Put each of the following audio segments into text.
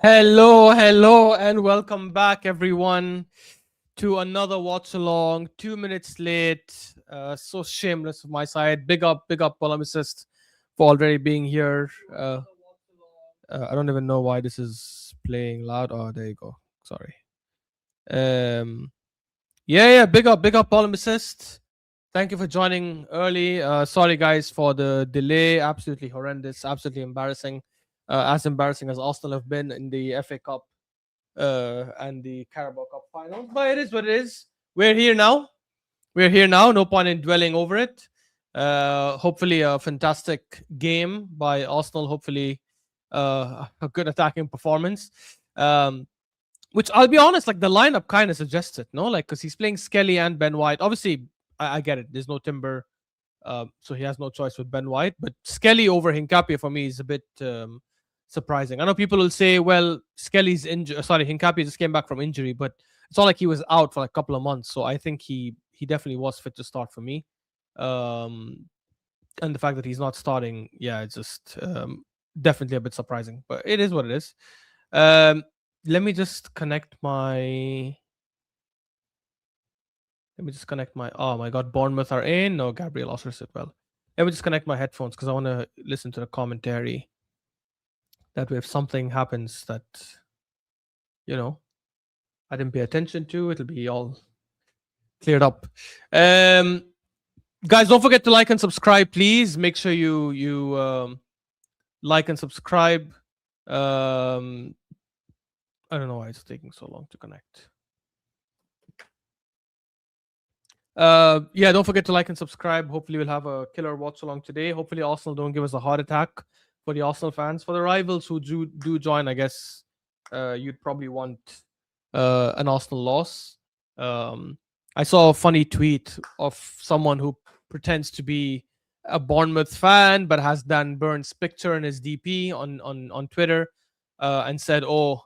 Hello, and welcome back, everyone, to another watch along. 2 minutes late. So shameless of my side. Big up, polemicist, for already being here. I don't even know why this is playing loud. Oh, there you go. Sorry. Um, yeah. Big up, polemicist. Thank you for joining early. Sorry, guys, for the delay. Absolutely horrendous. Absolutely embarrassing. As embarrassing as Arsenal have been in the FA Cup and the Carabao Cup finals. But it is what it is. We're here now. We're here now. No point in dwelling over it. Hopefully, a fantastic game by Arsenal. Hopefully, a good attacking performance. Um, which I'll be honest, like the lineup kind of suggests it, no? Like, because he's playing Skelly and Ben White. Obviously, I get it. There's no Timber, so he has no choice with Ben White. But Skelly over Hincapie for me is a bit surprising. I know people will say, well, Skelly's injured. Sorry, Hincapie just came back from injury, but it's not like he was out for like a couple of months. So I think he definitely was fit to start for me. Um, and the fact that he's not starting, yeah, it's just definitely a bit surprising. But it is what it is. Um, let me just connect my. Let me just connect my. Oh my god, Bournemouth are in. No, Gabriel also said well. Let me just connect my headphones because I want to listen to the commentary. That way, if something happens that you know I didn't pay attention to, it'll be all cleared up. Um, guys, don't forget to like and subscribe, please. Make sure you like and subscribe. Um, I don't know why it's taking so long to connect. Yeah, don't forget to like and subscribe. Hopefully, we'll have a killer watch along today. Hopefully, Arsenal don't give us a heart attack for the Arsenal fans. For the rivals who do join, I guess you'd probably want an Arsenal loss. Um, I saw a funny tweet of someone who pretends to be a Bournemouth fan but has Dan Burns' picture in his DP on Twitter and said, "Oh,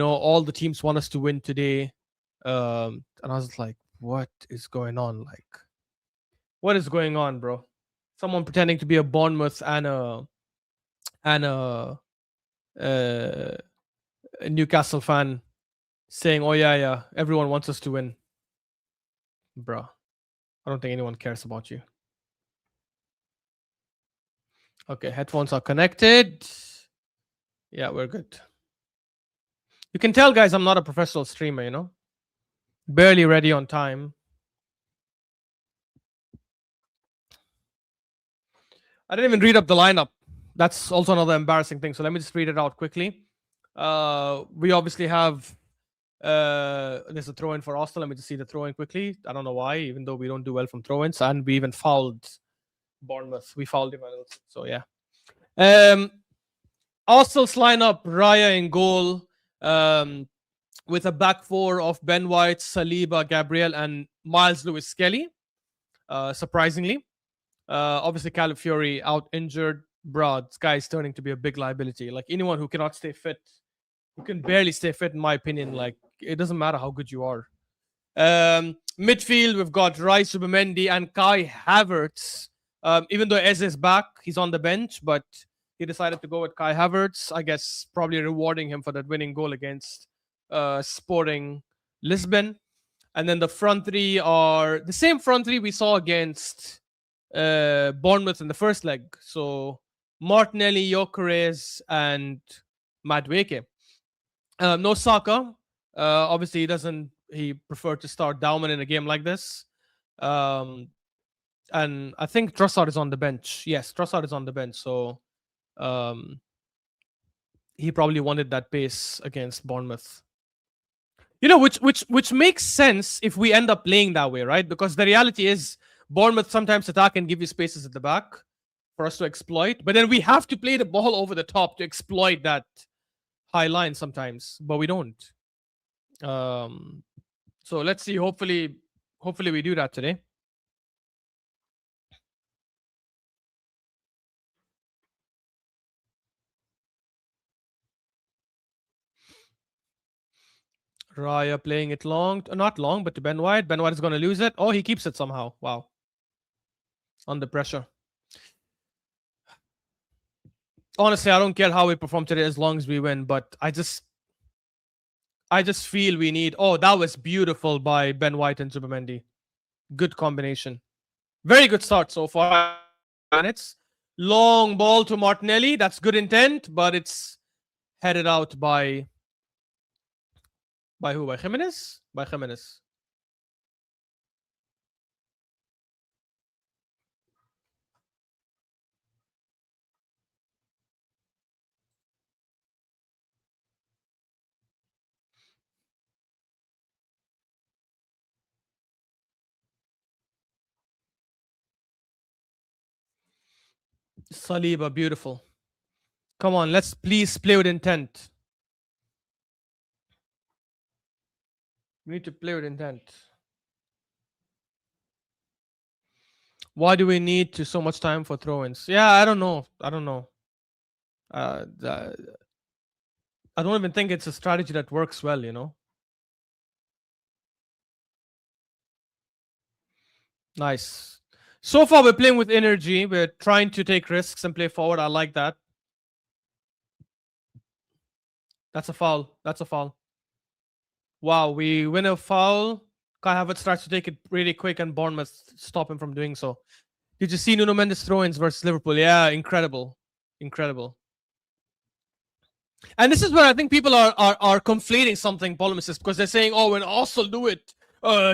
all the teams want us to win today." And I was like, what is going on? Like, what is going on, bro? Someone pretending to be a Bournemouth and uh, a Newcastle fan saying, "Oh yeah, everyone wants us to win." Bro, I don't think anyone cares about you. Okay, headphones are connected. Yeah, we're good. You can tell, guys, I'm not a professional streamer, barely ready on time. I didn't even read up the lineup. That's also another embarrassing thing. So let me just read it out quickly. We obviously have there's a throw in for Arsenal. Let me just see the throw in quickly. I don't know why, even though we don't do well from throw ins, and we even fouled Bournemouth. We fouled him. So yeah. Arsenal's lineup: Raya in goal, with a back four of Ben White, Saliba, Gabriel, and Miles Lewis Skelly. Surprisingly, obviously Calafiori out injured. Bro, this guy is turning to be a big liability. Like anyone who cannot stay fit, who can barely stay fit, in my opinion, like it doesn't matter how good you are. Midfield, we've got Rice, Subamendi, and Kai Havertz. Even though Eze is back, he's on the bench, but he decided to go with Kai Havertz. I guess probably rewarding him for that winning goal against Sporting Lisbon. And then the front three are the same front three we saw against Bournemouth in the first leg. So Martinelli, Gyökeres, and Madueke. No Saka. Obviously, he preferred to start Dauman in a game like this. And I think Trossard is on the bench. Yes, Trossard is on the bench. So um, he probably wanted that pace against Bournemouth. Which makes sense if we end up playing that way, right? Because the reality is Bournemouth sometimes attack and give you spaces at the back for us to exploit, but then we have to play the ball over the top to exploit that high line sometimes, but we don't. So let's see. Hopefully we do that today. Raya playing it long, not long, but to Ben White. Ben White is going to lose it. Oh, he keeps it somehow. Wow. Under pressure. Honestly, I don't care how we perform today as long as we win. But I just feel we need. Oh, that was beautiful by Ben White and Zubimendi. Good combination. Very good start so far. Minutes. Long ball to Martinelli. That's good intent, but it's headed out by who? By Jimenez? By Jimenez. Saliba, beautiful. Come on, let's please play with intent. We need to play with intent. Why do we need to so much time for throw-ins? Yeah, I don't know. I don't know. I don't even think it's a strategy that works well, you know. Nice. So far, we're playing with energy. We're trying to take risks and play forward. I like that. That's a foul. That's a foul. Wow, we win a foul. Kai Havertz tries to take it really quick, and Bournemouth stop him from doing so. Did you see Nuno Mendes throw-ins versus Liverpool? Yeah, incredible, incredible. And this is where I think people are conflating something, polemicists, because they're saying, "Oh, when Arsenal do it,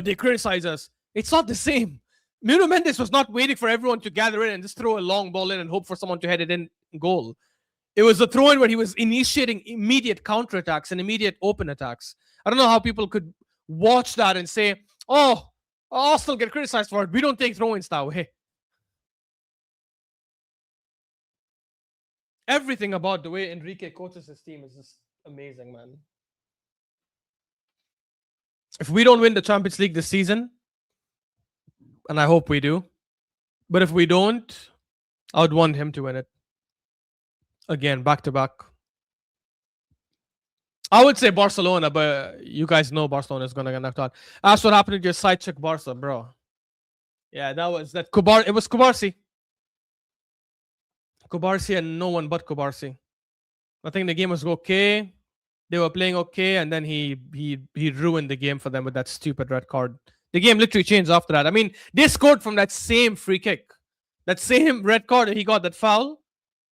they criticize us." It's not the same. Nuno Mendes was not waiting for everyone to gather in and just throw a long ball in and hope for someone to head it in goal. It was a throw in where he was initiating immediate counterattacks and immediate open attacks. I don't know how people could watch that and say, "Oh, Arsenal get criticized for it. We don't take throw ins that way." Everything about the way Enrique coaches his team is just amazing, man. If we don't win the Champions League this season, and I hope we do, but if we don't, I would want him to win it again, back to back. I would say Barcelona, but you guys know Barcelona is gonna get knocked out. That's what happened to your side check Barca, bro. Yeah, that was that Kubar. It was Kubarsi. Kubarsi and no one but Kubarsi. I think the game was okay. They were playing okay, and then he ruined the game for them with that stupid red card. The game literally changed after that. I mean, they scored from that same free kick, that same red card that he got, that foul.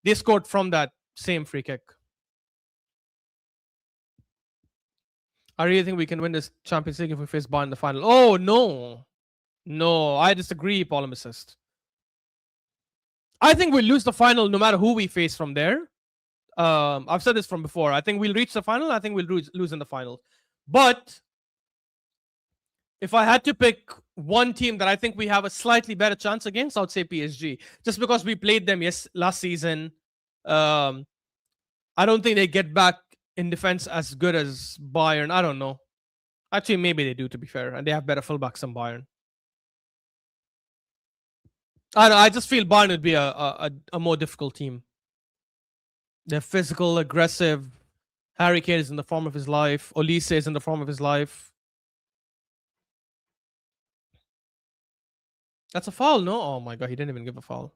They scored from that same free kick. I really think we can win this Champions League if we face Bayern in the final. Oh no, no, I disagree, polemicist. I think we'll lose the final no matter who we face from there. I've said this from before. I think we'll reach the final. I think we'll lose in the final. But if I had to pick one team that I think we have a slightly better chance against, I would say PSG. Just because we played them last season. I don't think they get back in defense as good as Bayern. I don't know. Actually, maybe they do, to be fair. And they have better fullbacks than Bayern. I don't know, I just feel Bayern would be a more difficult team. They're physical, aggressive. Harry Kane is in the form of his life. Olise is in the form of his life. That's a foul, no? Oh my god, he didn't even give a foul.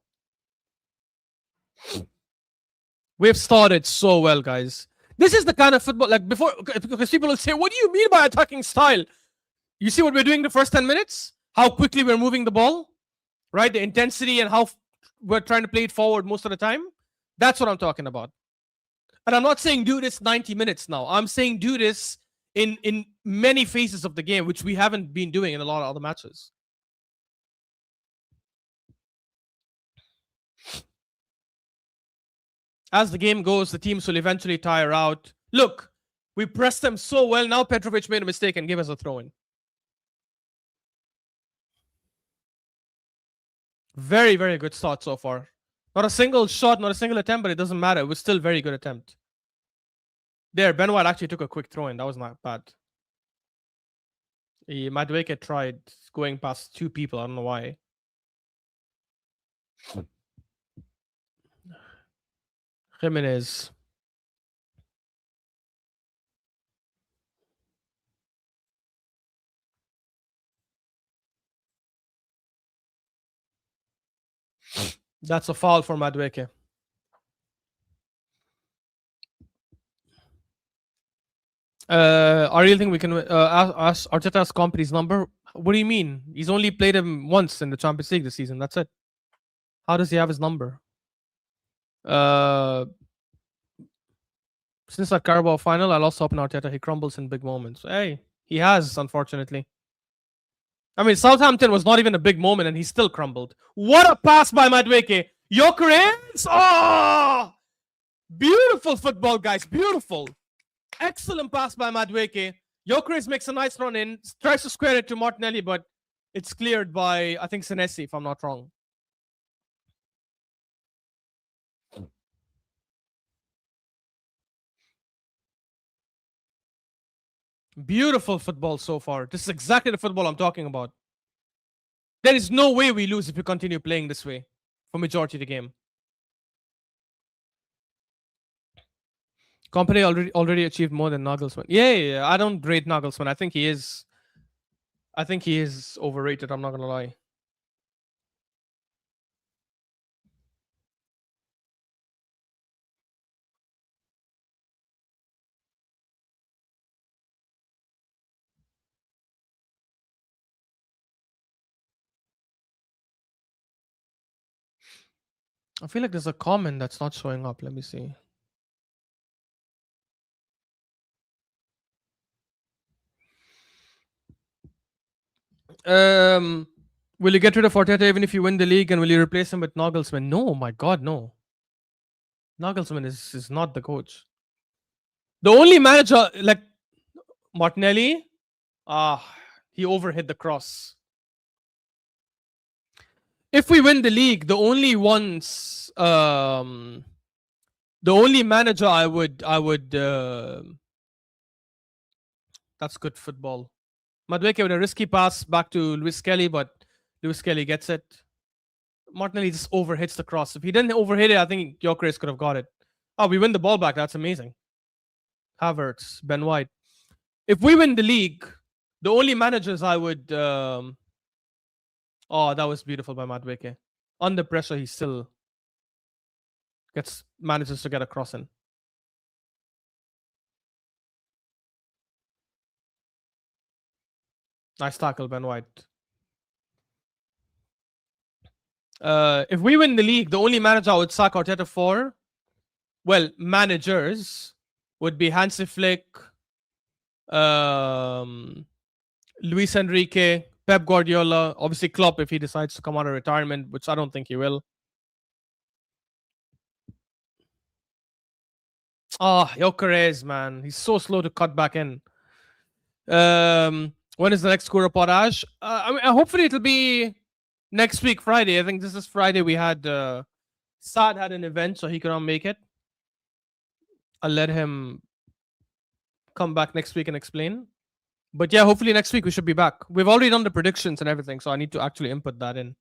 We've started so well, guys. This is the kind of football, like before, because people will say, what do you mean by attacking style? You see what we're doing the first 10 minutes? How quickly we're moving the ball, right? The intensity and how we're trying to play it forward most of the time. That's what I'm talking about. And I'm not saying do this 90 minutes now. I'm saying do this in many phases of the game, which we haven't been doing in a lot of other matches. As the game goes, the teams will eventually tire out. Look, we pressed them so well. Now Petrovic made a mistake and gave us a throw-in. Very, very good start so far. Not a single shot, not a single attempt, but it doesn't matter. It was still a very good attempt. There, Ben White actually took a quick throw-in. That was not bad. Madueke tried going past two people. I don't know why. Jimenez. That's a foul for Madueke. I really think we can ask Arteta's company's number. What do you mean? He's only played him once in the Champions League this season. That's it. How does he have his number? Uh, since that Carabao final, I lost hope in Arteta. He crumbles in big moments. Hey, he has, unfortunately. I mean, Southampton was not even a big moment, and he still crumbled. What a pass by Madueke. Gyökeres! Oh! Beautiful football, guys. Beautiful. Excellent pass by Madueke. Gyökeres makes a nice run in, tries to square it to Martinelli, but it's cleared by, I think, Senesi, if I'm not wrong. Beautiful football so far. This is exactly the football I'm talking about. There is no way we lose if we continue playing this way for majority of the game. Company already achieved more than Nagelsmann. Yeah. I don't rate Nagelsmann. I think he is overrated. I'm not gonna lie. I feel like there's a comment that's not showing up. Let me see. Um, will you get rid of Arteta even if you win the league, and will you replace him with Nagelsmann? No, my God, no. Nagelsmann is not the coach. The only manager like Martinelli, he overhit the cross. If we win the league, the only manager I would that's good football. Madueke with a risky pass back to Luis Kelly, but Luis Kelly gets it. Martinelli just overhits the cross. If he didn't overhit it, I think Gyökeres could have got it. Oh, we win the ball back. That's amazing. Havertz, Ben White. If we win the league, the only managers I would oh, that was beautiful by Madueke. Under pressure, he still manages to get a cross in. Nice tackle, Ben White. If we win the league, the only manager I would sack Arteta for, well, managers would be Hansi Flick, Luis Enrique, Pep Guardiola, obviously Klopp if he decides to come out of retirement, which I don't think he will. Gyökeres, man. He's so slow to cut back in. When is the next Kura Potage? I mean, hopefully it'll be next week, Friday. I think this is Friday. We had Saad had an event, so he couldn't make it. I'll let him come back next week and explain. But yeah, hopefully next week we should be back. We've already done the predictions and everything, so I need to actually input that in.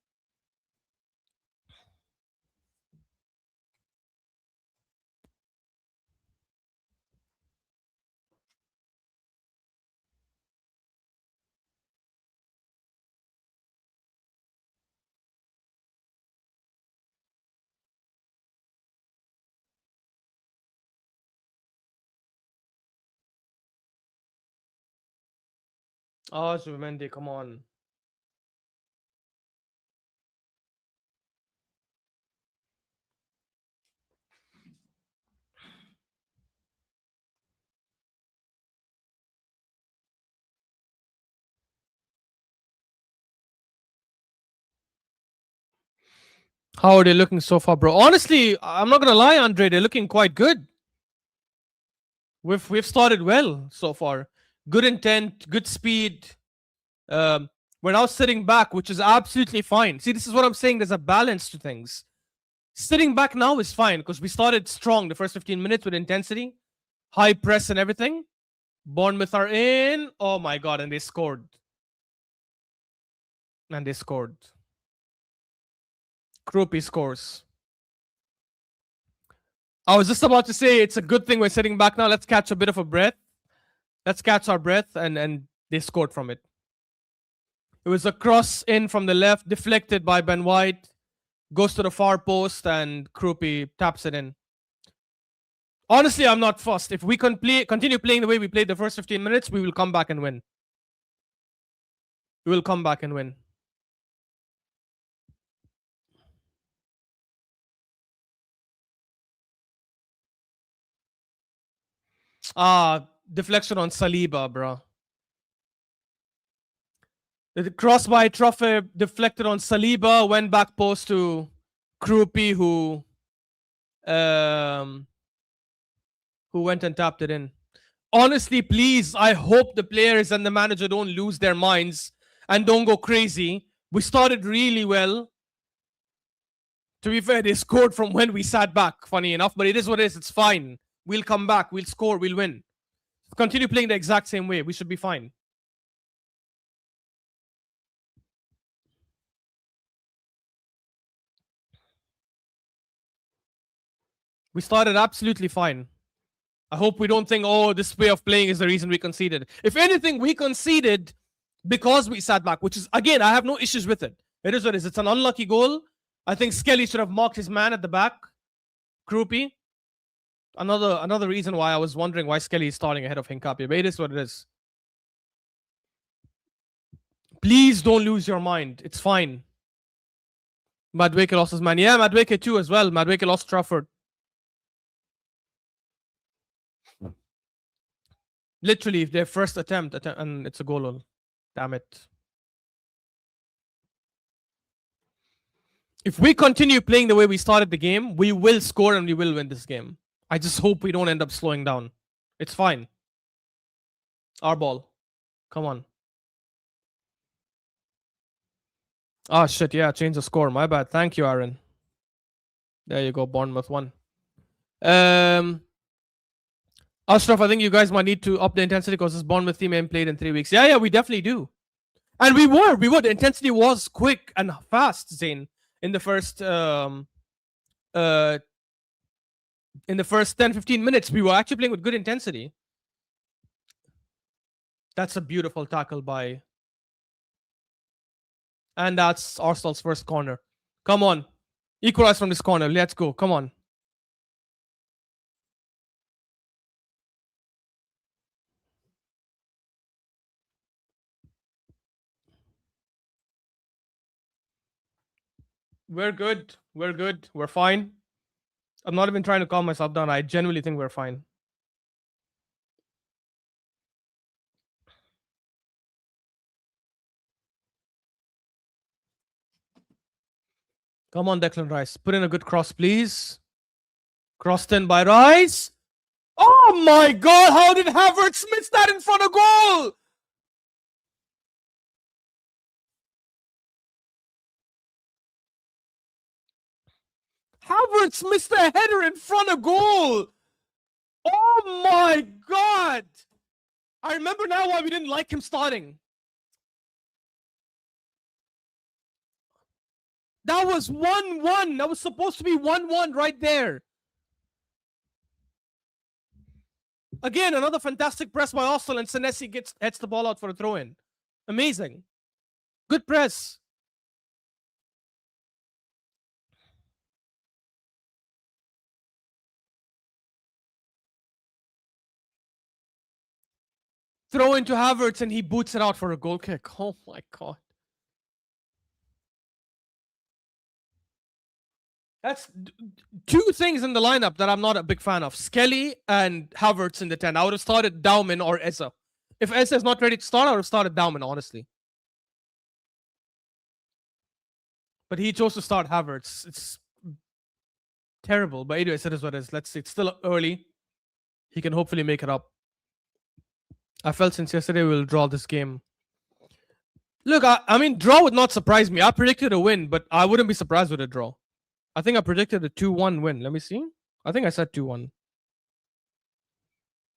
Oh, Zubimendi, come on. How are they looking so far, bro? Honestly, I'm not gonna lie, Andre. They're looking quite good. We've started well so far. Good intent, good speed. We're now sitting back, which is absolutely fine. See, this is what I'm saying. There's a balance to things. Sitting back now is fine because we started strong the first 15 minutes with intensity, high press, and everything. Bournemouth are in. Oh my God, and they scored. Krupi scores. I was just about to say it's a good thing we're sitting back now. Let's catch a bit of a breath. Let's catch our breath, and they scored from it. It was a cross in from the left, deflected by Ben White, goes to the far post, and Krupi taps it in. Honestly, I'm not fussed. If we continue playing the way we played the first 15 minutes, we will come back and win. We will come back and win. Deflection on Saliba, bro. The cross by Trophy deflected on Saliba, went back post to Krupi, who went and tapped it in. Honestly, please, I hope the players and the manager don't lose their minds and don't go crazy. We started really well. To be fair, they scored from when we sat back, funny enough, but it is what it is. It's fine. We'll come back. We'll score. We'll win. Continue playing the exact same way. We should be fine. We started absolutely fine. I hope we don't think, oh, this way of playing is the reason we conceded. If anything, we conceded because we sat back, which is, again, I have no issues with it. It is what it is. It's an unlucky goal. I think Skelly should have marked his man at the back. Krupi. Another reason why I was wondering why Skelly is starting ahead of Hincapié. But it is what it is. Please don't lose your mind. It's fine. Madueke lost his man. Yeah, Madueke too as well. Madueke lost Trafford. Literally, their first attempt and it's a goal. Damn it. If we continue playing the way we started the game, we will score and we will win this game. I just hope we don't end up slowing down. It's fine. Our ball. Come on. Ah, shit. Yeah, change the score. My bad. Thank you, Aaron. There you go. Bournemouth 1. Ashraf, I think you guys might need to up the intensity because this Bournemouth team ain't played in 3 weeks. Yeah, we definitely do. And we were. The intensity was quick and fast, Zain, in the first 10-15 minutes. We were actually playing with good intensity. That's a beautiful tackle by... And that's Arsenal's first corner. Come on. Equalize from this corner. Let's go. Come on. We're good. We're good. We're fine. I'm not even trying to calm myself down. I genuinely think we're fine. Come on, Declan Rice. Put in a good cross, please. Crossed in by Rice. Oh my God! How did Havertz miss that in front of goal? Havertz missed a header in front of goal. Oh my God! I remember now why we didn't like him starting. That was 1-1. That was supposed to be 1-1 right there. Again, another fantastic press by Arsenal, and Senesi heads the ball out for a throw-in. Amazing. Good press. Throw into Havertz, and he boots it out for a goal kick. Oh my God. That's two things in the lineup that I'm not a big fan of. Skelly and Havertz in the 10. I would have started Dauman or Eza. If Eza is not ready to start, I would have started Dauman, honestly. But he chose to start Havertz. It's terrible. But anyways, it is what it is. Let's see. It's still early. He can hopefully make it up. I felt since yesterday we'll draw this game. Look, I mean, draw would not surprise me. I predicted a win, but I wouldn't be surprised with a draw. I think I predicted a 2-1 win. Let me see. I think I said 2-1.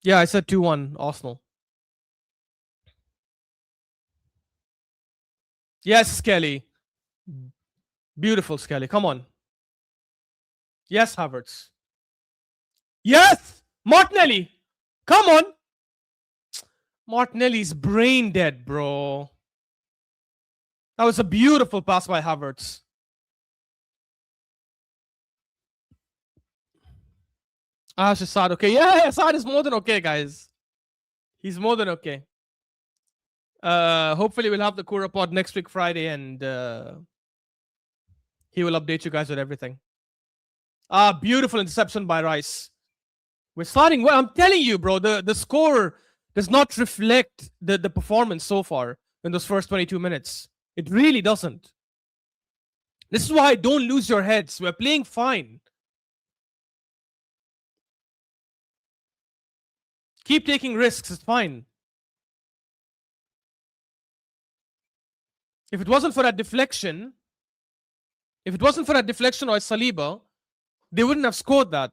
Yeah, I said 2-1 Arsenal. Yes, Skelly. Beautiful, Skelly. Come on. Yes, Havertz. Yes! Martinelli! Come on! Martinelli's brain dead, bro. That was a beautiful pass by Havertz. Ash is Saad. Okay. Yeah, Saad is more than okay, guys. He's more than okay. Hopefully we'll have the Kura pod next week, Friday, and he will update you guys with everything. Beautiful interception by Rice. We're starting well. I'm telling you, bro, the score does not reflect the performance so far in those first 22 minutes. It really doesn't. This is why don't lose your heads. We're playing fine. Keep taking risks. It's fine. If it wasn't for that deflection, or Saliba, they wouldn't have scored that.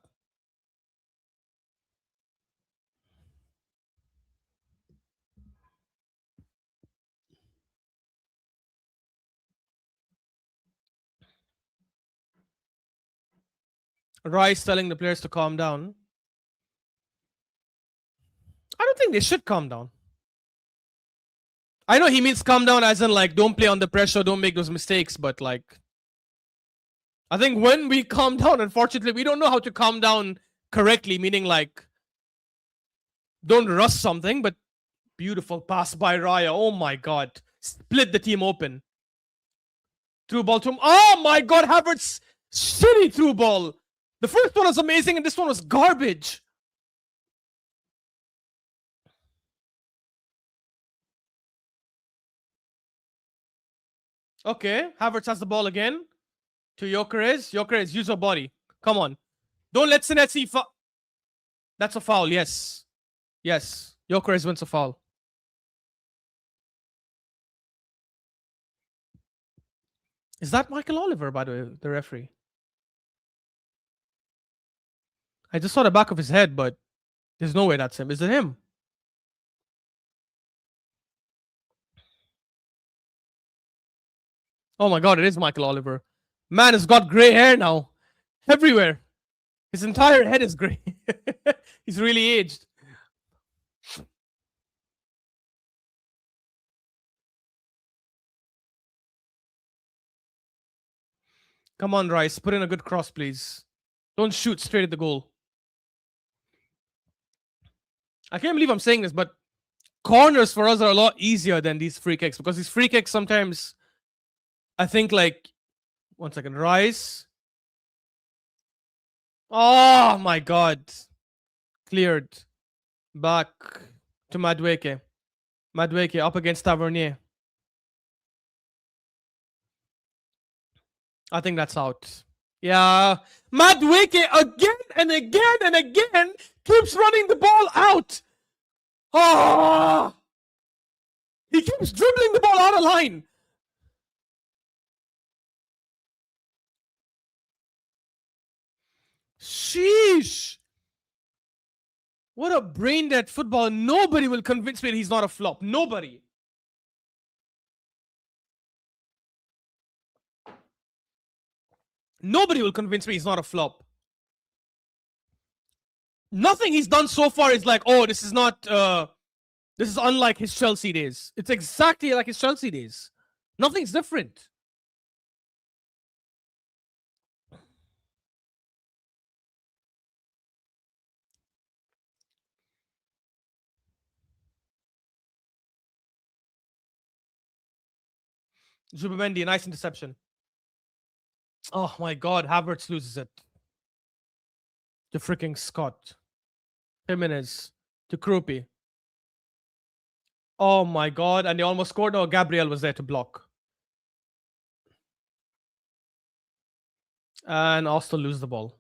Rice telling the players to calm down. I don't think they should calm down. I know he means calm down as in like don't play under pressure, don't make those mistakes, but like I think when we calm down, unfortunately, we don't know how to calm down correctly, meaning like don't rush something, but beautiful pass by Raya. Oh my god. Split the team open. Through ball to him. Oh my god, Havertz shitty through ball. The first one was amazing and this one was garbage. Okay, Havertz has the ball again. To Gyökeres. Gyökeres, use your body. Come on. Don't let Senesi That's a foul, yes. Yes. Gyökeres wins a foul. Is that Michael Oliver, by the way, the referee? I just saw the back of his head, but there's no way that's him. Is it him? Oh my god, it is Michael Oliver. Man has got gray hair now. Everywhere. His entire head is gray. He's really aged. Come on, Rice. Put in a good cross, please. Don't shoot straight at the goal. I can't believe I'm saying this, but corners for us are a lot easier than these free kicks because these free kicks sometimes, I think like, 1 second, Rice. Oh my god. Cleared. Back to Madueke. Madueke up against Tavernier. I think that's out. Yeah. Madueke again and again and again keeps running the ball out. Oh! He keeps dribbling the ball out of line. Sheesh. What a brain dead football. Nobody will convince me that he's not a flop. Nobody. Nobody will convince me he's not a flop. Nothing he's done so far is like, oh, this is not, this is unlike his Chelsea days. It's exactly like his Chelsea days. Nothing's different. Zubimendi, a nice interception. Oh my god, Havertz loses it. To freaking Scott. Jimenez. To Krupi. Oh my god, and they almost scored. No, Gabriel was there to block. And Arsenal lose the ball.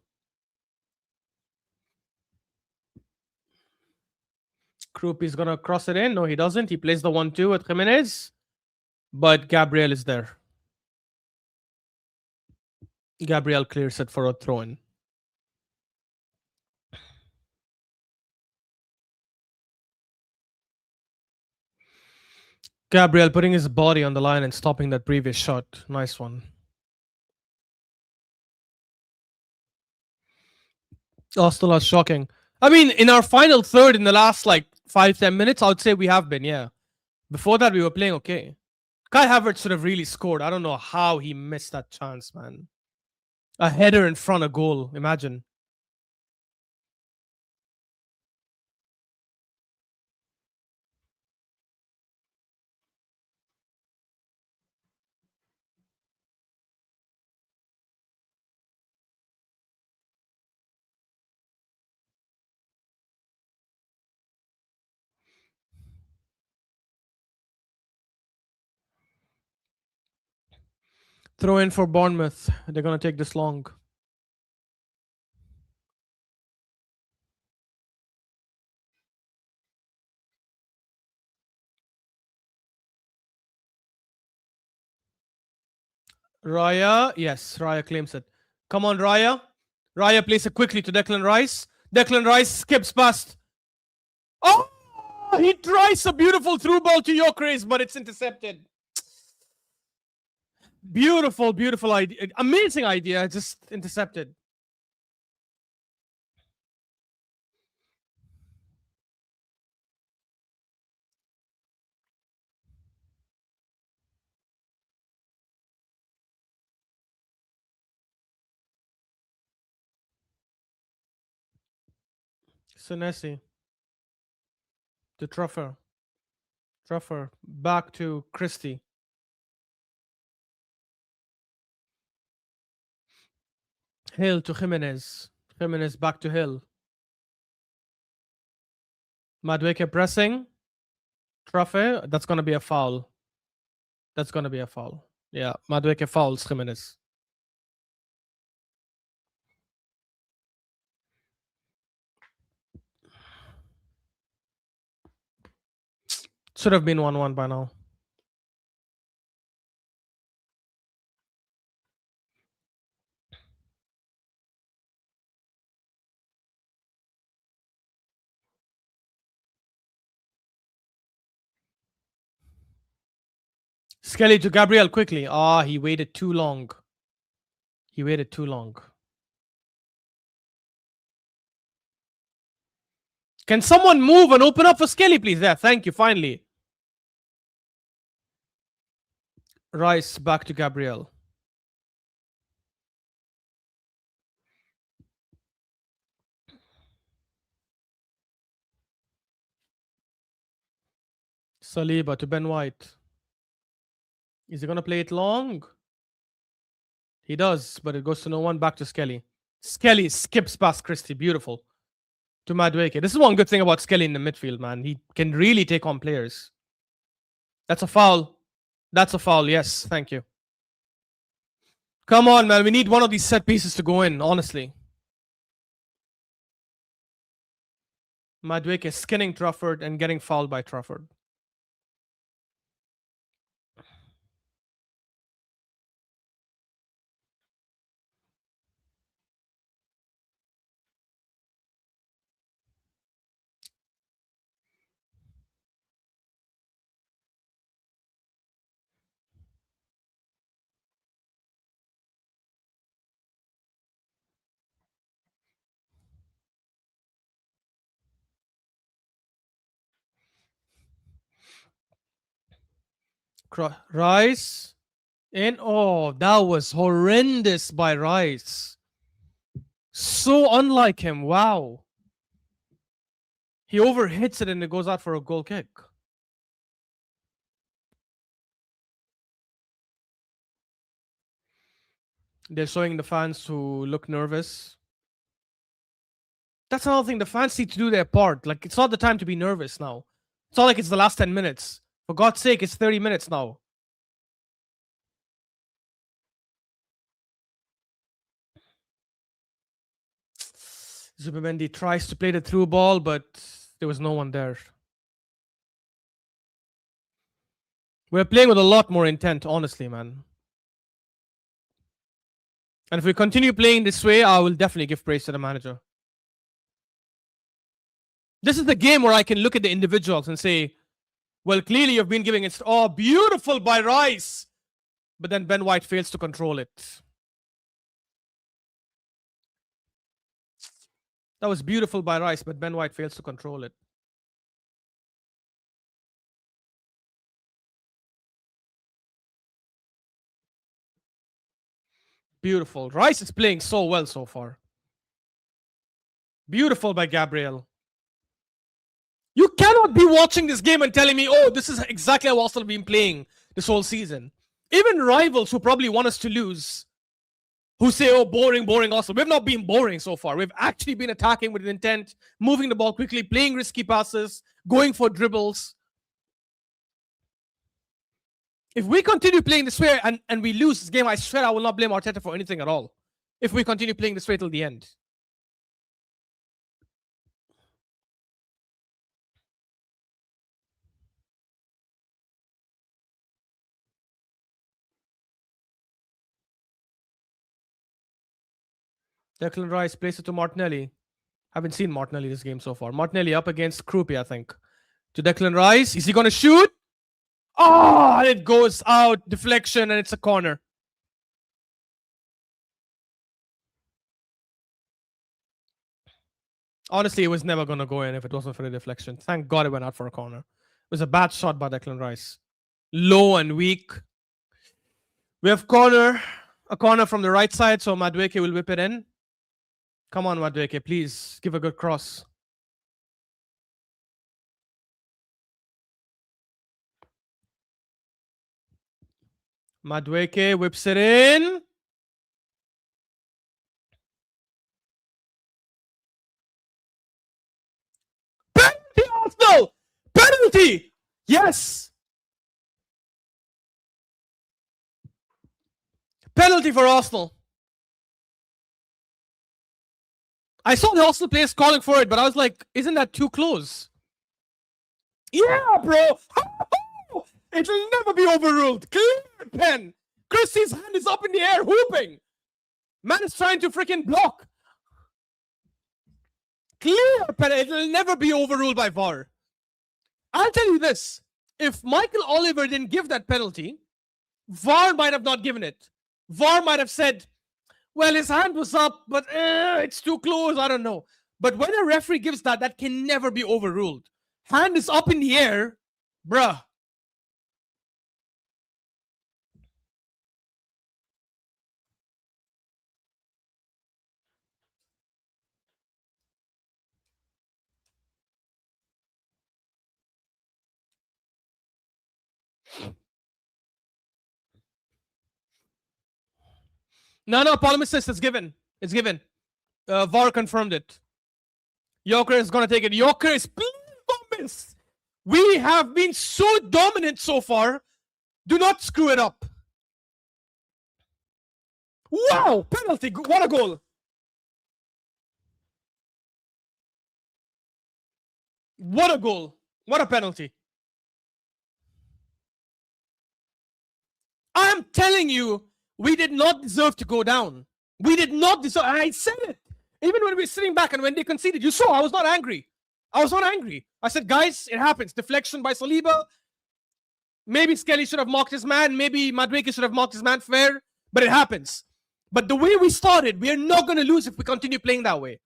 Krupi's gonna cross it in. No, he doesn't. He plays the 1-2 with Jimenez. But Gabriel is there. Gabriel clears it for a throw-in. Gabriel putting his body on the line and stopping that previous shot. Nice one. Arsenal are shocking. I mean, in our final third in the last like 5-10 minutes, I would say we have been, yeah. Before that, we were playing okay. Kai Havertz should have really scored. I don't know how he missed that chance, man. A header in front of goal. Imagine. Throw in for Bournemouth. They're going to take this long. Raya. Yes, Raya claims it. Come on, Raya. Raya plays it quickly to Declan Rice. Declan Rice skips past. Oh! He tries a beautiful through ball to Gyökeres, but it's intercepted. Beautiful, beautiful idea. Amazing idea, just intercepted. Senesi to Truffer. Truffer back to Christie. Hill to Jimenez. Jimenez back to Hill. Madueke pressing. Truffer. That's going to be a foul. That's going to be a foul. Yeah, Madueke fouls Jimenez. Should have been 1-1 by now. Skelly to Gabriel quickly. Ah, he waited too long. He waited too long. Can someone move and open up for Skelly, please? There, thank you, finally. Rice back to Gabriel. Saliba to Ben White. Is he going to play it long? He does, but it goes to no one. Back to Skelly. Skelly skips past Christie. Beautiful. To Madueke. This is one good thing about Skelly in the midfield, man. He can really take on players. That's a foul. That's a foul. Yes, thank you. Come on, man. We need one of these set pieces to go in, honestly. Madueke skinning Trafford and getting fouled by Trafford. Rice in. Oh, that was horrendous by Rice. So unlike him. Wow. He overhits it and it goes out for a goal kick. They're showing the fans who look nervous. That's another thing. The fans need to do their part. Like, it's not the time to be nervous now. It's not like it's the last 10 minutes. For God's sake, it's 30 minutes now. Zubimendi tries to play the through ball, but there was no one there. We're playing with a lot more intent, honestly, man. And if we continue playing this way, I will definitely give praise to the manager. This is the game where I can look at the individuals and say, well, clearly you've been giving it. Oh, beautiful by Rice. But then Ben White fails to control it. That was beautiful by Rice, but Ben White fails to control it. Beautiful. Rice is playing so well so far. Beautiful by Gabriel. You cannot be watching this game and telling me, oh, this is exactly how Arsenal have been playing this whole season. Even rivals who probably want us to lose, who say, oh, boring, boring Arsenal. We've not been boring so far. We've actually been attacking with intent, moving the ball quickly, playing risky passes, going for dribbles. If we continue playing this way and we lose this game, I swear I will not blame Arteta for anything at all. If we continue playing this way till the end. Declan Rice plays it to Martinelli. Haven't seen Martinelli this game so far. Martinelli up against Krupi, I think. To Declan Rice. Is he going to shoot? Oh, and it goes out. Deflection, and it's a corner. Honestly, it was never going to go in if it wasn't for the deflection. Thank God it went out for a corner. It was a bad shot by Declan Rice. Low and weak. We have a corner from the right side, so Madueke will whip it in. Come on, Madueke, please give a good cross. Madueke whips it in. Penalty, Arsenal! Penalty! Yes! Penalty for Arsenal. I saw the Arsenal players calling for it, but I was like, isn't that too close? Yeah, bro! It'll never be overruled. Clear pen. Christie's hand is up in the air, whooping. Man is trying to freaking block. Clear pen. It'll never be overruled by VAR. I'll tell you this. If Michael Oliver didn't give that penalty, VAR might have not given it. VAR might have said, well, his hand was up, but it's too close. I don't know. But when a referee gives that, that can never be overruled. Hand is up in the air, bruh. No, polemicist is given. It's given. VAR confirmed it. Yorker is going to take it. Yorker is please don't miss. We have been so dominant so far. Do not screw it up. Wow, penalty. What a goal. What a goal. What a penalty. I'm telling you, we did not deserve to go down. We did not deserve. I said it. Even when we were sitting back and when they conceded, you saw I was not angry. I was not angry. I said, guys, it happens. Deflection by Saliba. Maybe Skelly should have marked his man. Maybe Madueke should have marked his man fair. But it happens. But the way we started, we are not going to lose if we continue playing that way.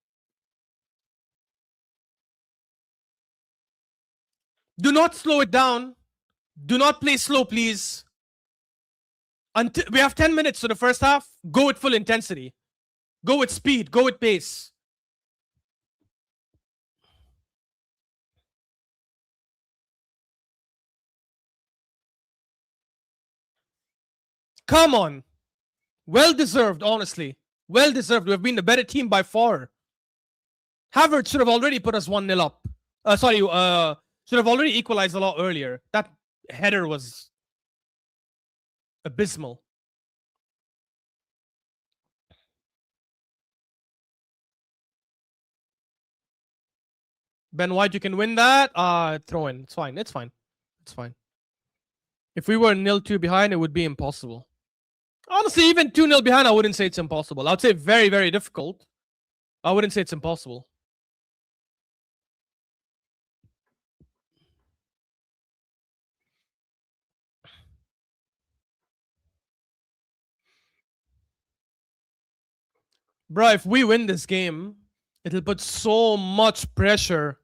Do not slow it down. Do not play slow, please. Until we have 10 minutes to the first half. Go with full intensity. Go with speed. Go with pace. Come on. Well deserved, honestly. Well deserved. We have been the better team by far. Havertz should have already put us 1-0 up. Should have already equalized a lot earlier. That header was abysmal. Ben White, you can win that. Throw in. It's fine. It's fine. It's fine. If we were 0-2 behind, it would be impossible. Honestly, even 2-0 behind, I wouldn't say it's impossible. I would say very, very difficult. I wouldn't say it's impossible. Bro, if we win this game, it'll put so much pressure.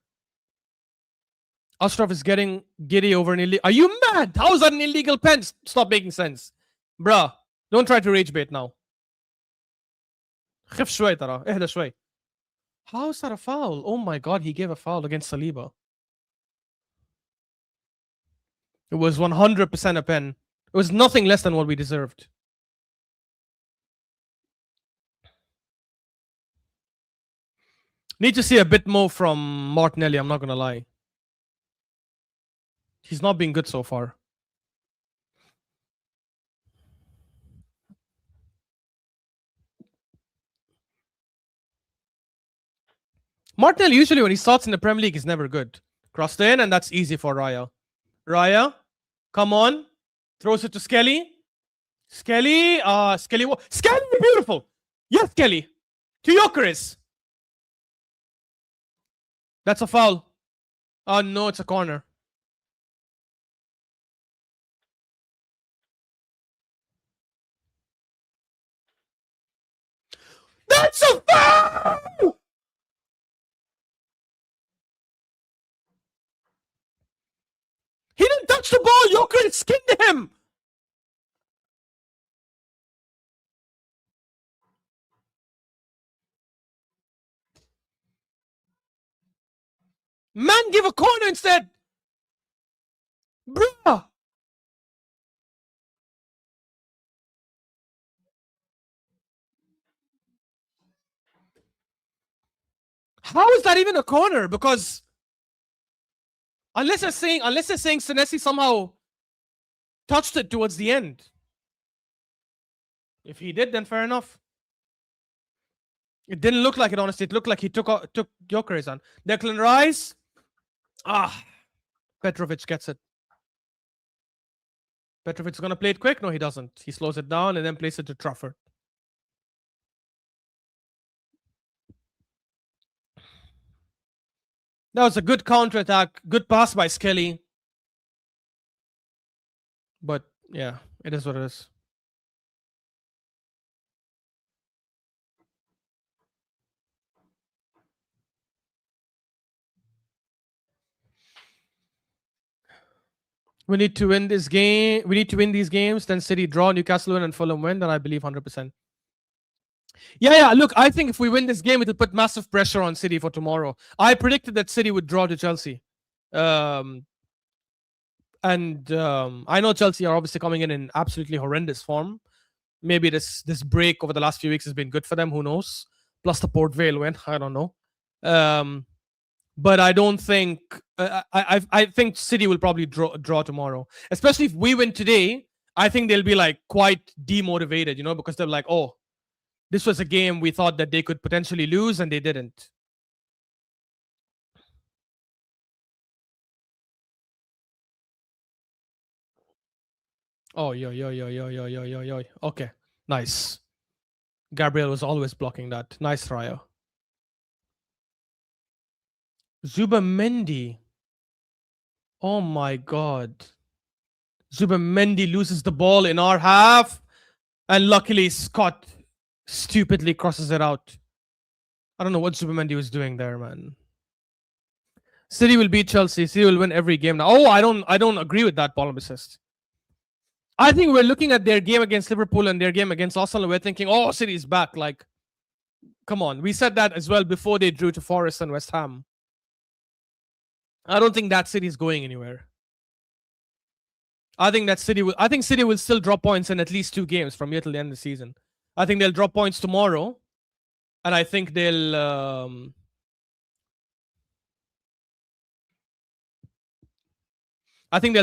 Ashraf is getting giddy over an illegal. Are you mad? How is that an illegal pen? Stop making sense. Bruh, don't try to rage bait now. خف شوي ترى. اهدى شوي. How is that a foul? Oh my god, he gave a foul against Saliba. It was 100% a pen. It was nothing less than what we deserved. Need to see a bit more from Martinelli, I'm not going to lie. He's not been good so far. Martinelli usually when he starts in the Premier League is never good. Crossed in, and that's easy for Raya. Raya, come on. Throws it to Skelly. Skelly, Skelly, beautiful. Yes, Skelly. To Gyökeres. That's a foul. Oh no, it's a corner. That's a foul! He didn't touch the ball. Gyökeres skinned him. Man, give a corner instead. Bruh. How is that even a corner? Because unless they're saying Senesi somehow touched it towards the end. If he did, then fair enough. It didn't look like it, honestly. It looked like he took Gyökeres on. Declan Rice. Petrovic gets it. Petrovic's gonna play it quick. No, he doesn't. He slows it down and then plays it to Trafford. That was a good counter-attack. Good pass by Skelly. But yeah, it is what it is. We need to win this game. We need to win these games. Then City draw, Newcastle win, and Fulham win. Then I believe 100%. Yeah. Look, I think if we win this game, it'll put massive pressure on City for tomorrow. I predicted that City would draw to Chelsea. I know Chelsea are obviously coming in absolutely horrendous form. Maybe this break over the last few weeks has been good for them. Who knows? Plus the Port Vale win. I don't know. But I don't think I think City will probably draw tomorrow. Especially if we win today, I think they'll be like quite demotivated, because they're like, oh, this was a game we thought that they could potentially lose and they didn't. Oh, yo. Okay, nice. Gabriel was always blocking that. Nice, Raya. Zubamendi. Oh my God. Zubamendi loses the ball in our half. And luckily, Scott stupidly crosses it out. I don't know what Zubamendi was doing there, man. City will beat Chelsea. City will win every game now. Oh, I don't agree with that, Paul assist. I think we're looking at their game against Liverpool and their game against Arsenal, and we're thinking, oh, City's back. Like, come on. We said that as well before they drew to Forest and West Ham. I don't think that City's going anywhere. I think City will still drop points in at least 2 games from here till the end of the season. I think they'll drop points tomorrow, and I think they'll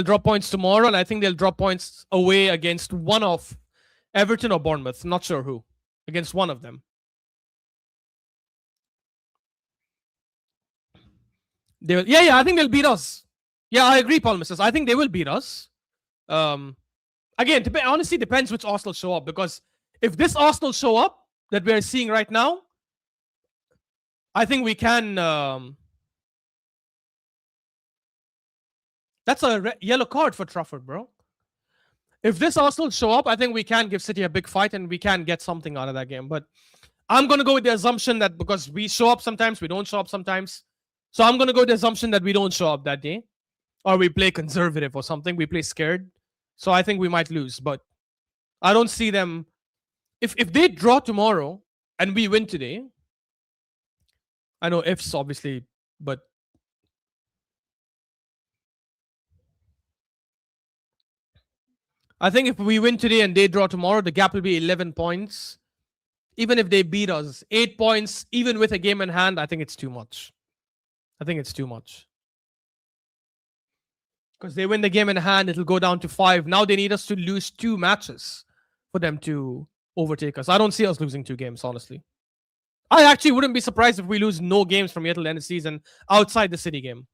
drop points tomorrow, and I think they'll drop points away against one of Everton or Bournemouth. Not sure who. Against one of them. They will, yeah, I think they'll beat us. Yeah, I agree, Paul Mrs. I think they will beat us. Again, honestly, depends which Arsenal show up, because if this Arsenal show up that we're seeing right now, I think we can. That's a yellow card for Trafford, bro. If this Arsenal show up, I think we can give City a big fight and we can get something out of that game. But I'm going to go with the assumption that because we show up sometimes, we don't show up sometimes. So I'm going to go with the assumption that we don't show up that day. Or we play conservative or something. We play scared. So I think we might lose. But I don't see them. If they draw tomorrow and we win today, I know ifs, obviously, but I think if we win today and they draw tomorrow, the gap will be 11 points. Even if they beat us, 8 points, even with a game in hand, I think it's too much. Because they win the game in hand, it'll go down to 5. Now they need us to lose 2 matches for them to overtake us. I don't see us losing 2 games, honestly. I actually wouldn't be surprised if we lose no games from here till the end of the season outside the City game.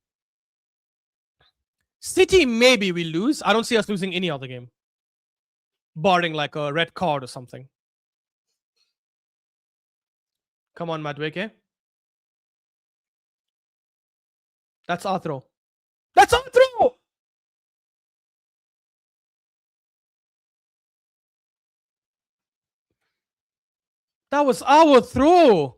City, maybe we lose. I don't see us losing any other game, barring like a red card or something. Come on, Madueke. That's our throw. That's our throw! That was our throw.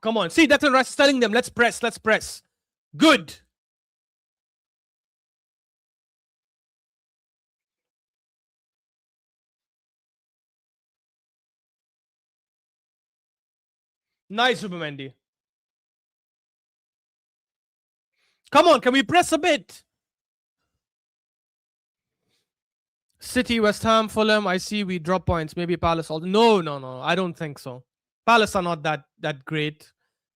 Come on. See, Declan Rice is telling them, let's press, let's press. Good. Nice, Zubimendi. Come on, can we press a bit? City, West Ham, Fulham. I see we drop points. Maybe Palace. No. I don't think so. Palace are not that great.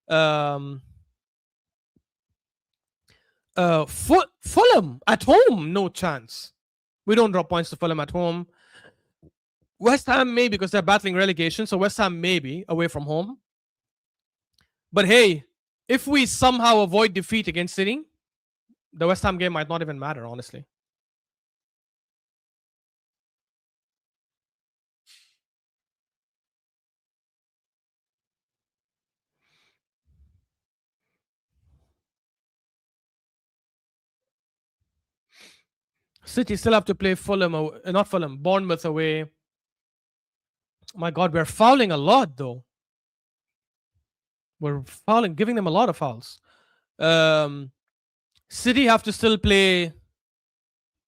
Fulham at home, no chance. We don't drop points to Fulham at home. West Ham maybe because they're battling relegation, so West Ham maybe away from home. But hey, if we somehow avoid defeat against City, the West Ham game might not even matter, honestly. City still have to play not Fulham, Bournemouth away. My God, we're fouling a lot though. We're fouling, giving them a lot of fouls. City have to still play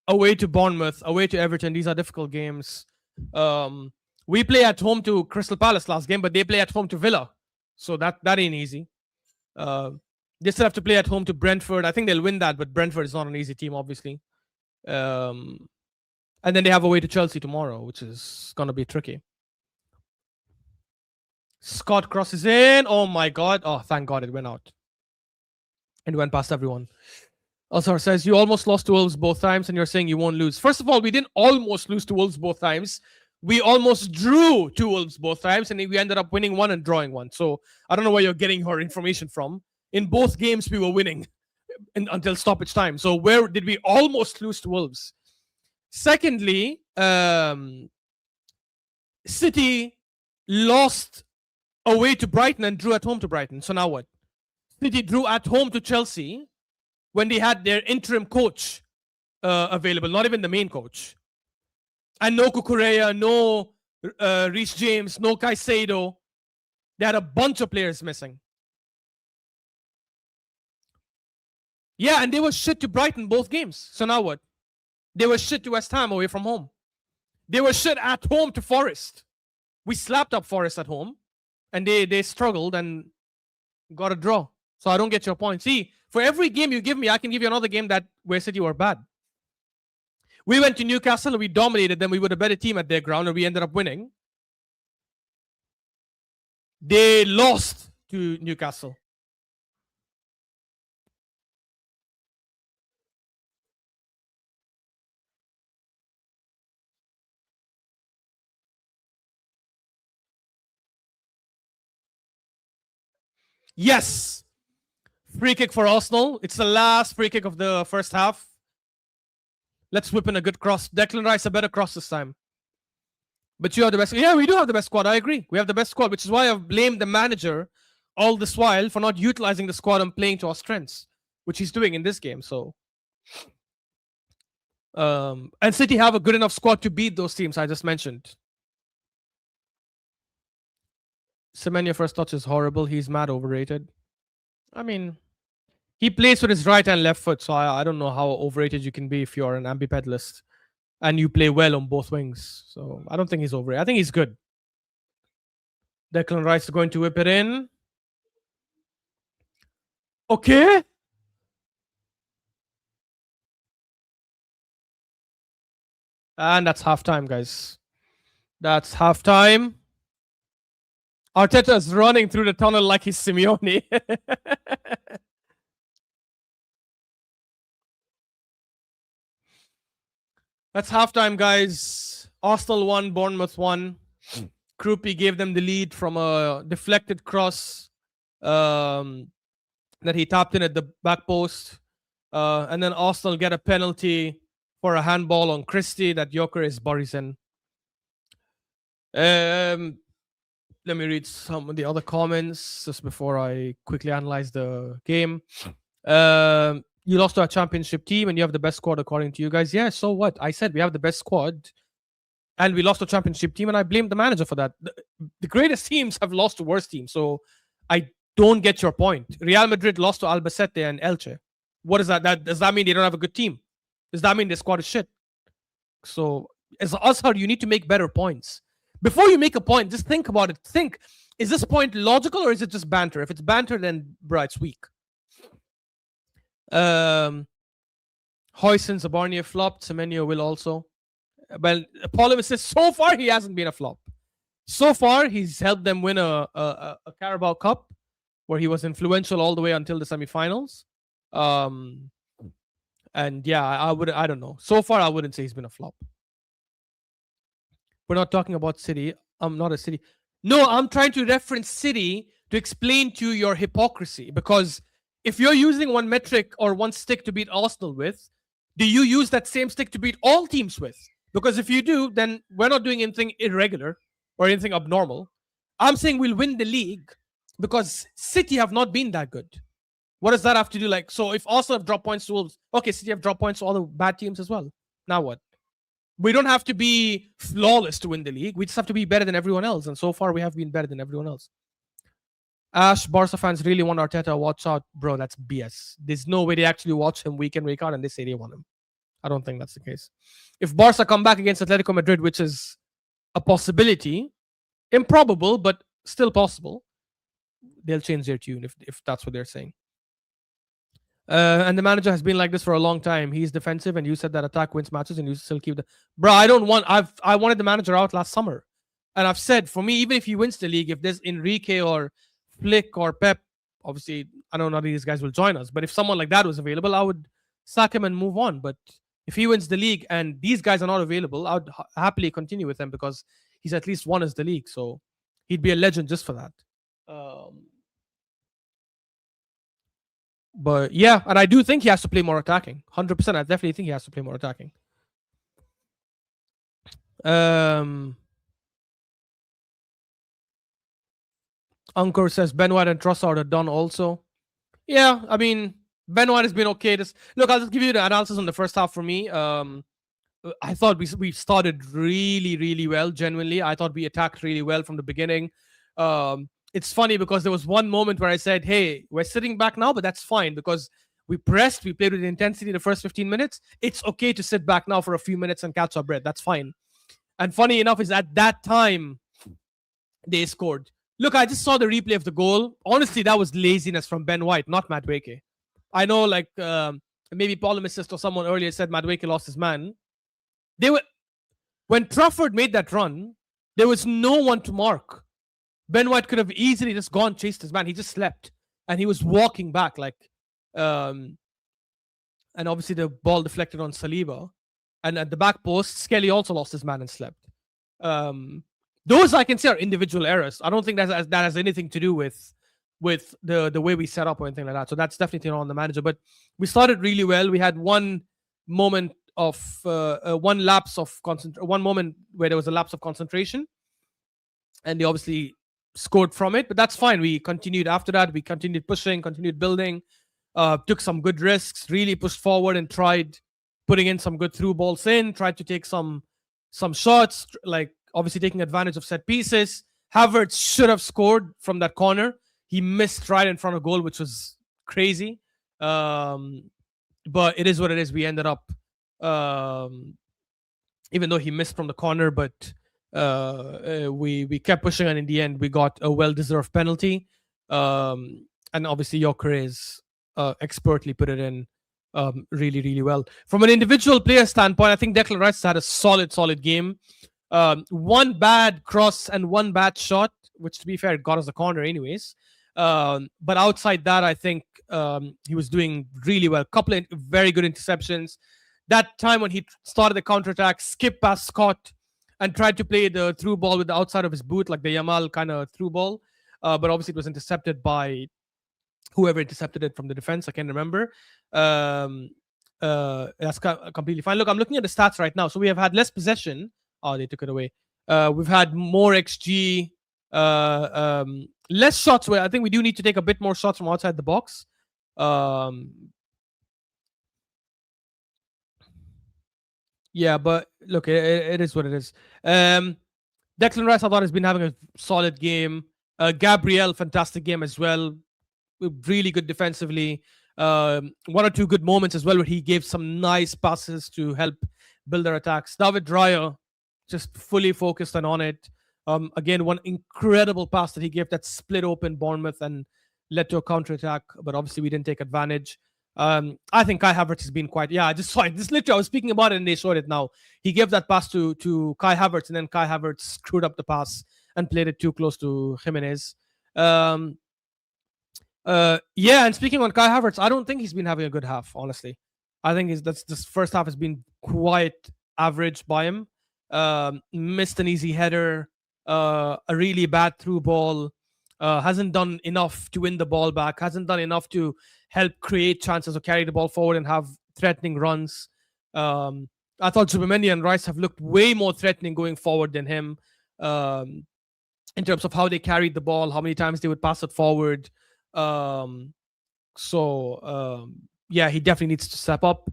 away to Bournemouth, away to Everton. These are difficult games. We play at home to Crystal Palace last game, but they play at home to Villa, so that ain't easy. They still have to play at home to Brentford. I think they'll win that, but Brentford is not an easy team, obviously. And then they have away to Chelsea tomorrow, which is gonna be tricky. Scott crosses in. Oh my God! Oh, thank God it went out. And went past everyone. Azhar says, you almost lost to Wolves both times and you're saying you won't lose. First of all, we didn't almost lose to Wolves both times. We almost drew to Wolves both times and we ended up winning one and drawing one. So I don't know where you're getting your information from. In both games, we were winning until stoppage time. So where did we almost lose to Wolves? Secondly, City lost away to Brighton and drew at home to Brighton. So now what? City drew at home to Chelsea when they had their interim coach available, not even the main coach. And no Kukureya, no Reece James, no Caicedo. They had a bunch of players missing. Yeah, and they were shit to Brighton both games. So now what? They were shit to West Ham away from home. They were shit at home to Forest. We slapped up Forest at home, and they struggled and got a draw. So I don't get your point. See, for every game you give me, I can give you another game that where City were bad. We went to Newcastle and we dominated them. We were a better team at their ground and we ended up winning. They lost to Newcastle. Yes. Free kick for Arsenal. It's the last free kick of the first half. Let's whip in a good cross. Declan Rice a better cross this time. But you have the best. Yeah, we do have the best squad. I agree. We have the best squad, which is why I've blamed the manager all this while for not utilizing the squad and playing to our strengths, which he's doing in this game. So, and City have a good enough squad to beat those teams I just mentioned. Semenya first touch is horrible. He's mad overrated. I mean, he plays with his right and left foot, so I don't know how overrated you can be if you're an ambipedalist and you play well on both wings. So I don't think he's overrated. I think he's good. Declan Rice is going to whip it in. Okay. And that's halftime, guys. That's halftime. Arteta's running through the tunnel like he's Simeone. That's halftime, guys. Arsenal won, Bournemouth won. Krupi gave them the lead from a deflected cross that he tapped in at the back post. And then Arsenal get a penalty for a handball on Christie that Gyökeres buries in. Let me read some of the other comments just before I quickly analyze the game. You lost to a championship team and you have the best squad according to you guys. Yeah, so what? I said we have the best squad and we lost to a championship team and I blamed the manager for that. The greatest teams have lost to worse teams. So I don't get your point. Real Madrid lost to Albacete and Elche. What is that? Does that mean they don't have a good team? Does that mean their squad is shit? So as Azhar, you need to make better points. Before you make a point, just think about it. Think, is this point logical or is it just banter? If it's banter, then bruh, it's weak. Hoyson Zabarnia flopped. Semenyo will also. Well, Polymus says so far he hasn't been a flop. So far, he's helped them win a Carabao Cup where he was influential all the way until the semifinals. And yeah, I don't know. So far, I wouldn't say he's been a flop. We're not talking about City. I'm not a City. No, I'm trying to reference City to explain to you your hypocrisy. Because if you're using one metric or one stick to beat Arsenal with, do you use that same stick to beat all teams with? Because if you do, then we're not doing anything irregular or anything abnormal. I'm saying we'll win the league because City have not been that good. What does that have to do? Like, so if Arsenal have dropped points to Wolves, okay, City have dropped points to all the bad teams as well. Now what? We don't have to be flawless to win the league. We just have to be better than everyone else. And so far, we have been better than everyone else. Ash, Barca fans really want Arteta. Watch out. Bro, that's BS. There's no way they actually watch him week in, week out, and they say they want him. I don't think that's the case. If Barca come back against Atletico Madrid, which is a possibility, improbable, but still possible, they'll change their tune if that's what they're saying. And the manager has been like this for a long time. He's defensive, and you said that attack wins matches, and you still keep the. Bro, I wanted the manager out last summer, and I've said for me, even if he wins the league, if there's Enrique or Flick or Pep, obviously I don't know if these guys will join us, but if someone like that was available, I would sack him and move on. But if he wins the league and these guys are not available, I would happily continue with him because he's at least won us the league, so he'd be a legend just for that. But yeah, and I do think he has to play more attacking. 100%. I definitely think he has to play more attacking. Ankur says Ben White and Trossard are done also. Yeah, I mean, Ben White has been okay. Look, I'll just give you the analysis on the first half for me. I thought we started really, really well, genuinely. I thought we attacked really well from the beginning. It's funny because there was one moment where I said, hey, we're sitting back now, but that's fine because we pressed, we played with intensity the first 15 minutes. It's okay to sit back now for a few minutes and catch our breath. That's fine. And funny enough is at that time, they scored. Look, I just saw the replay of the goal. Honestly, that was laziness from Ben White, not Madueke. I know, like, maybe Paul Assist or someone earlier said Madueke lost his man. When Trafford made that run, there was no one to mark. Ben White could have easily just gone chased his man. He just slept and he was walking back and obviously the ball deflected on Saliba, and at the back post Skelly also lost his man and slept. Those I can say are individual errors. I don't think that has anything to do with the way we set up or anything like that. So that's definitely not on the manager. But we started really well. We had one moment of one moment where there was a lapse of concentration, and they obviously scored from it, but that's fine. We continued after that. We continued pushing, continued building, took some good risks, really pushed forward and tried putting in some good through balls in, tried to take some shots, like obviously taking advantage of set pieces. Havertz should have scored from that corner. He missed right in front of goal, which was crazy. But it is what it is. We ended up, even though he missed from the corner, but we kept pushing, and in the end we got a well-deserved penalty, and obviously Gyökeres expertly put it in really, really well. From an individual player standpoint, I think Declan Rice had a solid game. One bad cross and one bad shot which to be fair got us the corner anyways. But outside that, I think he was doing really well. Couple of very good interceptions. That time when he started the counterattack, skipped past Scott and tried to play the through ball with the outside of his boot, like the Yamal kind of through ball. But obviously, it was intercepted by whoever intercepted it from the defense. I can't remember. That's completely fine. Look, I'm looking at the stats right now. So we have had less possession. Oh, they took it away. We've had more XG, less shots. Where I think we do need to take a bit more shots from outside the box. Yeah, but look, it is what it is. Declan Rice, I thought, has been having a solid game. Gabriel, fantastic game as well. Really good defensively. One or two good moments as well where he gave some nice passes to help build their attacks. David Dreyer, just fully focused and on it. Again, one incredible pass that he gave that split open Bournemouth and led to a counter-attack, but obviously we didn't take advantage. I think Kai Havertz has been quite... Yeah, I just saw it. This literally, I was speaking about it and they showed it now. He gave that pass to Kai Havertz, and then Kai Havertz screwed up the pass and played it too close to Jimenez. Yeah, and speaking on Kai Havertz, I don't think he's been having a good half, honestly. I think this first half has been quite average by him. Missed an easy header, a really bad through ball, hasn't done enough to win the ball back, hasn't done enough to help create chances or carry the ball forward and have threatening runs. I thought Zubimendi and Rice have looked way more threatening going forward than him, in terms of how they carried the ball, how many times they would pass it forward. Yeah, he definitely needs to step up.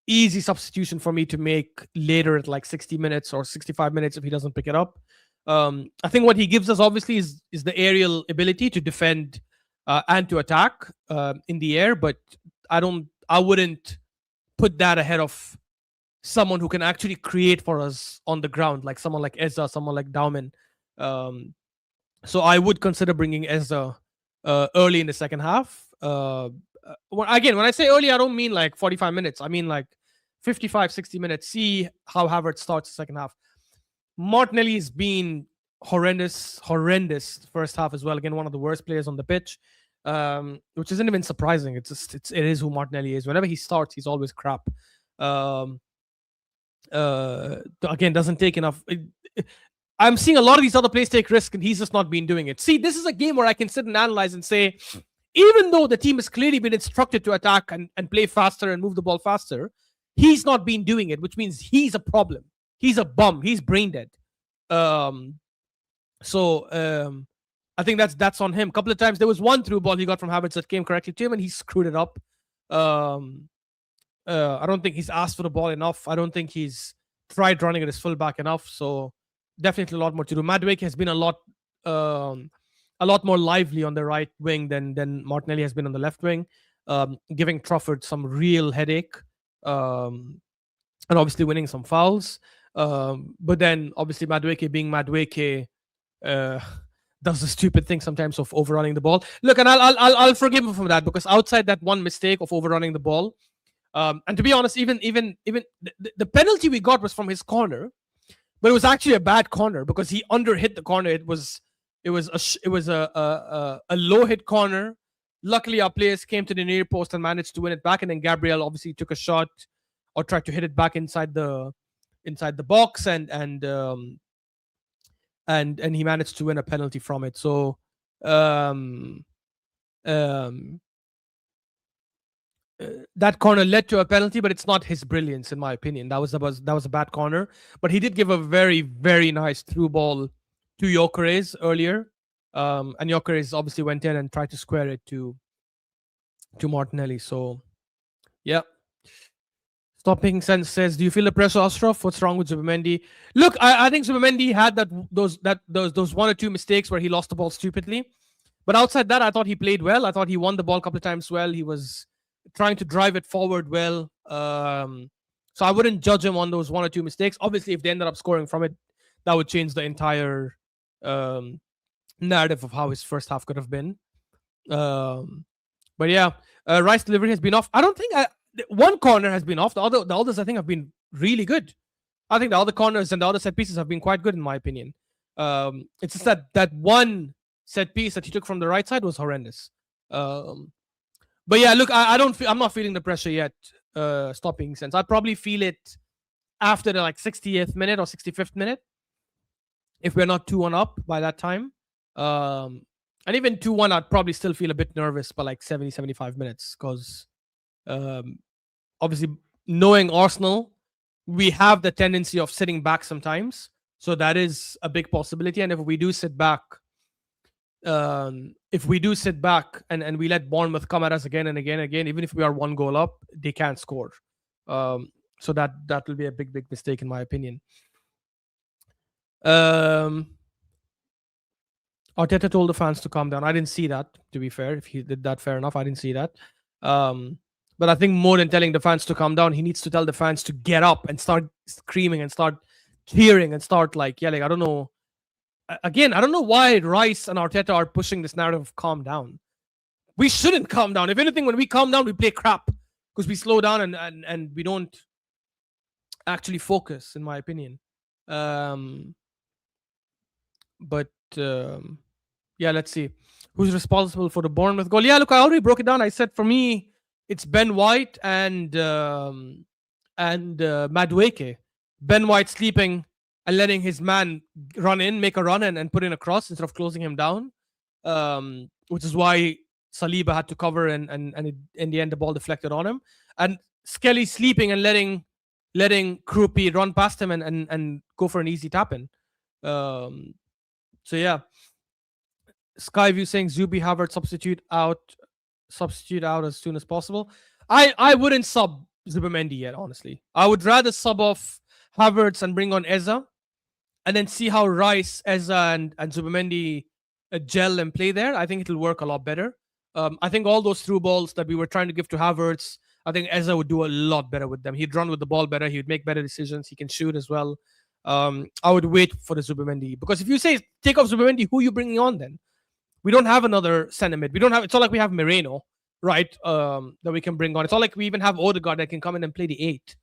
Easy substitution for me to make later at like 60 minutes or 65 minutes if he doesn't pick it up. I think what he gives us obviously is the aerial ability to defend and to attack in the air, but I wouldn't put that ahead of someone who can actually create for us on the ground, like someone like Ezza, someone like Dauman. So I would consider bringing Ezza early in the second half. Again, when I say early, I don't mean like 45 minutes. I mean like 55, 60 minutes. See how Havertz starts the second half. Martinelli's been horrendous first half as well. Again, one of the worst players on the pitch, which isn't even surprising. It is who Martinelli is. Whenever he starts, he's always crap. Again, doesn't take enough. I'm seeing a lot of these other players take risk, and he's just not been doing it. See, this is a game where I can sit and analyze and say, even though the team has clearly been instructed to attack and play faster and move the ball faster, he's not been doing it, which means he's a problem. He's a bum. He's brain dead. I think that's on him. A couple of times there was one through ball he got from Havertz that came correctly to him, and he screwed it up. I don't think he's asked for the ball enough. I don't think he's tried running at his fullback enough. So definitely a lot more to do. Madueke has been a lot more lively on the right wing than Martinelli has been on the left wing, giving Trafford some real headache, and obviously winning some fouls. But then obviously Madueke being Madueke does the stupid thing sometimes of overrunning the ball. Look, and I'll forgive him for that, because outside that one mistake of overrunning the ball, and to be honest, even the penalty we got was from his corner, but it was actually a bad corner because he underhit the corner. It was a low hit corner. Luckily, our players came to the near post and managed to win it back, and then Gabriel obviously took a shot or tried to hit it back inside the box, and he managed to win a penalty from it. So that corner led to a penalty, but it's not his brilliance, in my opinion. That was a bad corner, but he did give a very, very nice through ball to Gyökeres earlier, and Gyökeres obviously went in and tried to square it to Martinelli. So yeah. Stop Making Sense says, do you feel the pressure, Ashraf? What's wrong with Zubimendi? Look, I think Zubimendi had those one or two mistakes where he lost the ball stupidly. But outside that, I thought he played well. I thought he won the ball a couple of times well. He was trying to drive it forward well. So I wouldn't judge him on those one or two mistakes. Obviously, if they ended up scoring from it, that would change the entire narrative of how his first half could have been. But yeah, Rice delivery has been off. I don't think one corner has been off. The others I think have been really good. I think the other corners and the other set pieces have been quite good in my opinion. It's just that one set piece that he took from the right side was horrendous. Um, but yeah, look, I don't feel, I'm not feeling the pressure yet. Stop making sense. I'd probably feel it after the like 60th minute or 65th minute if we're not 2-1 up by that time. And even 2-1, I'd probably still feel a bit nervous by like 70, 75 minutes because um, obviously, knowing Arsenal, we have the tendency of sitting back sometimes. So that is a big possibility. And if we do sit back, and we let Bournemouth come at us again and again and again, even if we are 1 goal up, they can't score. So that will be a big mistake in my opinion. Arteta told the fans to calm down. I didn't see that, to be fair. If he did that, fair enough. I didn't see that. But I think more than telling the fans to calm down, he needs to tell the fans to get up and start screaming and start cheering and start like yelling. I don't know. Again, I don't know why Rice and Arteta are pushing this narrative of calm down. We shouldn't calm down. If anything, when we calm down, we play crap because we slow down and we don't actually focus, in my opinion. But yeah, let's see. Who's responsible for the Bournemouth goal? Yeah, look, I already broke it down. I said for me, it's Ben White and Madueke. Ben White sleeping and letting his man run in, make a run and put in a cross instead of closing him down, which is why Saliba had to cover and in the end the ball deflected on him. And Skelly sleeping and letting Krupi run past him and go for an easy tap in. So yeah, Skyview saying Zubi Havertz substitute out as soon as possible. I wouldn't sub Zubimendi yet, honestly. I would rather sub off Havertz and bring on Eza, and then see how Rice, Eza, and Zubimendi gel and play there. I think it'll work a lot better. I think all those through balls that we were trying to give to Havertz, I think Eza would do a lot better with them. He'd run with the ball better. He would make better decisions. He can shoot as well. I would wait for the Zubimendi, because if you say take off Zubimendi, who are you bringing on then? We don't have another centre mid. We don't have. It's not like we have Moreno, right? That we can bring on. It's not like we even have Odegaard that can come in and play the 8.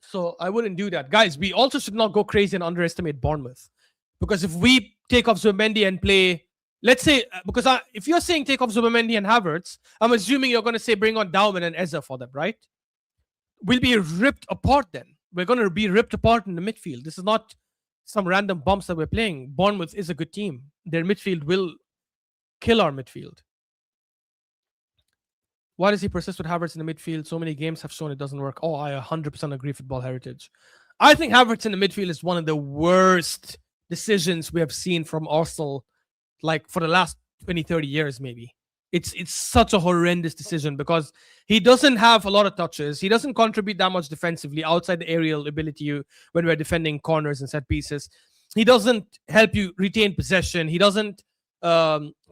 So I wouldn't do that, guys. We also should not go crazy and underestimate Bournemouth, because if we take off Zubimendi and play, let's say, because if you're saying take off Zubimendi and Havertz, I'm assuming you're going to say bring on Dauman and Eza for them, right? We'll be ripped apart then. We're going to be ripped apart in the midfield. This is not some random bumps that we're playing. Bournemouth is a good team. Their midfield will kill our midfield. Why does he persist with Havertz in the midfield? So many games have shown it doesn't work. Oh, I 100% agree, Football Heritage. I think Havertz in the midfield is one of the worst decisions we have seen from Arsenal, like for the last 20, 30 years, maybe. It's such a horrendous decision because he doesn't have a lot of touches. He doesn't contribute that much defensively outside the aerial ability when we're defending corners and set pieces. He doesn't help you retain possession. He doesn't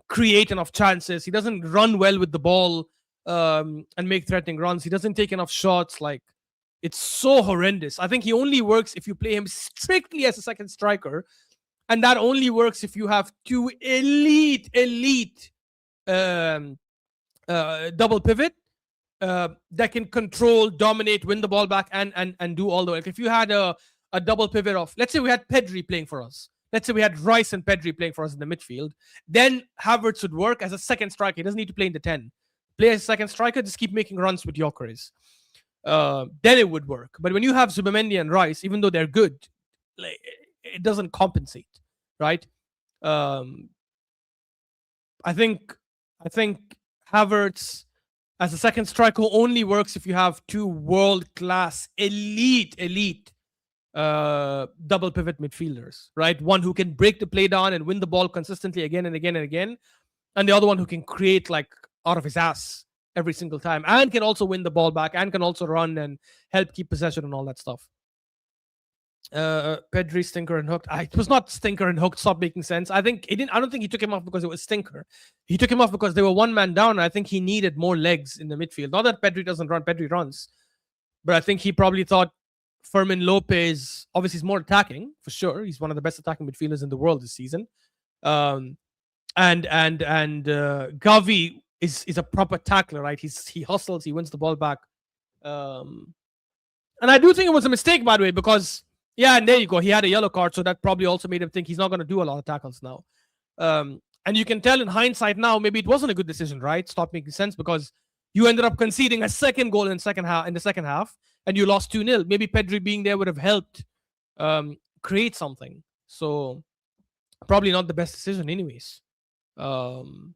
create enough chances. He doesn't run well with the ball and make threatening runs. He doesn't take enough shots. Like, it's so horrendous. I think he only works if you play him strictly as a second striker. And that only works if you have two elite double pivot that can control, dominate, win the ball back, and do all the work. If you had a double pivot of, let's say we had Pedri playing for us, let's say we had Rice and Pedri playing for us in the midfield, then Havertz would work as a second striker. He doesn't need to play in the 10. Play as a second striker, just keep making runs with Gyökeres. Then it would work. But when you have Zubimendi and Rice, even though they're good, like, it doesn't compensate, right? I think Havertz as a second striker only works if you have two world-class, elite double pivot midfielders, right? One who can break the play down and win the ball consistently again and again and again, and the other one who can create like out of his ass every single time and can also win the ball back and can also run and help keep possession and all that stuff. Pedri, Stinker, and Hooked. It was not Stinker and Hooked. Stop making sense. I don't think he took him off because it was Stinker. He took him off because they were one man down. And I think he needed more legs in the midfield. Not that Pedri doesn't run. Pedri runs, but I think he probably thought Fermin Lopez obviously is more attacking for sure. He's one of the best attacking midfielders in the world this season. And Gavi is a proper tackler, right? He hustles. He wins the ball back. And I do think it was a mistake, by the way, because Yeah, and there you go. He had a yellow card, so that probably also made him think he's not going to do a lot of tackles now. And you can tell in hindsight now, maybe it wasn't a good decision, right? Stop making sense because you ended up conceding a second goal in the second half, and you lost 2-0. Maybe Pedri being there would have helped create something. So probably not the best decision, anyways. Um,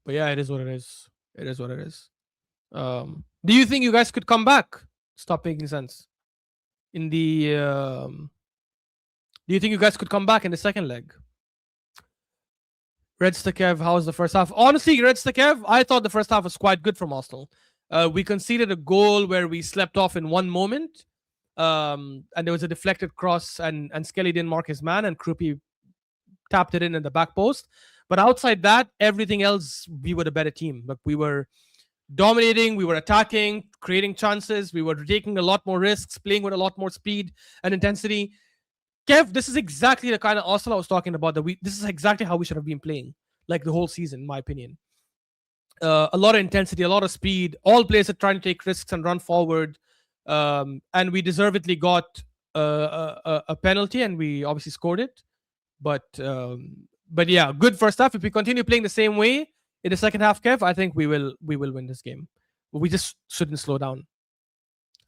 but yeah, it is what it is. It is what it is. Do you think you guys could come back? Stop making sense in the. Do you think you guys could come back in the second leg? Red Stakev, how was the first half? Honestly, Red Stakev, I thought the first half was quite good from Arsenal. We conceded a goal where we slept off in one moment, and there was a deflected cross, and Skelly didn't mark his man, and Krupi tapped it in the back post. But outside that, everything else, we were the better team. But we were dominating, we were attacking, creating chances, we were taking a lot more risks, playing with a lot more speed and intensity. Kev, this is exactly the kind of Arsenal I was talking about. This is exactly how we should have been playing, like the whole season, in my opinion. A lot of intensity, a lot of speed. All players are trying to take risks and run forward, and we deservedly got a penalty, and we obviously scored it. But yeah, good first half. If we continue playing the same way in the second half, Kev, I think we will win this game. But we just shouldn't slow down.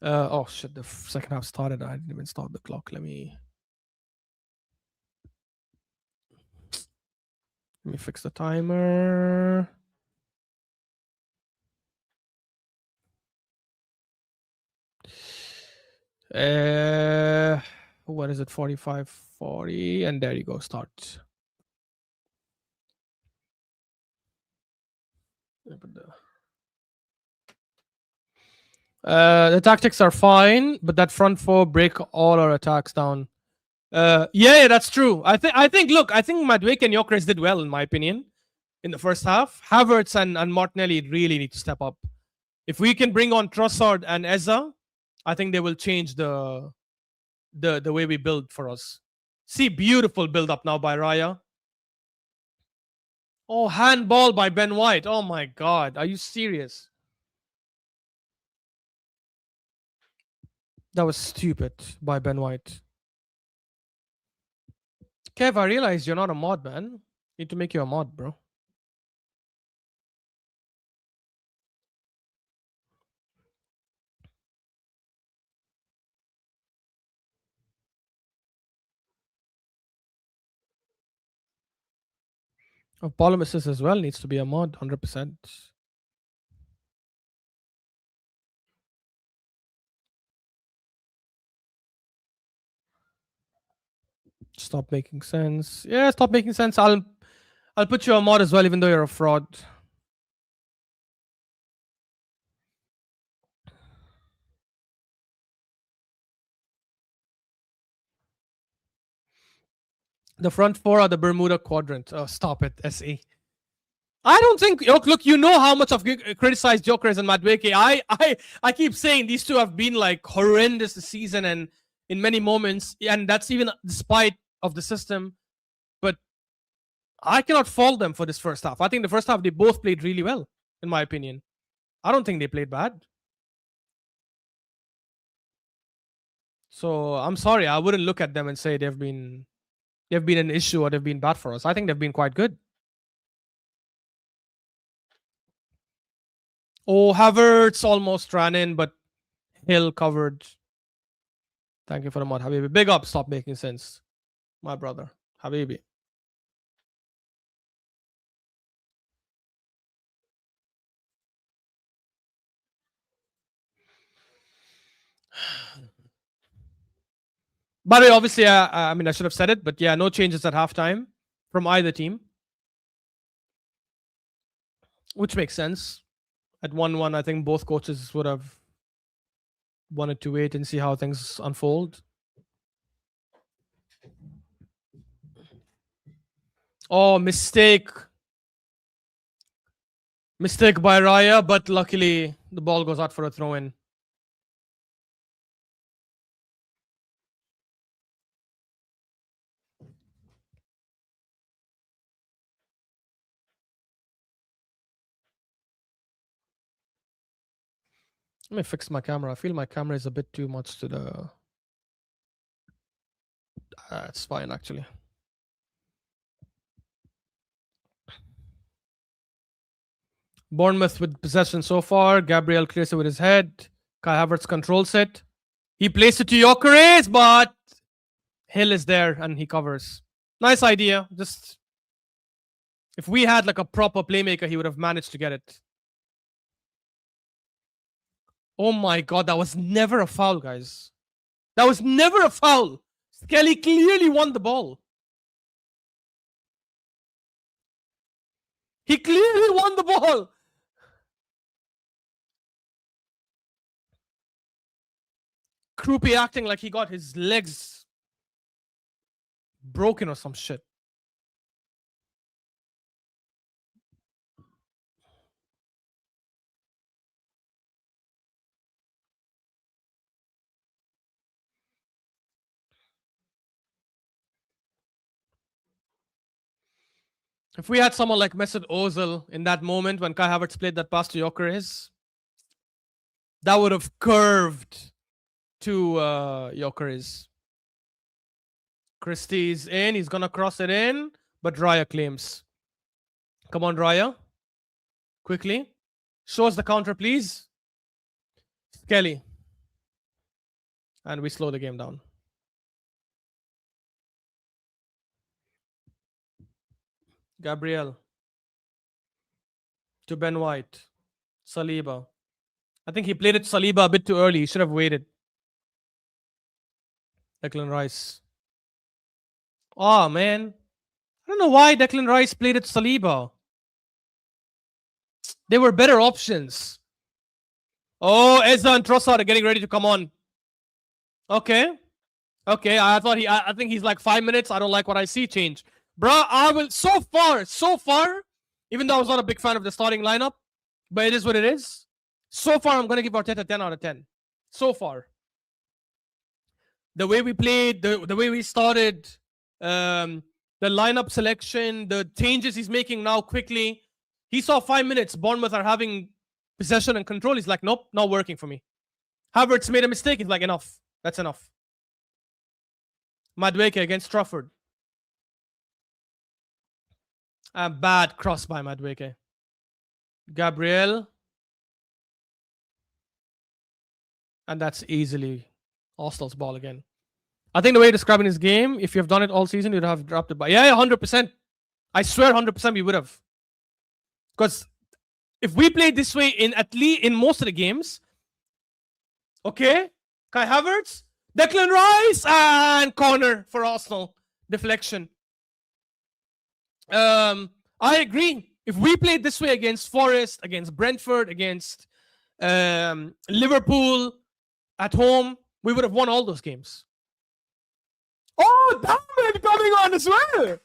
Oh shit! The second half started. I didn't even start the clock. Let me fix the timer. What is it? 45, 40, and there you go. Start. The tactics are fine, but that front four break all our attacks down. Yeah, that's true. I think Madueke and Gyökeres did well in my opinion in the first half. Havertz and Martinelli really need to step up. If we can bring on Trossard and Eza, I think they will change the way we build for us. See, beautiful build up now by Raya. Oh, handball by Ben White. Oh my god, are you serious? That was stupid by Ben White. Kev, I realize you're not a mod, man. Need to make you a mod, bro. Oh, Polymesis as well needs to be a mod, 100%. Stop making sense. Yeah, stop making sense. I'll put you a mod as well, even though you're a fraud. The front four are the Bermuda Quadrant. Oh, stop it, SE. I don't think. Look, you know how much I've criticized Gyökeres and Madueke. I keep saying these two have been like horrendous this season and in many moments, and that's even despite of the system. But I cannot fault them for this first half. I think the first half they both played really well, in my opinion. I don't think they played bad. So I'm sorry, I wouldn't look at them and say they've been an issue or they've been bad for us. I think they've been quite good. Oh, Havertz almost ran in, but Hill covered. Thank you for the mod, Habibi. Big up, stop making sense. My brother, Habibi. By the way, obviously, I mean, I should have said it, but yeah, no changes at halftime from either team, which makes sense. At 1-1, I think both coaches would have wanted to wait and see how things unfold. Oh, mistake. Mistake by Raya, but luckily the ball goes out for a throw in. Let me fix my camera. I feel my camera is a bit too much to the. That's fine, actually. Bournemouth with possession so far. Gabriel clears it with his head. Kai Havertz controls it. He plays it to Gyökeres, but Hill is there and he covers. Nice idea. Just if we had like a proper playmaker, he would have managed to get it. Oh my god, that was never a foul, guys. That was never a foul. Skelly clearly won the ball. He clearly won the ball. Krupi acting like he got his legs broken or some shit. If we had someone like Mesut Ozil in that moment when Kai Havertz played that pass to Gyökeres, that would have curved to Gyökeres. Christie's in. He's going to cross it in, but Raya claims. Come on, Raya. Quickly. Show us the counter, please. Skelly. And we slow the game down. Gabriel. To Ben White. Saliba. I think he played it Saliba a bit too early. He should have waited. Declan Rice. Oh, man. I don't know why Declan Rice played it Saliba. They were better options. Oh, Eza and Trossard are getting ready to come on. Okay. Okay, I think he's like 5 minutes. I don't like what I see. Change. Bruh, I will so far, even though I was not a big fan of the starting lineup, but it is what it is. So far, I'm gonna give Arteta 10 out of 10. So far. The way we played, the way we started, the lineup selection, the changes he's making now quickly. He saw 5 minutes. Bournemouth are having possession and control. He's like, nope, not working for me. Havertz made a mistake. He's like, enough. That's enough. Madueke against Trafford. A bad cross by Madueke. Gabriel. And that's easily Arsenal's ball again. I think the way you're describing his game, if you've done it all season, you'd have dropped it by. Yeah, 100%. I swear 100% we would have. Because if we played this way in at least in most of the games, okay, Kai Havertz, Declan Rice, and corner for Arsenal. Deflection. I agree. If we played this way against Forest, against Brentford, against Liverpool at home, we would have won all those games. Oh, Diamond coming on as well.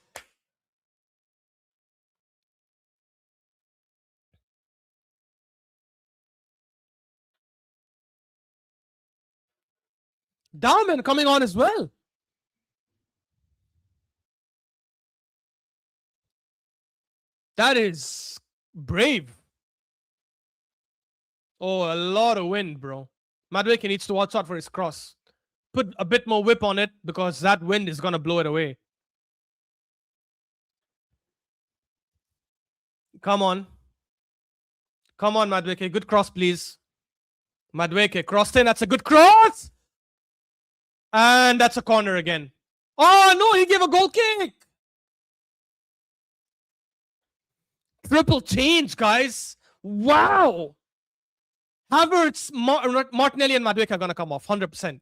Diamond coming on as well. That is brave. Oh, a lot of wind, bro. Madueke needs to watch out for his cross. Put a bit more whip on it because that wind is going to blow it away. Come on. Come on, Madueke. Good cross, please. Madueke crossed in. That's a good cross. And that's a corner again. Oh, no, he gave a goal kick. Triple change, guys. Wow. Havertz, Martinelli, and Madueke are going to come off. 100%.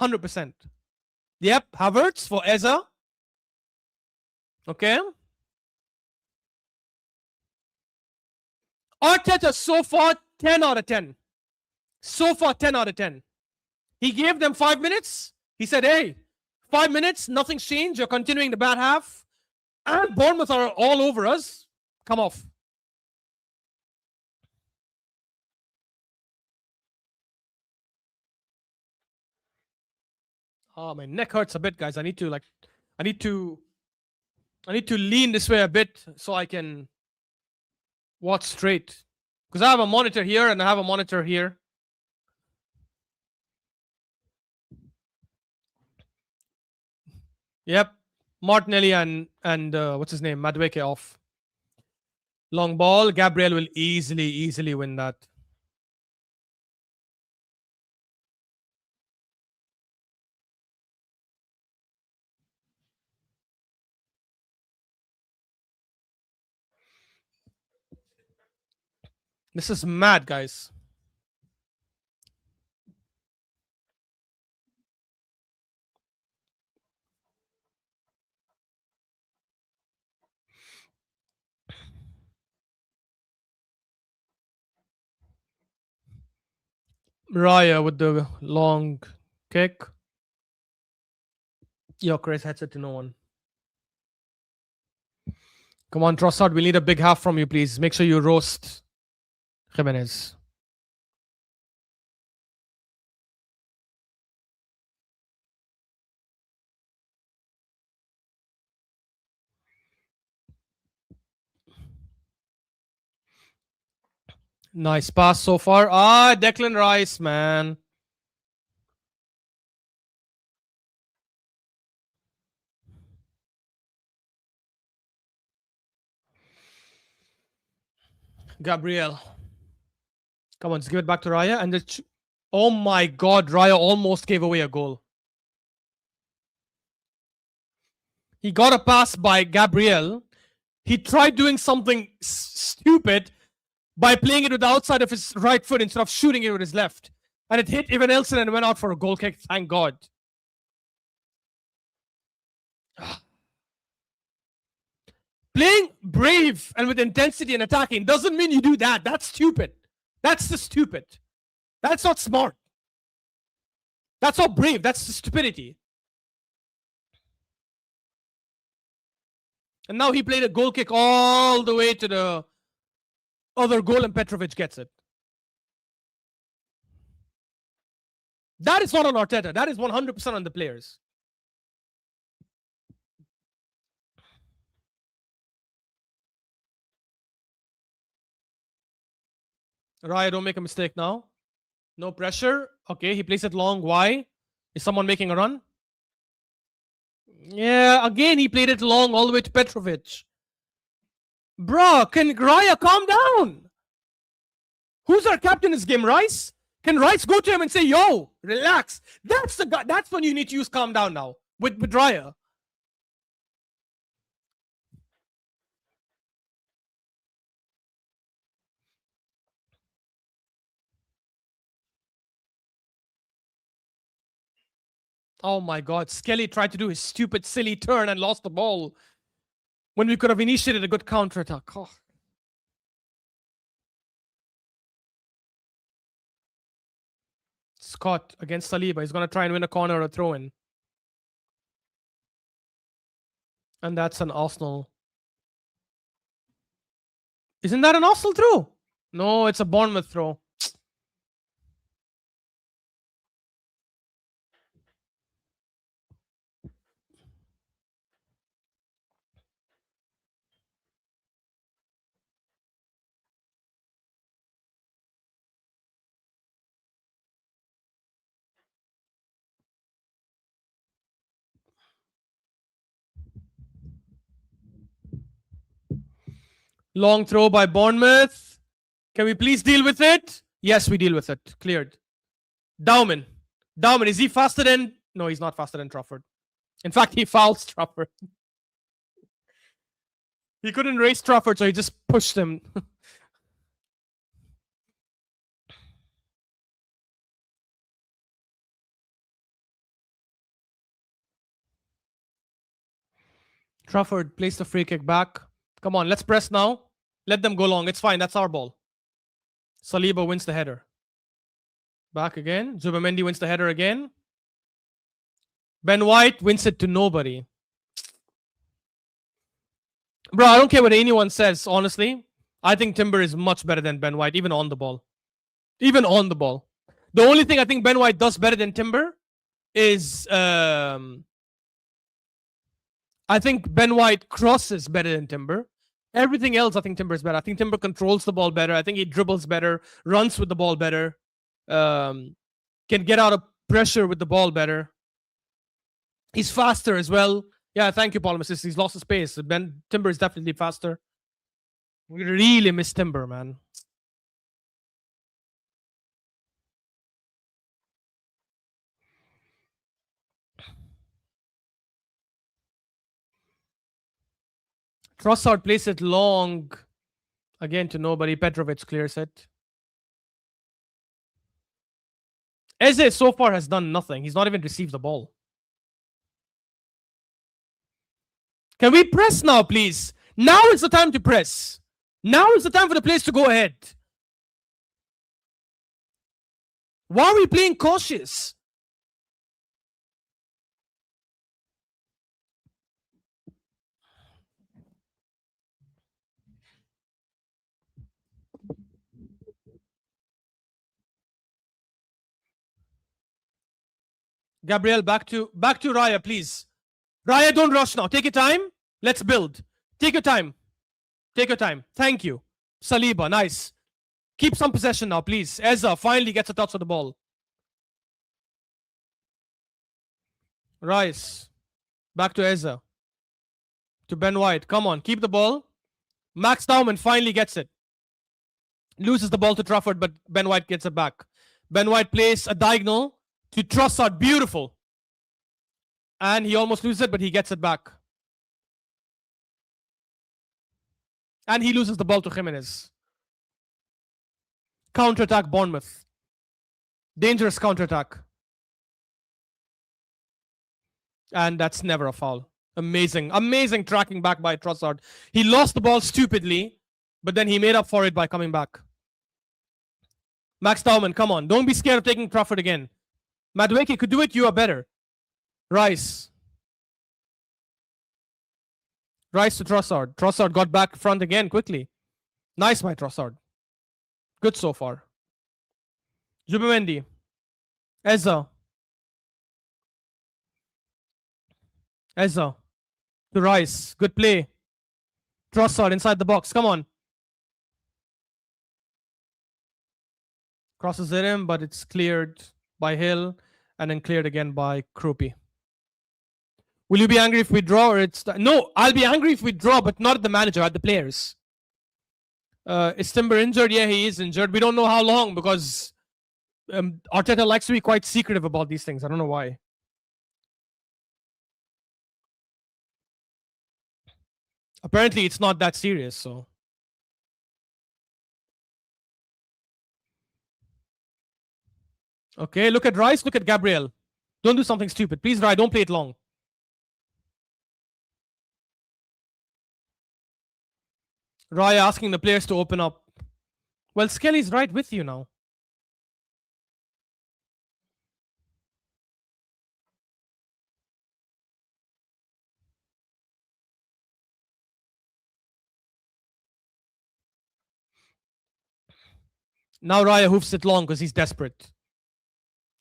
100%. Yep, Havertz for Eza. Okay. Arteta so far 10 out of 10. So far 10 out of 10. He gave them 5 minutes. He said, hey, 5 minutes, nothing's changed. You're continuing the bad half. And Bournemouth are all over us. Come off. Oh, my neck hurts a bit, guys. I need to lean this way a bit so I can watch straight. Because I have a monitor here and I have a monitor here. Yep. Martinelli and what's his name? Madueke off. Long ball. Gabriel will easily win that. This is mad, guys. Raya with the long kick. Yo, Chris heads it to no one. Come on, Trossard. We need a big half from you, please. Make sure you roast Jimenez. Nice pass so far. Declan Rice, man. Gabriel. Come on, let's give it back to Raya. And oh my God, Raya almost gave away a goal. He got a pass by Gabriel. He tried doing something stupid by playing it with the outside of his right foot instead of shooting it with his left. And it hit Evan Nelson and went out for a goal kick. Thank God. Playing brave and with intensity and attacking doesn't mean you do that. That's stupid. That's just stupid. That's not smart. That's not brave. That's stupidity. And now he played a goal kick all the way to the other goal and Petrovic gets it. That is not on Arteta. That is 100% on the players. Raya, don't make a mistake now. No pressure. Okay, he plays it long. Why? Is someone making a run? Yeah, again, he played it long all the way to Petrovic. Bruh, can Raya calm down? Who's our captain in this game, Rice? Can Rice go to him and say, yo, relax? That's the guy. That's when you need to use calm down now with Raya. Oh my God. Skelly tried to do his stupid, silly turn and lost the ball when we could have initiated a good counter-attack. Oh. Scott against Saliba. He's going to try and win a corner or a throw-in. And that's an Arsenal. Isn't that an Arsenal throw? No, it's a Bournemouth throw. Long throw by Bournemouth. Can we please deal with it? Yes, we deal with it. Cleared. Dauman. Dauman, is he faster than... No, he's not faster than Trafford. In fact, he fouls Trafford. He couldn't race Trafford, so he just pushed him. Trafford placed the free kick back. Come on, let's press now. Let them go long. It's fine. That's our ball. Saliba wins the header. Back again. Zubimendi wins the header again. Ben White wins it to nobody. Bro, I don't care what anyone says, honestly. I think Timber is much better than Ben White, even on the ball. Even on the ball. The only thing I think Ben White does better than Timber is... I think Ben White crosses better than Timber. Everything else, I think Timber is better. I think Timber controls the ball better. I think he dribbles better, runs with the ball better, can get out of pressure with the ball better. He's faster as well. Yeah, thank you, Polymesis. He's lost his pace. Ben Timber is definitely faster. We really miss Timber, man. Trossard plays it long. Again to nobody. Petrovic clears it. Eze so far has done nothing. He's not even received the ball. Can we press now, please? Now is the time to press. Now is the time for the players to go ahead. Why are we playing cautious? Gabriel, back to Raya, please. Raya, don't rush now. Take your time. Let's build. Take your time. Take your time. Thank you. Saliba, nice. Keep some possession now, please. Eza finally gets a touch of the ball. Rice. Back to Eza. To Ben White. Come on, keep the ball. Max Dauman finally gets it. Loses the ball to Trafford, but Ben White gets it back. Ben White plays a diagonal to Trossard. Beautiful. And he almost loses it, but he gets it back. And he loses the ball to Jimenez. Counter-attack Bournemouth. Dangerous counter-attack. And that's never a foul. Amazing. Amazing tracking back by Trossard. He lost the ball stupidly, but then he made up for it by coming back. Max Dauman, come on. Don't be scared of taking Trafford again. Madueke could do it. You are better. Rice. Rice to Trossard. Trossard got back front again quickly. Nice by Trossard. Good so far. Zubimendi. Eza. Eza. To Rice. Good play. Trossard inside the box. Come on. Crosses it in, but it's cleared by Hill and then cleared again by Krupi. Will you be angry if we draw or it's... No, I'll be angry if we draw, but not at the manager, at the players. Is Timber injured? Yeah, he is injured. We don't know how long because Arteta likes to be quite secretive about these things. I don't know why. Apparently, it's not that serious, so... Okay, look at Rice, look at Gabriel. Don't do something stupid. Please, Rice, don't play it long. Raya asking the players to open up. Well, Skelly's right with you now. Now Raya hoofs it long because he's desperate.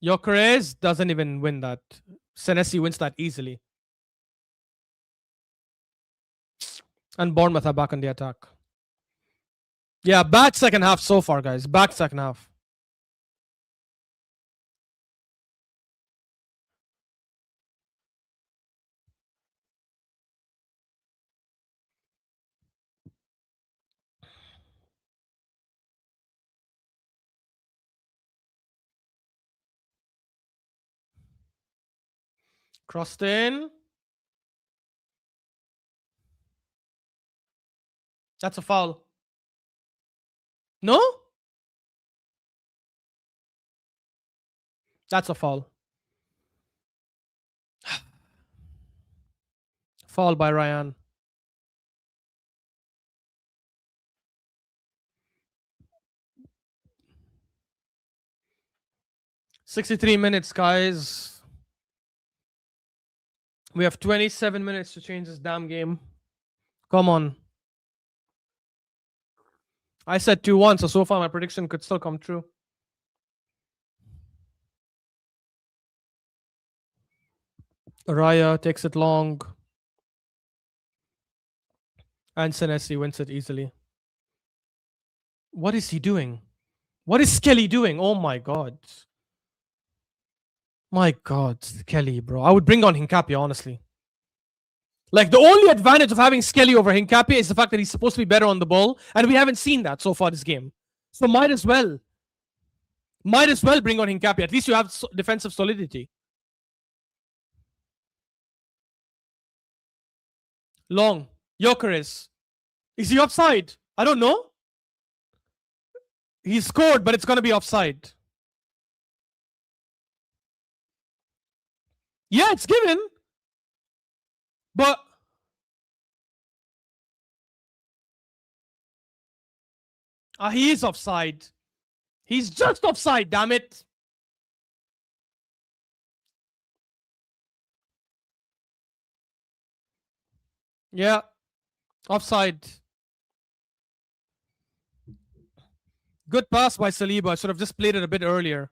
Gyökeres doesn't even win that. Senesi wins that easily. And Bournemouth are back on the attack. Yeah, bad second half so far, guys. Bad second half. Crossed in. That's a foul. No? That's a foul. Foul by Ryan. "63 minutes, guys. We have 27 minutes to change this damn game. Come on. I said 2-1, so far my prediction could still come true. Raya takes it long. And Senesi wins it easily. What is he doing? What is Kelly doing? Oh my god. My god, Kelly, bro. I would bring on Hincapie, honestly. Like, the only advantage of having Skelly over Hincapié is the fact that he's supposed to be better on the ball, and we haven't seen that so far this game. So might as well bring on Hincapié. At least you have defensive solidity. Long. Gyökeres. Is he offside? I don't know. He scored, but it's going to be offside. Yeah, it's given. But he is offside. He's just offside, damn it. Yeah. Offside. Good pass by Saliba. I should have just played it a bit earlier.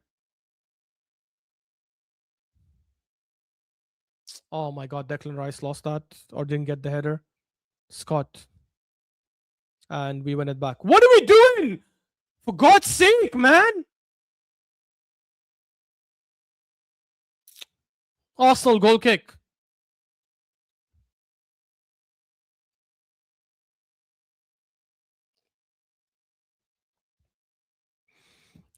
Oh my god, Declan Rice lost that or didn't get the header. Scott. And we win it back. What are we doing? For God's sake, man. Arsenal goal kick.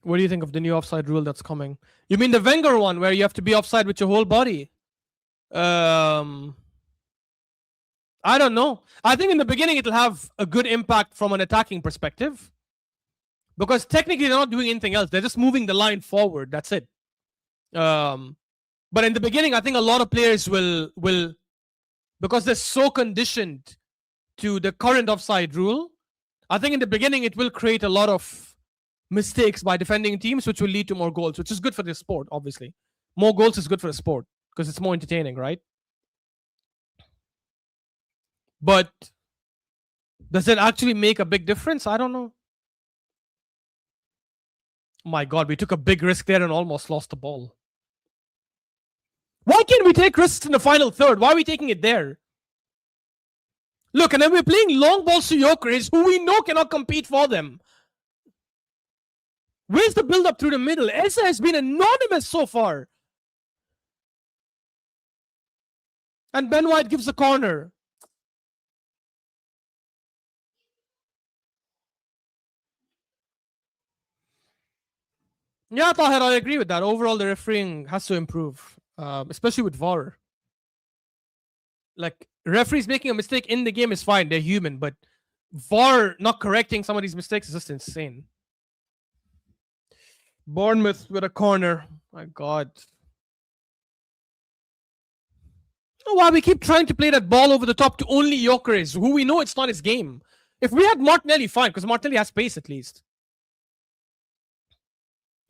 What do you think of the new offside rule that's coming? You mean the Wenger one where you have to be offside with your whole body? I don't know. I think in the beginning it'll have a good impact from an attacking perspective. Because technically they're not doing anything else. They're just moving the line forward. That's it. But in the beginning, I think a lot of players will because they're so conditioned to the current offside rule, I think in the beginning it will create a lot of mistakes by defending teams, which will lead to more goals, which is good for the sport, obviously. More goals is good for the sport because it's more entertaining, right? But does it actually make a big difference? I don't know. My God, we took a big risk there and almost lost the ball. Why can't we take risks in the final third? Why are we taking it there? Look, and then we're playing long balls to Gyökeres, who we know cannot compete for them. Where's the build-up through the middle? Essa has been anonymous so far. And Ben White gives a corner. Yeah, Tahir, I agree with that. Overall, the refereeing has to improve, especially with VAR. Like, referees making a mistake in the game is fine. They're human. But VAR not correcting some of these mistakes is just insane. Bournemouth with a corner. My God. Oh, why we keep trying to play that ball over the top to only Gyökeres, who we know it's not his game. If we had Martinelli, fine, because Martinelli has pace at least.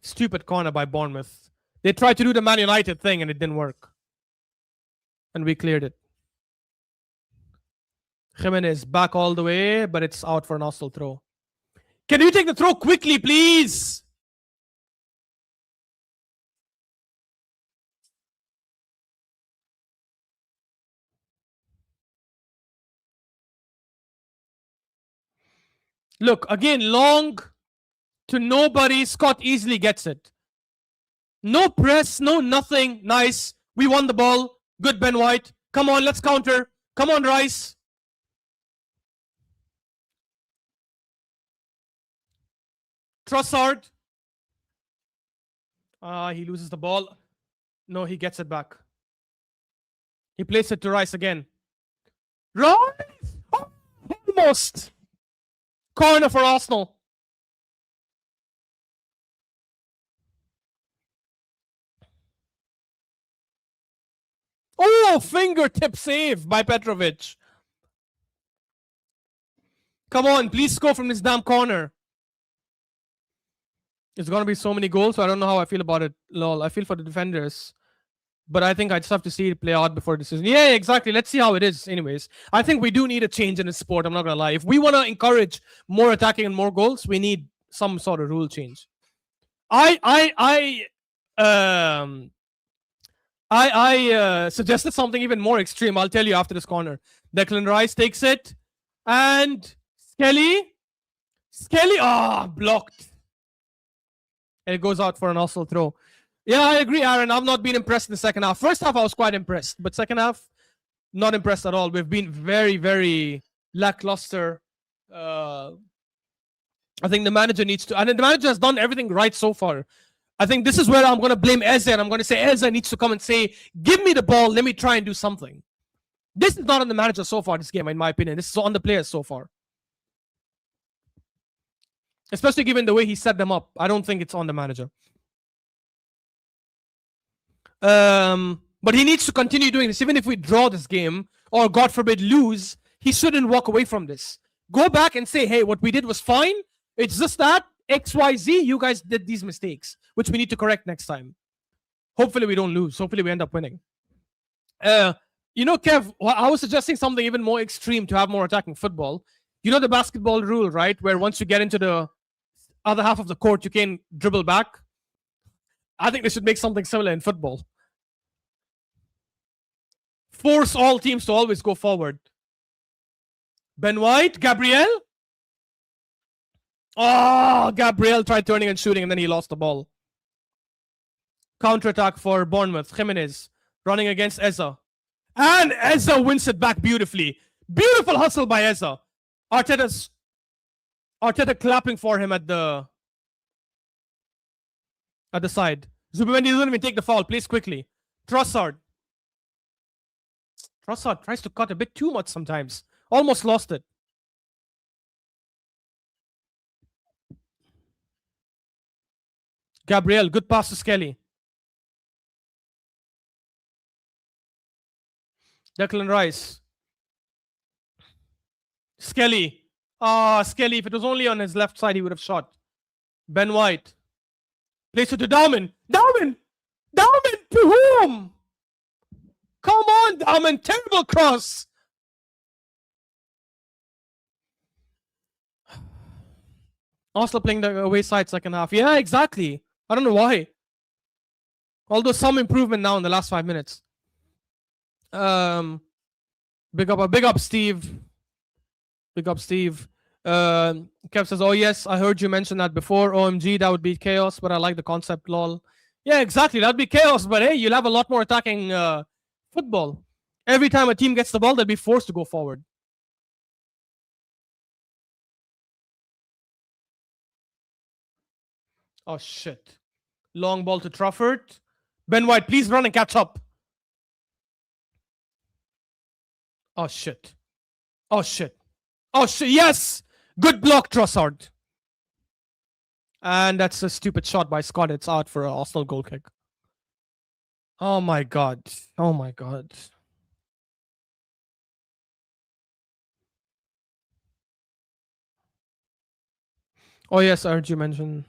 Stupid corner by Bournemouth. They tried to do the Man United thing and it didn't work. And we cleared it. Jimenez back all the way, but it's out for an Arsenal throw. Can you take the throw quickly, please? Look, again, long to nobody. Scott easily gets it. No press, no nothing. Nice. We won the ball. Good, Ben White. Come on, let's counter. Come on, Rice. Trossard. He loses the ball. No, he gets it back. He plays it to Rice again. Rice! Oh, almost. Corner for Arsenal. Oh, fingertip save by Petrovic. Come on, please score from this damn corner. It's going to be so many goals, so I don't know how I feel about it. Lol, I feel for the defenders. But I think I just have to see it play out before the season. Yeah, exactly. Let's see how it is anyways. I think we do need a change in the sport. I'm not going to lie. If we want to encourage more attacking and more goals, we need some sort of rule change. I suggested something even more extreme. I'll tell you after this corner. Declan Rice takes it. And Skelly, blocked. And it goes out for an Arsenal throw. Yeah, I agree, Aaron. I've not been impressed in the second half. First half, I was quite impressed. But second half, Not impressed at all. We've been very, very lackluster. Uh, I think the manager needs to, and the manager has done everything right so far. I think this is where I'm going to blame Eze, and I'm going to say Eze needs to come and say, "Give me the ball, let me try and do something." This is not on the manager so far. This game, in my opinion, this is on the players so far. Especially given the way he set them up, I don't think it's on the manager. But he needs to continue doing this. Even if we draw this game, or God forbid lose, he shouldn't walk away from this. Go back and say, hey, what we did was fine. It's just that XYZ, you guys did these mistakes, which we need to correct next time. Hopefully we don't lose. Hopefully we end up winning. You know, Kev, I was suggesting something even more extreme to have more attacking football. You know the basketball rule, right? Where once you get into the other half of the court, you can dribble back. I think they should make something similar in football. Force all teams to always go forward. Ben White, Gabriel. Oh, Gabriel tried turning and shooting, and then he lost the ball. Counter-attack for Bournemouth. Jimenez running against Eza. And Eza wins it back beautifully. Beautiful hustle by Eza. Arteta clapping for him at the side. Zubimendi doesn't even take the foul. Plays quickly. Trossard tries to cut a bit too much sometimes. Almost lost it. Gabriel, good pass to Skelly. Declan Rice. Skelly. Skelly, if it was only on his left side, he would have shot. Ben White. Plays it to Dauman. Dauman to whom? Come on, Dauman. Terrible cross. Arsenal playing the away side second half. Yeah, exactly. I don't know why. Although some improvement now in the last 5 minutes. Big up Steve. Big up Steve. Kev says, oh yes, I heard you mention that before. OMG, that would be chaos, but I like the concept, lol. Yeah, exactly. That'd be chaos, but hey, you'll have a lot more attacking football. Every time a team gets the ball, they'll be forced to go forward. Oh shit. Long ball to Trafford. Ben White, please run and catch up. Oh shit. Oh shit. Oh shit. Yes. Good block, Trossard. And that's a stupid shot by Scott. It's out for an Arsenal goal kick. Oh my god. Oh my god. Oh yes, I heard you mention.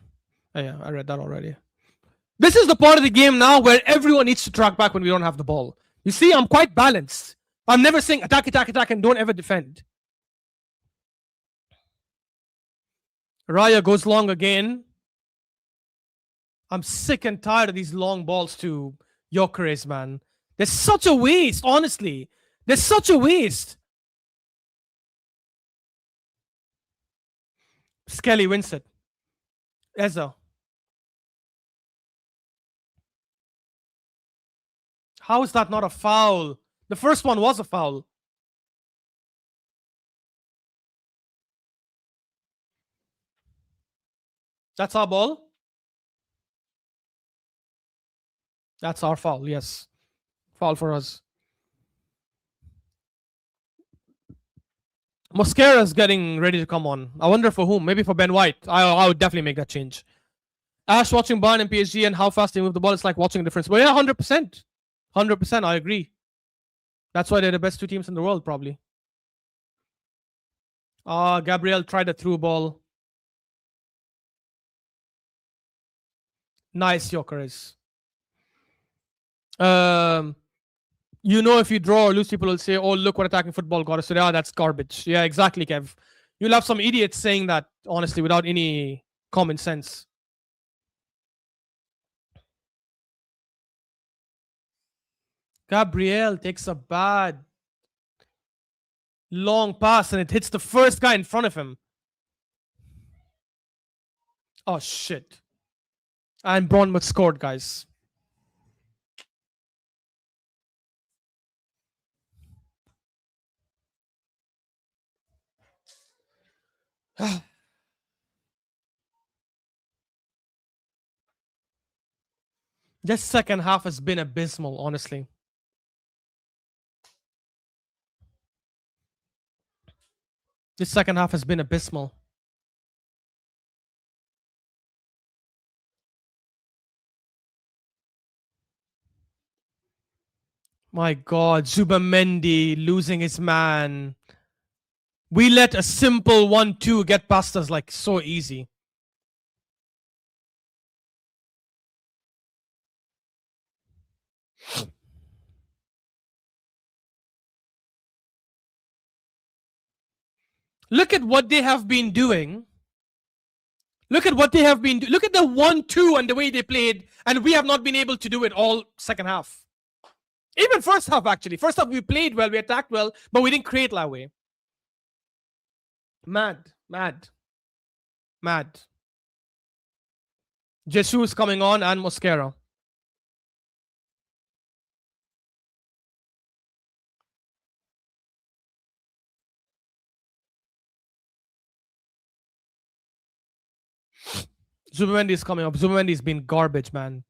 Oh, yeah, I read that already. This is the part of the game now where everyone needs to track back when we don't have the ball. You see, I'm quite balanced. I'm never saying attack, and don't ever defend. Raya goes long again. I'm sick and tired of these long balls to Gyökeres, man. There's such a waste, honestly. There's such a waste. Skelly wins it. Eza. How is that not a foul? The first one was a foul. That's our ball. That's our foul, yes. Foul for us. Mosquera's getting ready to come on. I wonder for whom. Maybe for Ben White. I would definitely make that change. Ash watching Bayern and PSG and how fast they move the ball, it's like watching a difference. But yeah, 100%. 100%, I agree. That's why they're the best two teams in the world, probably. Gabriel tried a through ball. Nice, Gyökeres. You know, if you draw or lose, people will say, oh, look what attacking football got us today. Ah, that's garbage. Yeah, exactly, Kev. You'll have some idiots saying that, honestly, without any common sense. Gabriel takes a bad long pass and it hits the first guy in front of him. Oh, shit. And Bournemouth scored, guys. This second half has been abysmal, honestly. This second half has been abysmal. My God, Zubamendi losing his man. We let a simple 1-2 get past us like so easy. Look at what they have been doing. Look at what they have been doing. Look at the 1-2 and the way they played, and we have not been able to do it all second half. Even first half, actually. First half, we played well, we attacked well, but we didn't create that way. Mad. Jesus coming on and Mosquera. Zubamendi is coming up. Zubamendi's been garbage, man.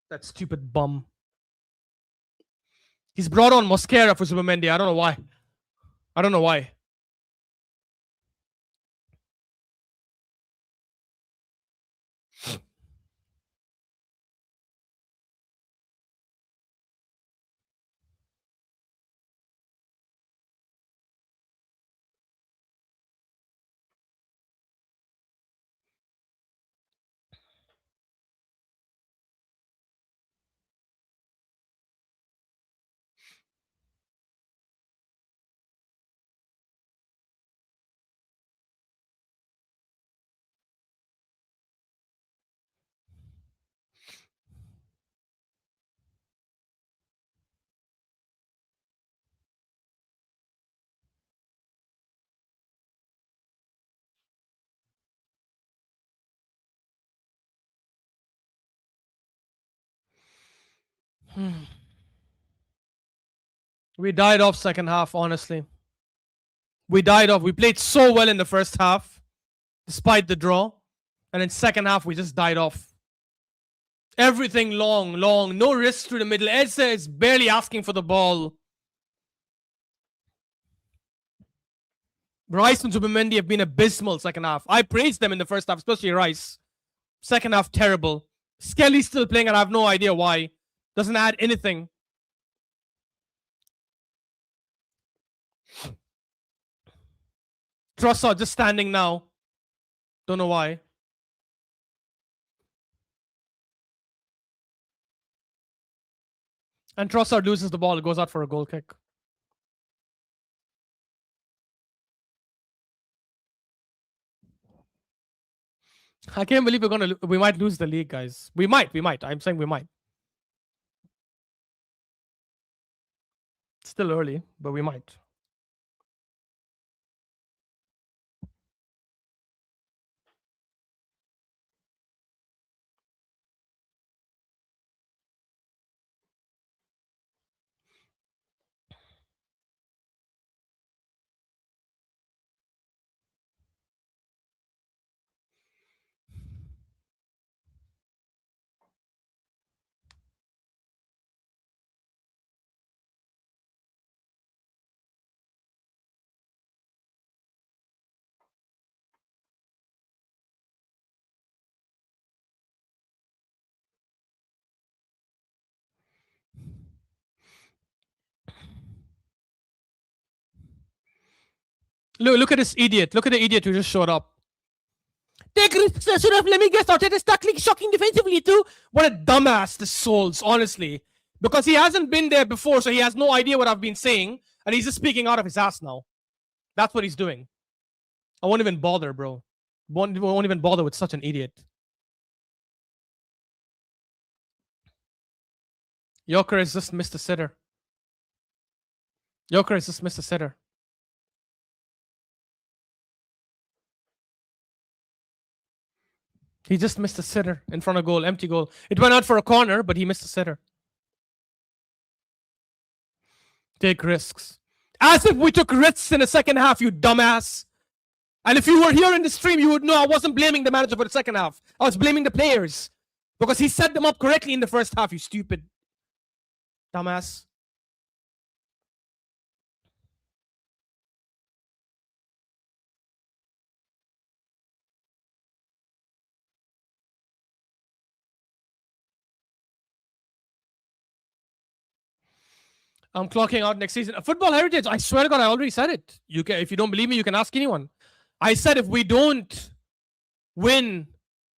That stupid bum. He's brought on Mosquera for Zubamendi. I don't know why. We died off second half, honestly. We died off. We played so well in the first half, despite the draw. And in second half, we just died off. Everything long. No risk through the middle. Eze is barely asking for the ball. Rice and Zubamendi have been abysmal second half. I praised them in the first half, especially Rice. Second half, terrible. Skelly's still playing, and I have no idea why. Doesn't add anything. Trossard just standing now. Don't know why. And Trossard loses the ball. It goes out for a goal kick. I can't believe we might lose the league, guys. We might. I'm saying we might. It's still early, but we might. Look at this idiot. Look at the idiot who just showed up. Take risks. Should have let me guess. Arteta's tackling shocking defensively too. What a dumbass this Souls, honestly. Because he hasn't been there before, so he has no idea what I've been saying, and he's just speaking out of his ass now. That's what he's doing. I won't even bother, bro. Won't even bother with such an idiot. Joker has just missed a sitter. Joker has just missed a sitter. He just missed a sitter in front of goal, empty goal. It went out for a corner, but he missed a sitter. Take risks. As if we took risks in the second half, you dumbass. And if you were here in the stream, you would know I wasn't blaming the manager for the second half. I was blaming the players because he set them up correctly in the first half, you stupid dumbass. I'm clocking out next season. Football Heritage, I swear to God, I already said it. You can, if you don't believe me, you can ask anyone. I said if we don't win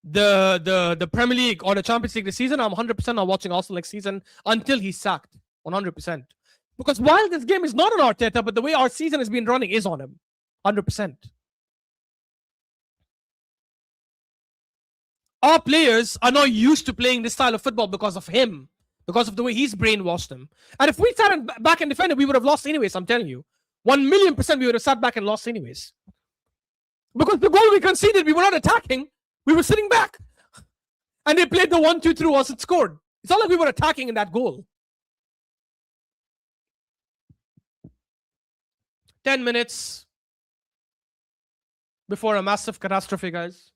the Premier League or the Champions League this season, I'm 100% not watching Arsenal next season until he's sacked. 100%. Because while this game is not on Arteta, but the way our season has been running is on him. 100%. Our players are not used to playing this style of football because of him, because of the way he's brainwashed them. And if we sat back and defended, we would have lost anyways, I'm telling you. 1,000,000% we would have sat back and lost anyways. Because the goal we conceded, we were not attacking. We were sitting back. And they played the 1-2 through us and scored. It's not like we were attacking in that goal. 10 minutes before a massive catastrophe, guys.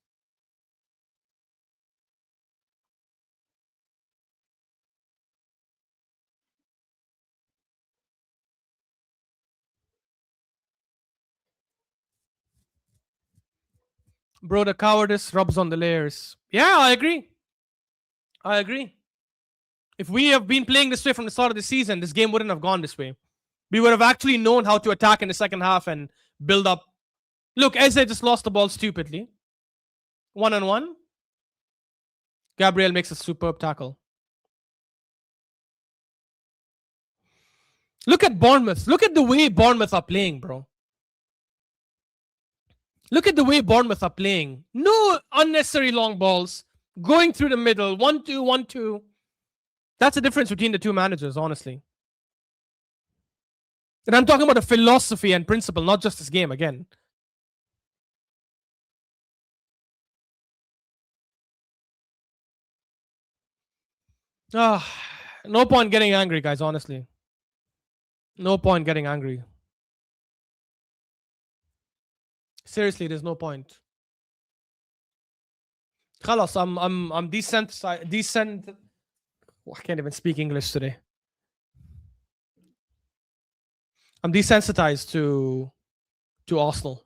Bro, the cowardice rubs on the layers. Yeah, I agree. I agree. If we have been playing this way from the start of the season, this game wouldn't have gone this way. We would have actually known how to attack in the second half and build up. Look, Eze just lost the ball stupidly. 1-on-1. Gabriel makes a superb tackle. Look at Bournemouth. Look at the way Bournemouth are playing, bro. Look at the way Bournemouth are playing. No unnecessary long balls. Going through the middle. 1-2, 1-2. That's the difference between the two managers, honestly. And I'm talking about a philosophy and principle, not just this game again. No point getting angry, guys, honestly. No point getting angry. Seriously, there's no point. Khalas, I'm decent. I can't even speak English today. I'm desensitized to Arsenal.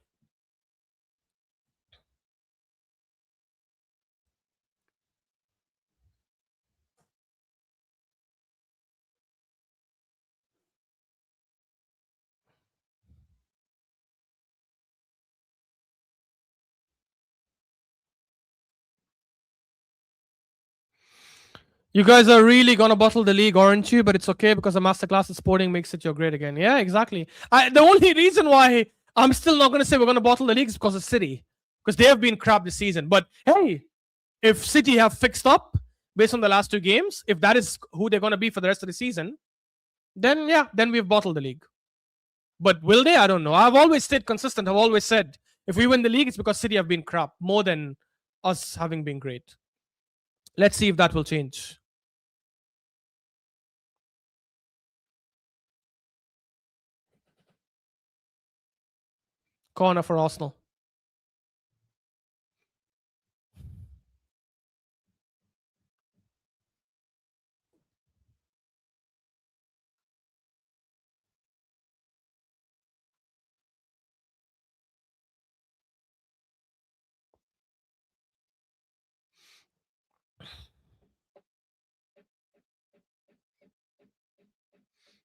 You guys are really gonna bottle the league, aren't you? But it's okay because the masterclass of sporting makes it your great again. Yeah, exactly. The only reason why I'm still not gonna say we're gonna bottle the league is because of City, because they have been crap this season. But hey, if City have fixed up based on the last two games, if that is who they're gonna be for the rest of the season, then yeah, then we've bottled the league. But will they? I don't know. I've always stayed consistent. I've always said if we win the league, it's because City have been crap more than us having been great. Let's see if that will change. Corner for Arsenal.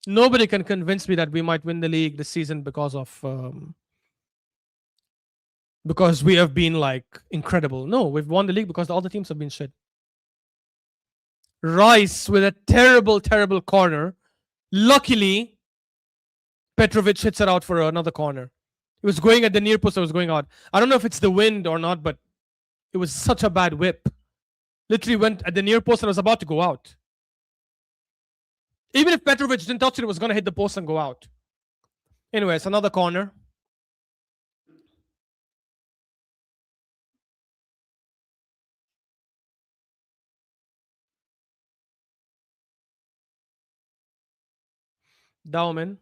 Nobody can convince me that we might win the league this season because we have been like incredible. No, we've won the league because all the teams have been shit. Rice with a terrible, terrible corner. Luckily, Petrovic hits it out for another corner. It was going at the near post, it was going out. I don't know if it's the wind or not, but it was such a bad whip. Literally went at the near post and was about to go out. Even if Petrovic didn't touch it, it was going to hit the post and go out. Anyways, another corner. Daumen.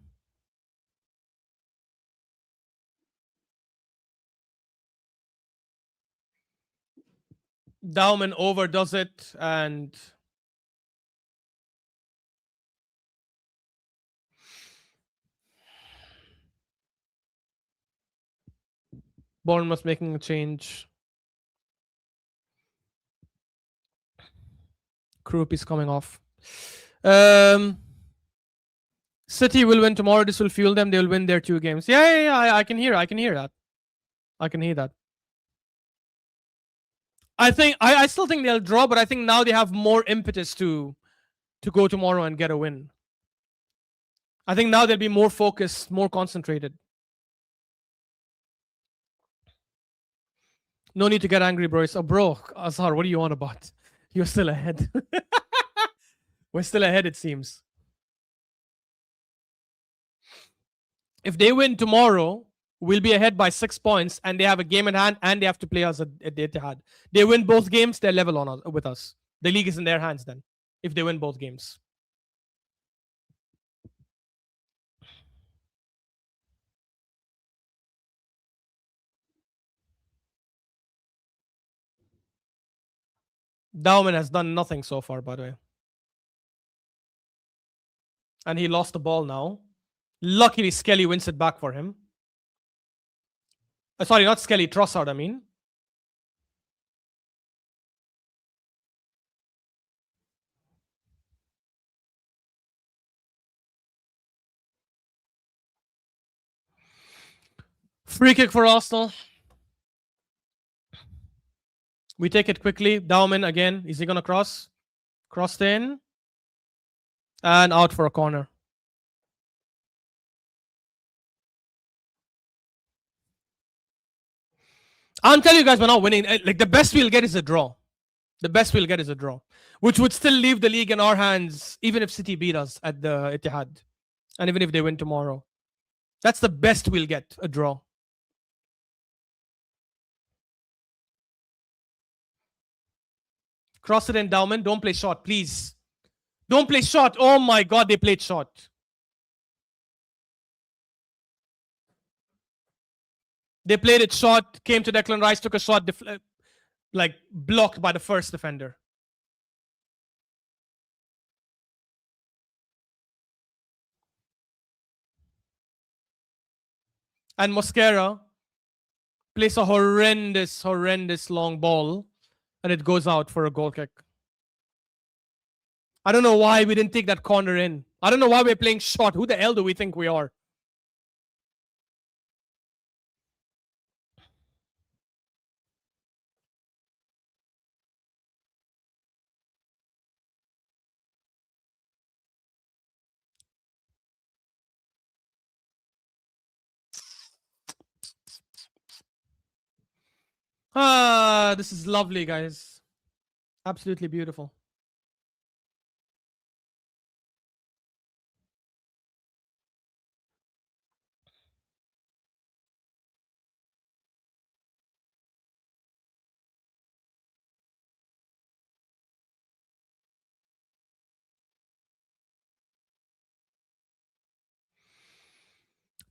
Dauman overdoes it, and Bournemouth making a change. Krupp is coming off. City will win tomorrow. This will fuel them. They'll win their 2 games. Yeah. I can hear. I can hear that. I can hear that. I still think they'll draw, but I think now they have more impetus to go tomorrow and get a win. I think now they'll be more focused, more concentrated. No need to get angry, bro. Bro, Azhar, what are you on about? You're still ahead. We're still ahead, it seems. If they win tomorrow, we'll be ahead by 6 points, and they have a game in hand, and they have to play us at the Etihad. They win both games, they're level on us, with us. The league is in their hands then, if they win both games. Dauman has done nothing so far, by the way. And he lost the ball now. Luckily, Skelly wins it back for him. Sorry, not Skelly, Trossard, I mean. Free kick for Arsenal. We take it quickly. Dauman again. Is he going to cross? Crossed in. And out for a corner. I'll tell you guys, we're not winning. Like, the best we'll get is a draw. The best we'll get is a draw, which would still leave the league in our hands, even if City beat us at the Etihad, and even if they win tomorrow. That's the best we'll get, a draw. Cross it in, Dauman. Don't play shot, please. Don't play shot. Oh my God, they played shot. They played it short, came to Declan Rice, took a shot, like blocked by the first defender. And Mosquera plays a horrendous long ball, and it goes out for a goal kick. I don't know why we didn't take that corner in. I don't know why we're playing short. Who the hell do we think we are? Ah, this is lovely, guys. Absolutely beautiful.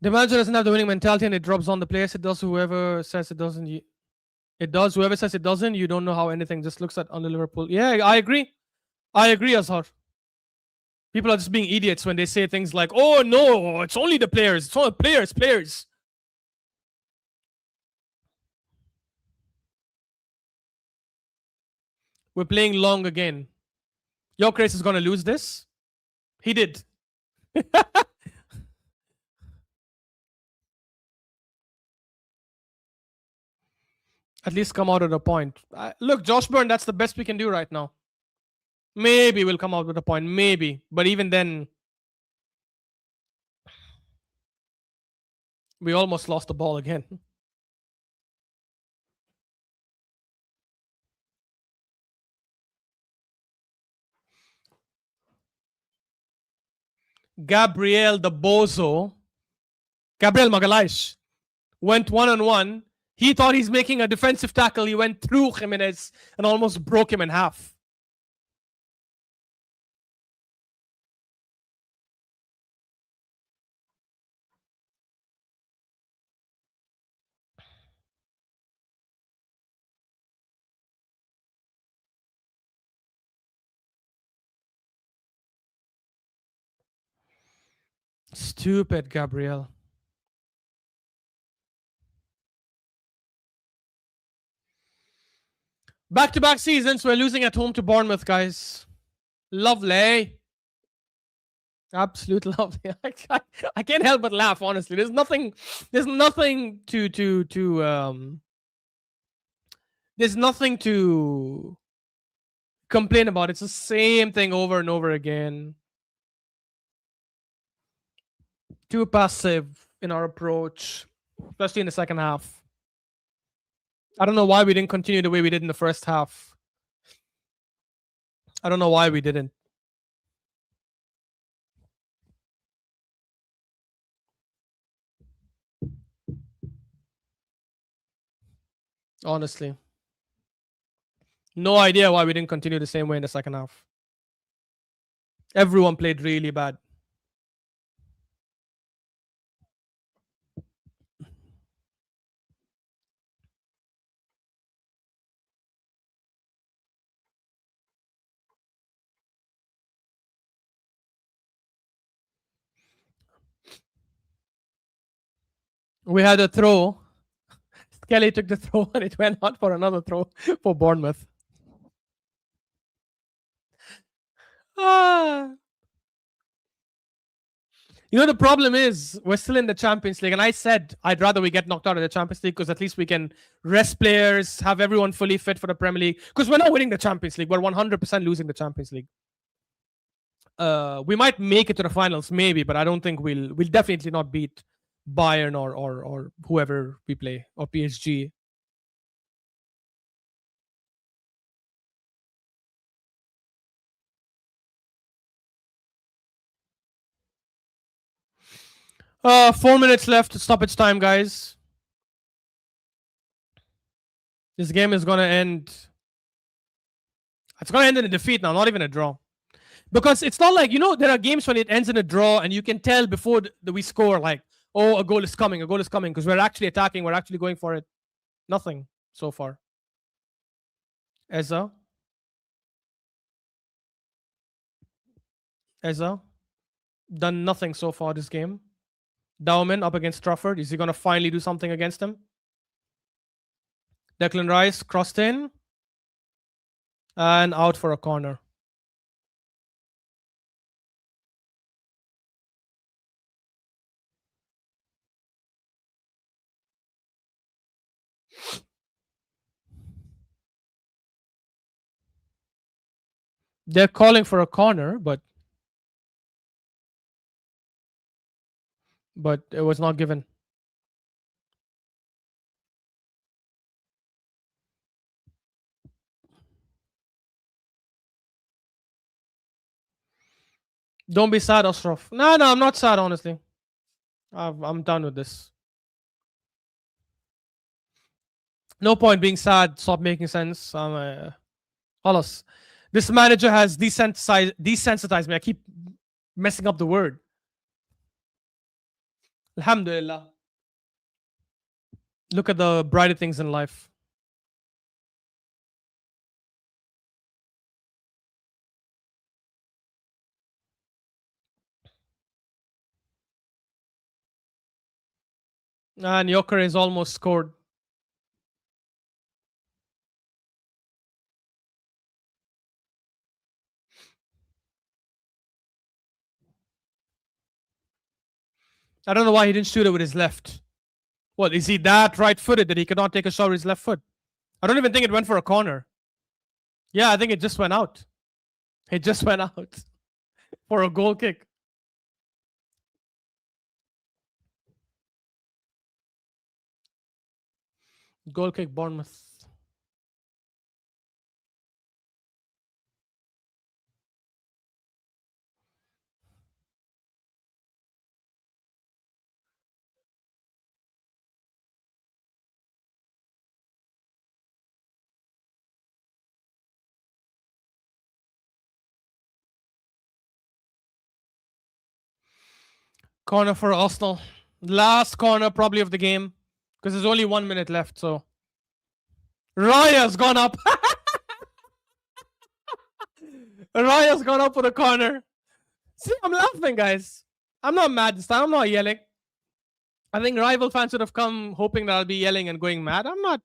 The manager doesn't have the winning mentality, and it drops on the players. It does. Whoever says it doesn't, it does. Whoever says it doesn't, you don't know how anything just looks at on the Liverpool. Yeah, I agree. I agree, Azhar. People are just being idiots when they say things like, "Oh no, it's only the players. It's only players." We're playing long again. Gyökeres is gonna lose this. He did. At least come out at a point. Look, Josh Byrne, that's the best we can do right now. Maybe we'll come out with a point. Maybe. But even then, we almost lost the ball again. Gabriel the Bozo, Gabriel Magalhaes, went 1-on-1. He thought he's making a defensive tackle. He went through Jimenez and almost broke him in half. Stupid Gabriel. Back-to-back seasons, we're losing at home to Bournemouth, guys. Lovely. Absolute lovely. I can't help but laugh, honestly. There's nothing there's nothing to complain about. It's the same thing over and over again. Too passive in our approach, especially in the second half. I don't know why we didn't continue the way we did in the first half. I don't know why we didn't. Honestly. No idea why we didn't continue the same way in the second half. Everyone played really bad. We had a throw. Kelly took the throw and it went out for another throw for Bournemouth. Ah. You know, the problem is we're still in the Champions League, and I said I'd rather we get knocked out of the Champions League because at least we can rest players, have everyone fully fit for the Premier League. Because we're not winning the Champions League, we're 100% losing the Champions League. We might make it to the finals, maybe, but I don't think we'll definitely not beat Bayern or whoever we play, or PSG. 4 minutes left to stoppage time, guys. This game is gonna end. It's gonna end in a defeat now, not even a draw. Because it's not like, you know, there are games when it ends in a draw and you can tell before we score, like, oh, a goal is coming, because we're actually attacking, we're actually going for it. Nothing so far. Eza. Done nothing so far this game. Dowman up against Trafford. Is he going to finally do something against him? Declan Rice crossed in. And out for a corner. They're calling for a corner, but it was not given. Don't be sad, Ashraf. No, I'm not sad, honestly. I'm done with this. No point being sad. Stop making sense. Halas. This manager has desensitized me. I keep messing up the word. Alhamdulillah. Look at the brighter things in life. And Joker is almost scored. I don't know why he didn't shoot it with his left. What, is he that right-footed that he cannot take a shot with his left foot? I don't even think it went for a corner. Yeah, I think it just went out. It just went out for a goal kick. Goal kick, Bournemouth. Corner for Arsenal. Last corner probably of the game. Because there's only 1 minute left, so. Raya's gone up. Raya's gone up for the corner. See, I'm laughing, guys. I'm not mad this time. I'm not yelling. I think rival fans should have come hoping that I'll be yelling and going mad. I'm not.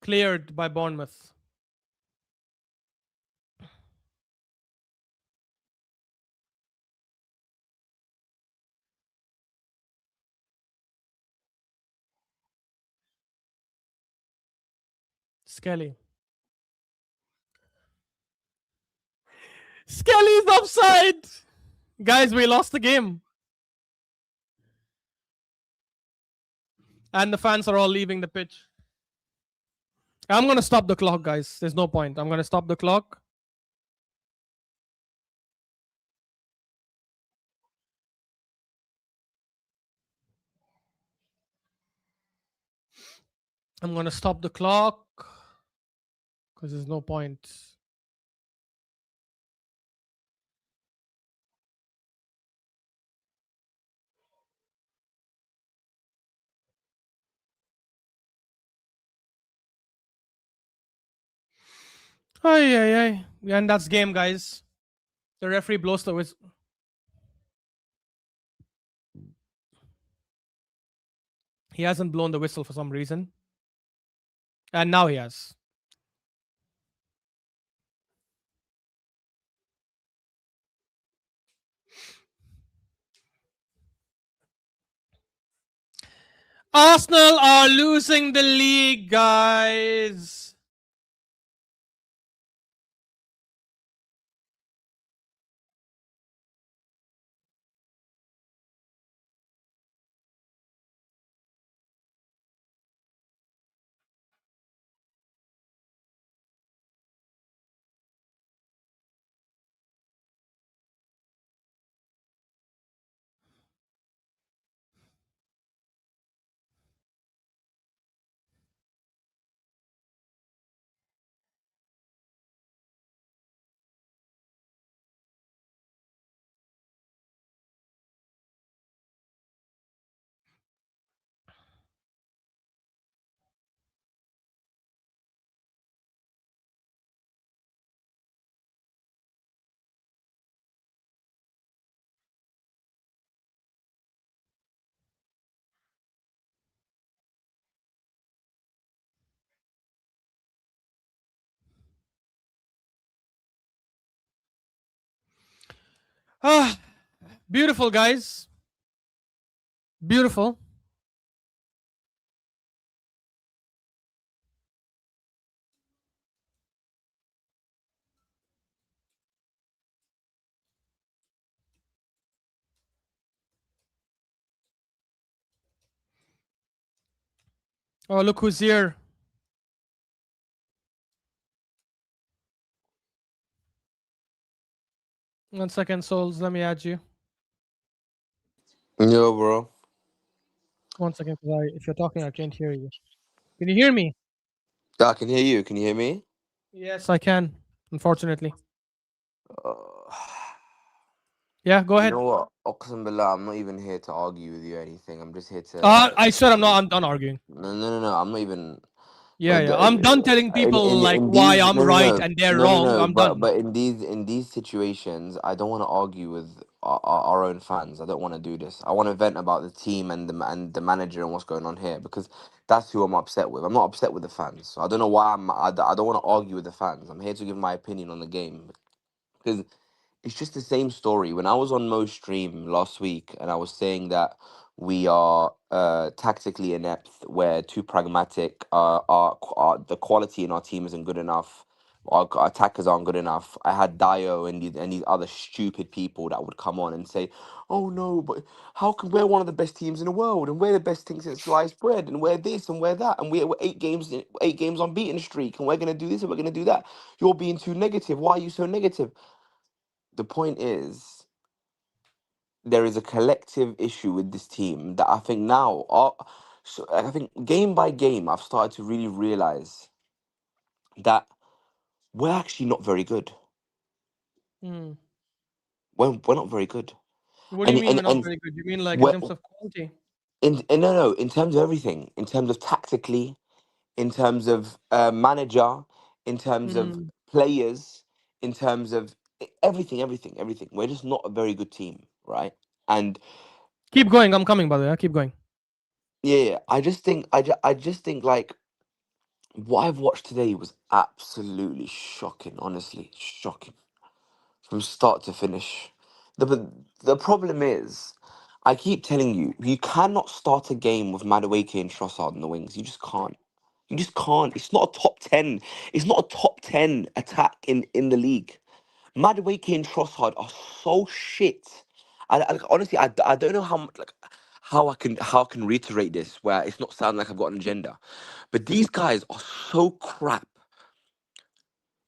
Cleared by Bournemouth. Skelly. Skelly's offside. Guys, we lost the game. And the fans are all leaving the pitch. I'm going to stop the clock, guys. There's no point. I'm going to stop the clock. I'm going to stop the clock because there's no point. Ay, ay, ay. And that's game, guys. The referee blows the whistle. He hasn't blown the whistle for some reason. And now he has. Arsenal are losing the league, guys. Ah, beautiful, guys. Beautiful. Oh, look who's here. One second, Souls. Let me add you. Yo, bro. One second, because if you're talking, I can't hear you. Can you hear me? I can hear you. Can you hear me? Yes, I can. Unfortunately. Uh, Yeah, go you ahead. know what? Oqsam Billah, I'm not even here to argue with you or anything. I'm just here I to said I'm not. I'm listen. done arguing. No. I'm not even. Yeah, But yeah. I'm done telling people like in why these I'm right and they're wrong. I'm done. but in these situations, I don't want to argue with our own fans. I don't want to do this. I want to vent about the team and the manager and what's going on here because that's who I'm upset with. I'm not upset with the fans. So I don't know why I don't want to argue with the fans. I'm here to give my opinion on the game because it's just the same story. When I was on Mo's stream last week and I was saying that we are tactically inept, we're too pragmatic, the quality in our team isn't good enough, our attackers aren't good enough. I had Dio and these other stupid people that would come on and say, oh no, but how can we're one of the best teams in the world and we're the best thing since sliced bread and we're this and we're that and we're 8 games unbeaten streak and we're gonna do this and we're gonna do that. You're being too negative. Why are you so negative? The point is there is a collective issue with this team that I think now so I think game by game I've started to really realize that we're actually not very good. Hmm. We're not very good. What do you And mean and we're not and very good? You mean like in we're, terms of quality? no, in terms of everything, in terms of tactically, in terms of manager, in terms of Mm. players, in terms of everything. We're just not a very good team, right? And Keep going. I'm coming, by the way. Keep going. yeah, I just think like what I've watched today was absolutely shocking. Honestly, shocking from start to finish. The problem is, I keep telling you, you cannot start a game with Madueke and Trossard in the wings. You just can't. You just can't. It's not a top 10. It's not a top 10 attack in the league. Madueke and Trossard are so shit. Honestly, I don't know how much like how I can reiterate this where it's not sounding like I've got an agenda, but these guys are so crap.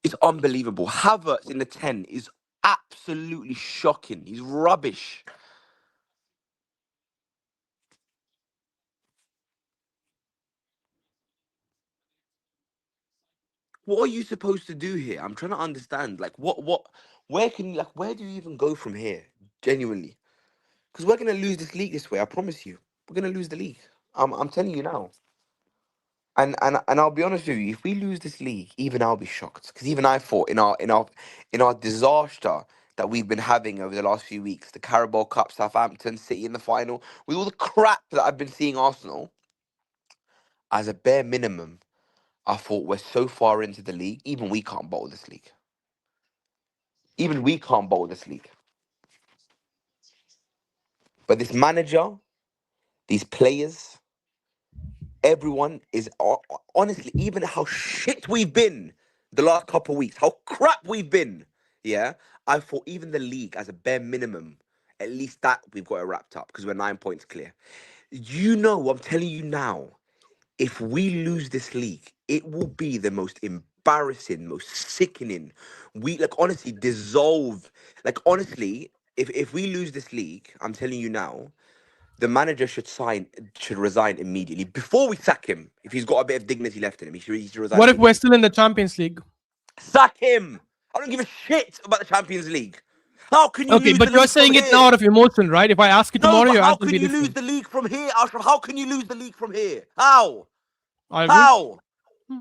It's unbelievable. Havertz in the 10 is absolutely shocking. He's rubbish. What are you supposed to do here? I'm trying to understand. Like, where do you even go from here? Genuinely. Because we're going to lose this league this way. I promise you. We're going to lose the league. I'm telling you now. And I'll be honest with you, if we lose this league, even I'll be shocked. Because even I thought in our disaster that we've been having over the last few weeks, the Carabao Cup, Southampton, City in the final, with all the crap that I've been seeing Arsenal, as a bare minimum, I thought we're so far into the league, even we can't bottle this league. Even we can't bottle this league. But this manager, these players, everyone is honestly, even how shit we've been the last couple of weeks, how crap we've been. Yeah, I thought even the league, as a bare minimum, at least that we've got it wrapped up because we're 9 points clear. I'm telling you now, if we lose this league, it will be the most embarrassing, most sickening. We like honestly dissolve. Like honestly, if we lose this league, I'm telling you now, the manager should resign immediately before we sack him. If he's got a bit of dignity left in him, he should resign What if we're immediately. still in the Champions League? Sack him. I don't give a shit about the Champions League. How can you Okay, lose but the you're league from saying it now here? out of emotion, right? If I ask you No, tomorrow, but your how answer will can be you lose different. the league from here, Ashraf? How can you lose the league from here? How? I agree. How? Hmm,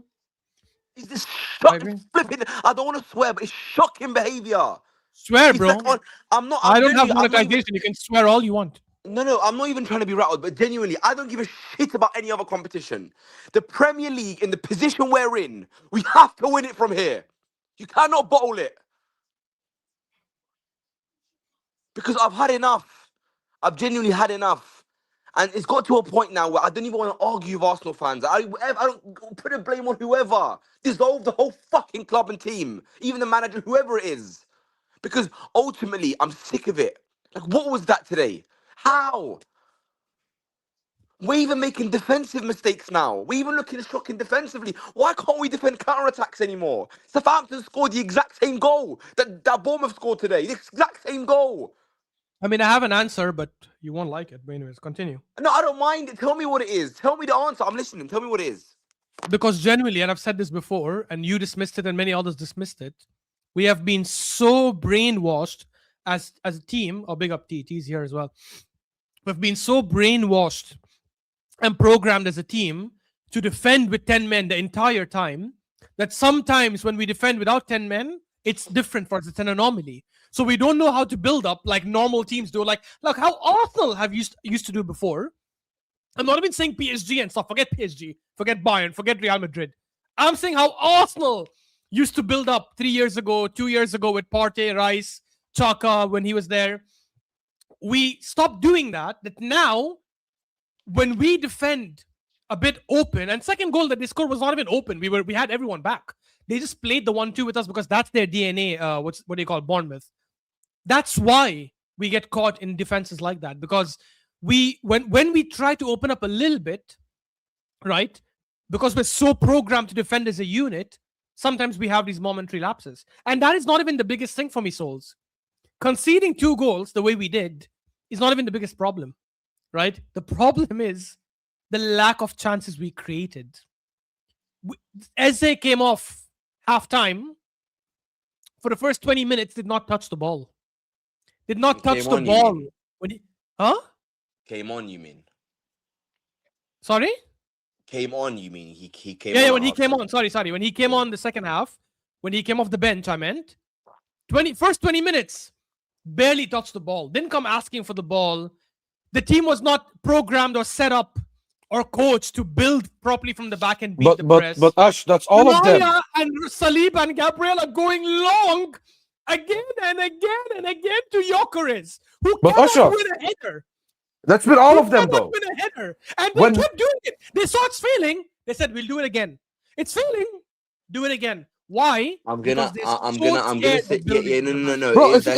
Is this I shock agree. flipping? I don't want to swear, but it's shocking behavior. Swear, It's like bro. on. I'm not. I I'm don't have genuinely. I'm not even. monetization. You can swear all you want. No. I'm not even trying to be rattled, but genuinely, I don't give a shit about any other competition. The Premier League, in the position we're in, we have to win it from here. You cannot bottle it because I've had enough. I've genuinely had enough. And it's got to a point now where I don't even want to argue with Arsenal fans. I don't put the blame on whoever. Dissolve the whole fucking club and team, even the manager, whoever it is. Because ultimately, I'm sick of it. Like, what was that today? How? We're even making defensive mistakes now. We're even looking shocking defensively. Why can't we defend counter-attacks anymore? Southampton scored the exact same goal that Bournemouth scored today. The exact same goal. I mean, I have an answer, but you won't like it. But anyways, continue. No, I don't mind it. Tell me what it is. Tell me the answer. I'm listening. Tell me what it is. Because genuinely, and I've said this before, and you dismissed it, and many others dismissed it. We have been so brainwashed as a team. Or big up TTs here as well. We've been so brainwashed and programmed as a team to defend with 10 men the entire time that sometimes when we defend without 10 men, it's different for us. It's an anomaly. So we don't know how to build up like normal teams do. Like how Arsenal have used to do before. I'm not even saying PSG and stuff. Forget PSG. Forget Bayern. Forget Real Madrid. I'm saying how Arsenal used to build up 3 years ago, 2 years ago with Partey, Rice, Chaka when he was there. We stopped doing that. That now when we defend a bit open, and second goal that they scored was not even open. We had everyone back. They just played the 1-2 with us because that's their DNA. What do you call Bournemouth? That's why we get caught in defenses like that because when we try to open up a little bit, right? Because we're so programmed to defend as a unit, sometimes we have these momentary lapses, and that is not even the biggest thing for me, souls. Conceding 2 goals the way we did is not even the biggest problem, right? The problem is the lack of chances we created. Eze came off halftime for the first 20 minutes, did not touch the ball. Did not touch Came the on, you ball. mean? When he, huh? Came on, you mean? Sorry? Came on, you mean? He came Yeah, on when at he came halftime. on. Sorry. When he came on the second half, when he came off the bench, I meant first 20 minutes, barely touched the ball. Didn't come asking for the ball. The team was not programmed or set up or coached to build properly from the back and beat the press. Ash, that's all of them. Raya and Salib and Gabriel are going long again and again and again to Gyökeres, who But cannot Ashraf, win a header. that's been all He of them, cannot though. win a header. And they When kept doing it. They saw it's failing. They said, we'll do it again. It's failing. Do it again. Why? I'm Because gonna they're say, so scared of building no, the no, no. Bro, It is that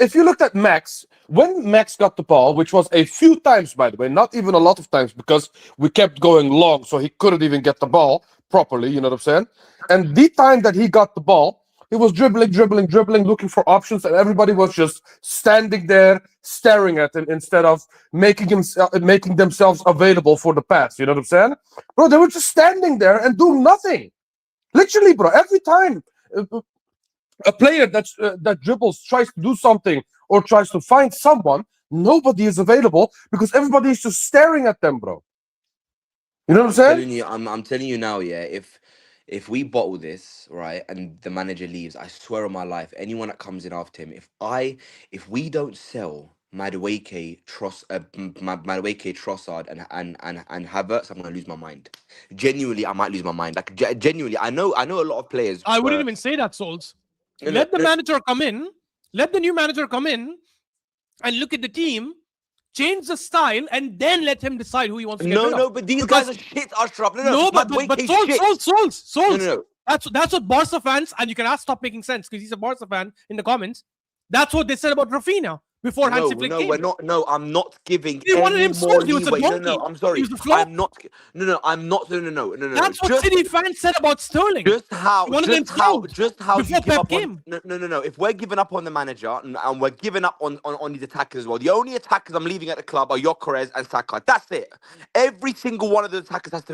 if you look at Max, when Max got the ball, which was a few times, by the way, not even a lot of times, because we kept going long, so he couldn't even get the ball properly. You know what I'm saying? And the time that he got the ball, he was dribbling, looking for options, and everybody was just standing there staring at him instead of making themselves available for the pass. You know what I'm saying? Bro, they were just standing there and doing nothing. Literally, bro. Every time a player that dribbles tries to do something or tries to find someone, nobody is available because everybody is just staring at them, bro. You know what I'm saying? I'm telling you now, yeah. If we bottle this, right, and the manager leaves, I swear on my life, anyone that comes in after him, if we don't sell Madueke, Trossard, and Havertz, I'm gonna lose my mind. Genuinely, I might lose my mind. Like genuinely, I know a lot of players. I wouldn't even say that, Souls. No, Let the no, manager come in. Let the new manager come in and look at the team, change the style, and then let him decide who he wants to get rid of. no, but these guys are shit, Ashraf. No, but Madueke's Souls. No. That's what Barca fans, and you can ask stop making sense because he's a Barca fan in the comments. That's what they said about Rafinha before Hansi Flick came. We're not. No, I'm not giving They wanted any him more sold. He was a leeway. donkey. I'm sorry. He was a flop. I'm not. No, I'm not. No. That's what City fans said about Sterling. Just how They wanted him sold you before give Pep up came. on no. If we're giving up on the manager and we're giving up on these attackers as well, the only attackers I'm leaving at the club are Gyökeres and Saka. That's it. Every single one of the attackers has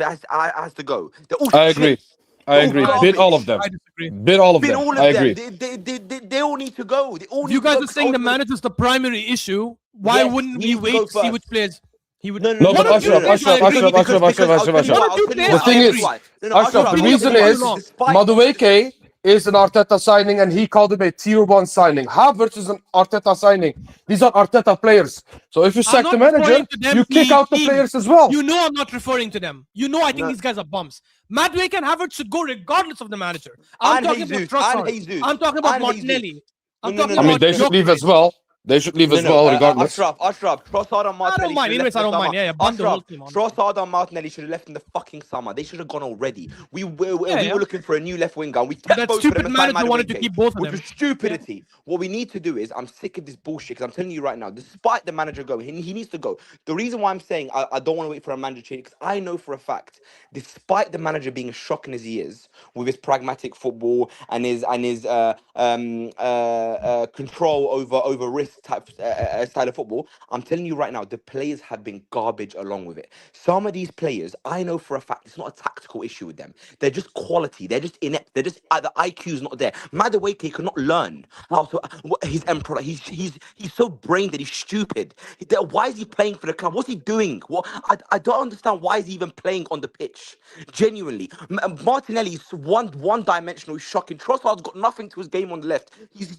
to go. They're all I shit. agree. I They're all agree. garbage. Bid all of them. I disagree. Bid all of Bid them. all of I them. agree. They all need to go. They all If need you to go. guys are saying the manager's the primary issue, why Yes, wouldn't he we needs to wait go to see first. which players he would? No, but Ashraf, Despite Madueke is an Arteta signing, and he called him a tier 1 signing. Havertz is an Arteta signing. These are Arteta players. So if you I'm sack not the manager, referring to them, you kick out the team. players as well. You know I'm not referring to them. You know I think No. these guys are bums. Madueke and Havertz should go regardless of the manager. I'm talking about Trossard. I'm talking about Martinelli. I'm talking I mean, about they should leave as well. They should leave as well, regardless. Ashraf, Trossard and Martinelli. mind. Anyways, I don't mind. Yeah, bun the whole team on. Trossard and Martinelli should have left in the fucking summer. They should have gone already. We were looking for a new left winger. We kept That both of them. stupid manager wanted to keep both of which them. was stupidity. What we need to do is, I'm sick of this bullshit. Because I'm telling you right now, despite the manager going, he needs to go. The reason why I'm saying I don't want to wait for a manager change, because I know for a fact, despite the manager being as shocking as he is with his pragmatic football and his control over risk type style of football, I'm telling you right now, the players have been garbage along with it. Some of these players, I know for a fact, it's not a tactical issue with them. They're just quality. They're just inept. They're just the IQ's not there. Madueke cannot learn how to his end product. He's so brain dead. He's stupid. Why is he playing for the club? What's he doing? What I don't understand. Why is he even playing on the pitch? Genuinely, Martinelli is one dimensional. He's shocking. Trossard's got nothing to his game on the left. He's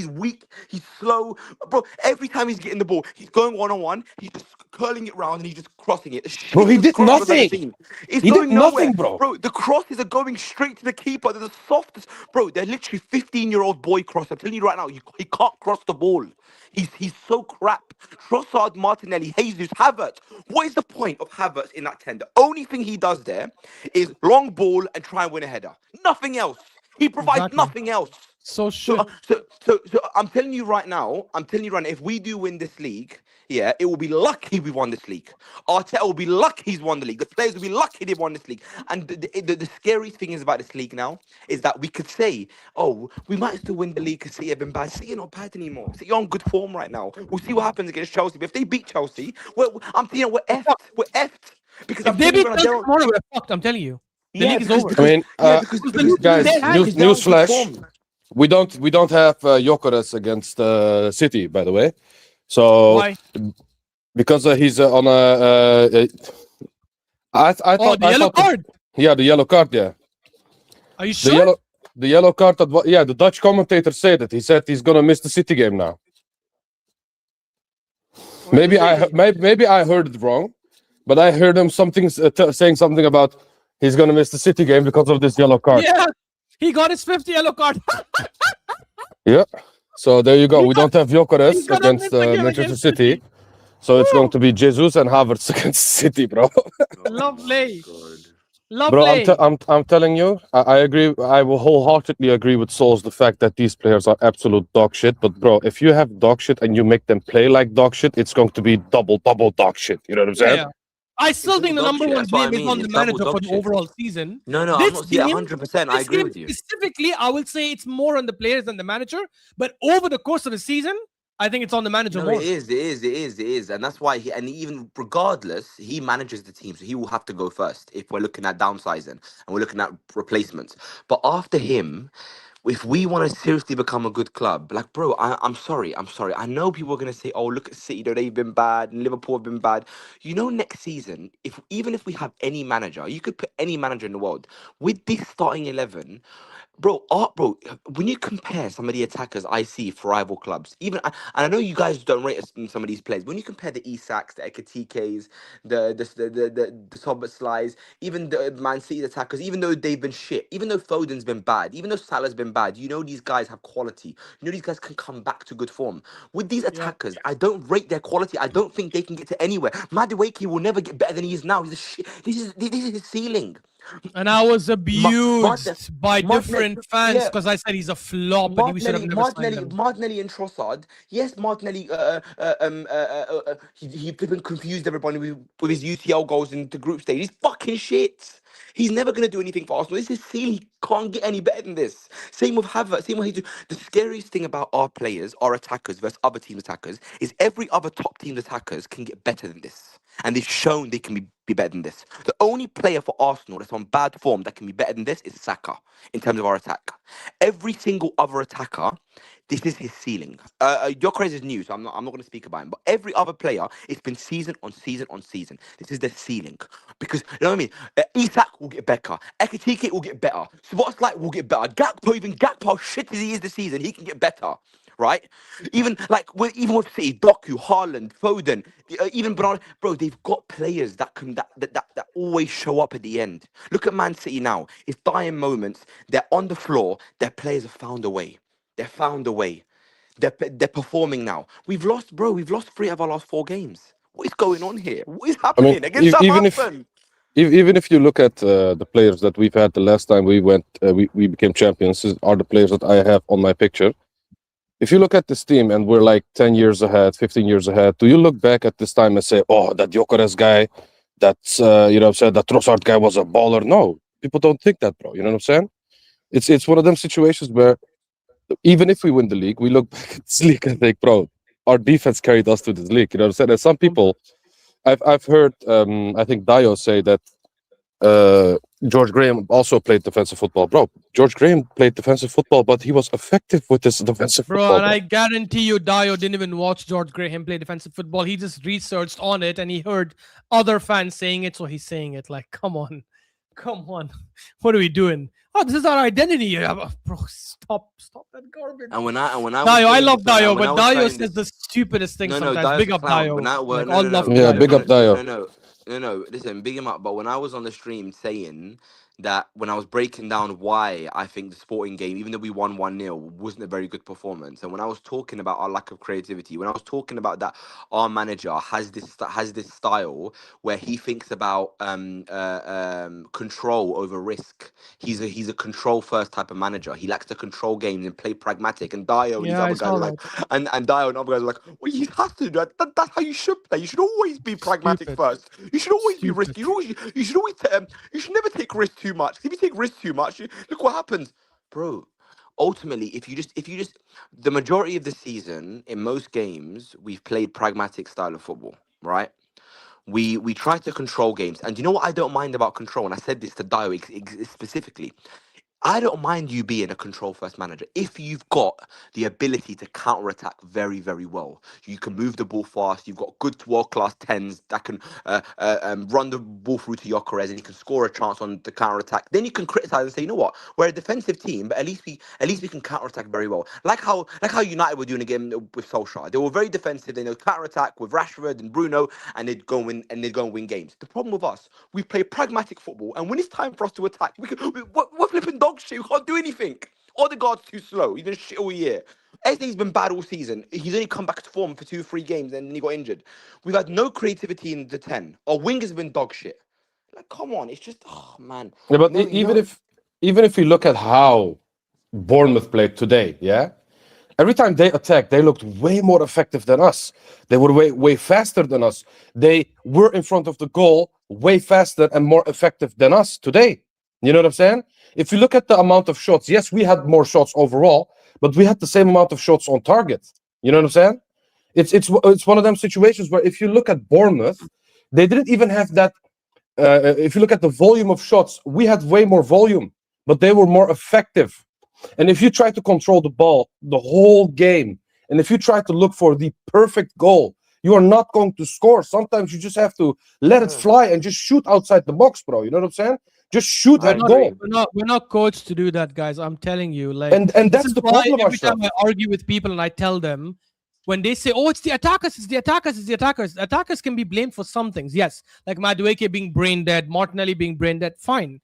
weak. He's slow, bro. Every time he's getting the ball, he's going one-on-one. He's just curling it round and he's just crossing it. Bro, he did nothing. He did nothing, bro. Bro, the crosses are going straight to the keeper. They're the softest. Bro, they're literally 15-year-old boy cross. I'm telling you right now, he can't cross the ball. He's so crap. Trossard, Martinelli, Jesus, Havertz. What is the point of Havertz in that 10? The only thing he does there is long ball and try and win a header. Nothing else. He provides nothing else. So shit. So I'm telling you right now, if we do win this league, yeah, it will be lucky we won this league. Arteta will be lucky he's won the league. The players will be lucky they won this league. And the scariest thing is about this league now is that we could say, oh, we might still win the league because City have been bad. City are not bad anymore. City are on good form right now. We'll see what happens against Chelsea. But if they beat Chelsea, I'm thinking we're effed. We're effed. Because if they beat Chelsea tomorrow, we're fucked. I'm telling you. The league is over. I mean, guys, newsflash. We don't have Gyökeres against City, by the way. So why? Because he's on a I Oh, thought the yellow card. yeah, the yellow card, yeah. Are you The sure? yellow the yellow card that yeah, the Dutch commentator said it. He said he's gonna miss the City game now. What did he say? Maybe I heard it wrong, but I heard him saying something about he's gonna miss the City game because of this yellow card. Yeah, he got his 50th yellow card. Yeah. So there you go. Yeah, We don't have he's Gyökeres gonna against miss the game Manchester against City, City. so it's going Woo! to be Jesus and Havertz against City, bro. Oh my Lovely, god. Bro, lovely. I'm telling you, I agree. I will wholeheartedly agree with Souls the fact that these players are absolute dog shit. But bro, if you have dog shit and you make them play like dog shit, it's going to be double dog shit. You know what I'm Yeah, saying? yeah. I It's still all think the dog number shit. one That's what I blame is mean. on the It's double manager for dog the shit. overall season. No, I'm This not. See, game, 100%. I this agree game with you. specifically, I will say it's more on the players than the manager. But over the course of the season, I think it's on the manager No, it more. is, it is, it is, it is, and that's why and even regardless, he manages the team, so he will have to go first if we're looking at downsizing and we're looking at replacements. But after him, if we want to seriously become a good club, like bro, I'm sorry. I know people are gonna say, "Oh, look at City, though they've been bad, and Liverpool have been bad." You know, next season, if even if we have any manager, you could put any manager in the world with this starting 11. Bro, when you compare some of the attackers I see for rival clubs, and I know you guys don't rate us in some of these players. When you compare the Isaks, the Ekatikes, the Sobert Slides, even the Man City attackers, even though they've been shit, even though Foden's been bad, even though Salah's been bad, you know these guys have quality. You know these guys can come back to good form. With these Yeah. attackers, I don't rate their quality. I don't think they can get to anywhere. Madueke will never get better than he is now. He's a shit. This is his ceiling. And I was Ma- Martin, abused by Martinelli, different fans yeah, because I said he's a flop and we should have Martinelli, never signed Martinelli, him. Martinelli, and Trossard. Yes, Martinelli. He flipping confused everybody with his UCL goals in the group stage. He's fucking shit. He's never gonna do anything for Arsenal. This is silly. He can't get any better than this. Same with Havertz. Same with he do. The scariest thing about our players, our attackers versus other teams' attackers, is every other top team's attackers can get better than this, and they've shown they can be better than this. The only player for Arsenal that's on bad form that can be better than this is Saka in terms of our attack. Every single other attacker, this is his ceiling. Gyökeres is new, so I'm not going to speak about him. But every other player, it's been season on season on season. This is their ceiling because you know what I mean. Isak will get better. Ekitike will get better. So what's like will get better. Gakpo, how shit as he is this season, he can get better. Right, even with City, Doku, Haaland, Foden, even Bernardo, bro, they've got players that can that always show up at the end. Look at Man City now. It's dying moments. They're on the floor. Their players have found a way. They found a way. They're performing now. We've lost, bro. We've lost 3 of our last 4 games. What is going on here? What is I mean, happening against Southampton? even if you look at the players that we've had the last time we became champions, are the players that I have on my picture. If you look at this team and we're like 10 years ahead, 15 years ahead, do you look back at this time and say, oh, that Gyökeres guy, that's, said that Trossard guy was a baller? No, people don't think that, bro. You know what I'm saying? It's one of them situations where even if we win the league, we look back at this league and think, bro, our defense carried us to this league. You know what I'm saying? And some people, I've heard, I think Dio say that George Graham also played defensive football. Bro, George Graham played defensive football, but he was effective with this defensive Bro, football, and bro. I guarantee you, Dio didn't even watch George Graham play defensive football. He just researched on it and he heard other fans saying it, so he's saying it. Like, come on, come on, what are we doing? Oh, this is our identity. Yeah, bro, stop that garbage. And when I was Dio, I saying love this, Dio, when I but was Dio saying says this, the stupidest thing no, sometimes. Dio's Big a up clown. But Dio. now, well, Like, no, all no, love no, to Yeah, Dio. big up no, Dio. no, no, no, no. Listen, big him up. But when I was on the stream saying that, when I was breaking down why I think the Sporting game, even though we won 1-0, wasn't a very good performance, and when I was talking about our lack of creativity, when I was talking about that, our manager has this style where he thinks about control over risk. He's a control first type of manager. He likes to control games and play pragmatic. And Dio and these Yeah, I other guys saw are like, that. and Dio and other guys are like, well, you have to do that. That's how you should play. You should always be pragmatic Stupid. first. You should always be Stupid. risky. You should never take risks too much. If you take risks too much, look what happens, bro. Ultimately, if you just the majority of the season in most games we've played pragmatic style of football, right? We try to control games, and you know what I don't mind about control, and I said this to Dio specifically. I don't mind you being a control first manager if you've got the ability to counter attack very, very well. You can move the ball fast. You've got good world class tens that can run the ball through to Gyökeres and he can score a chance on the counter attack. Then you can criticize and say, you know what, we're a defensive team, but at least we can counter attack very well. Like how United were doing again with Solskjaer. They were very defensive. They know counter attack with Rashford and Bruno, and they'd go and win games. The problem with us, we play pragmatic football, and when it's time for us to attack, we're flipping dog shit. We can't do anything. Odegaard's too slow. He's been shit all year. Eze's been bad all season. He's only come back to form for 2-3 games, and he got injured. We've had no creativity in the 10. Our wingers have been dog shit. Like, come on, it's just, oh man. Yeah, but No, even if you look at how Bournemouth played today, yeah, every time they attacked, they looked way more effective than us. They were way faster than us. They were in front of the goal way faster and more effective than us today. You know what I'm saying? If you look at the amount of shots, yes, we had more shots overall, but we had the same amount of shots on target. You know what I'm saying? It's one of them situations where if you look at Bournemouth, they didn't even have that. If you look at the volume of shots, we had way more volume, but they were more effective. And if you try to control the ball the whole game, and if you try to look for the perfect goal, you are not going to score. Sometimes you just have to let it fly and just shoot outside the box, bro. You know what I'm saying? Just shoot at goal. We're not coached to do that, guys. I'm telling you. Like, And this that's is the why problem, every Ashraf. time I argue with people and I tell them, when they say, "Oh, it's the attackers, it's the attackers, it's the attackers," attackers can be blamed for some things. Yes, like Madueke being brain dead, Martinelli being brain dead, fine.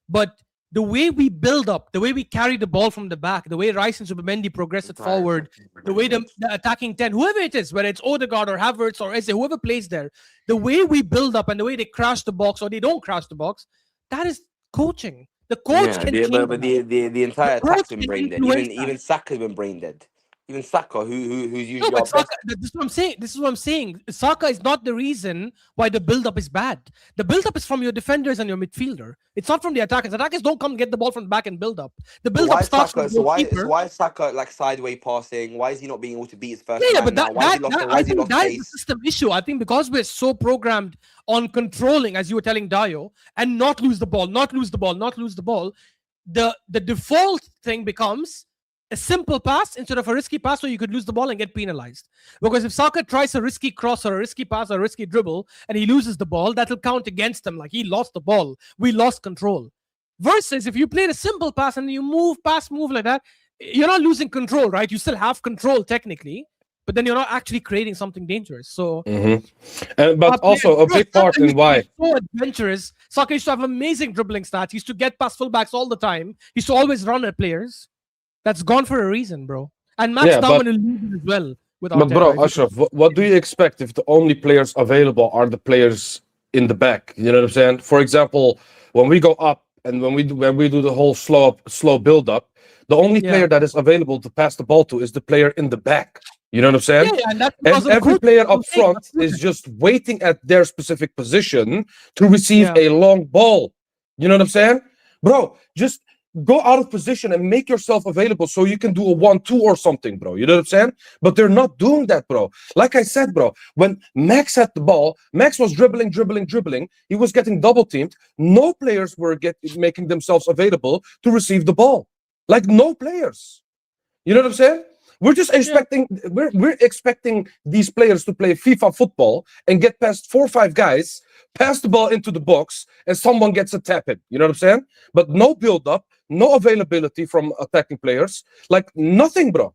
But the way we build up, the way we carry the ball from the back, the way Rice and Zubimendi progress it forward, the way the attacking 10, whoever it is, whether it's Odegaard or Havertz or Eze, whoever plays there, the way we build up and the way they crash the box or they don't crash the box, that is coaching. The coach Yeah, can change but that. the The entire coach attack's been can brain dead. influence that. Even Saka's been brain dead. Even Saka, who's No, usually our but Saka, best. this is what I'm saying. This is what I'm saying. Saka is not the reason why the build-up is bad. The build-up is from your defenders and your midfielder. It's not from the attackers. Attackers don't come get the ball from the back and build up. The So build-up why starts from Saka? the So goalkeeper. why is Saka like sideways passing? Why is he not being able to beat his first Yeah, man but now? Why has he lost? Why I has he think lost that is the pace? system issue. I think because we're so programmed on controlling, as you were telling Dio, and not lose the ball, not lose the ball, not lose the ball, the default thing becomes a simple pass instead of a risky pass where you could lose the ball and get penalized. Because if Saka tries a risky cross or a risky pass or a risky dribble and he loses the ball, that'll count against him. Like, he lost the ball. We lost control. Versus if you played a simple pass and you move like that, you're not losing control, right? You still have control technically, but then you're not actually creating something dangerous. So, But also a big part in why. So adventurous. Saka used to have amazing dribbling stats. He used to get past fullbacks all the time. He used to always run at players. That's gone for a reason, bro. And Max Yeah, Darwin will lose it as well. With But bro, Arteta. Ashraf, what do you expect if the only players available are the players in the back? You know what I'm saying? For example, when we go up and when we do the whole slow build up, the only player that is available to pass the ball to is the player in the back. You know what I'm saying? Yeah, and that's because And of every coach. player up front is just waiting at their specific position to receive a long ball. You know what I'm saying? Bro, just go out of position and make yourself available so you can do a 1-2 or something, bro. You know what I'm saying? But they're not doing that, bro. Like I said, bro, when Max had the ball, Max was dribbling. He was getting double teamed. No players were making themselves available to receive the ball. Like, no players. You know what I'm saying? We're just expecting we're expecting these players to play FIFA football and get past 4 or 5 guys, pass the ball into the box, and someone gets a tap in. You know what I'm saying? But no build up, no availability from attacking players, like nothing, bro.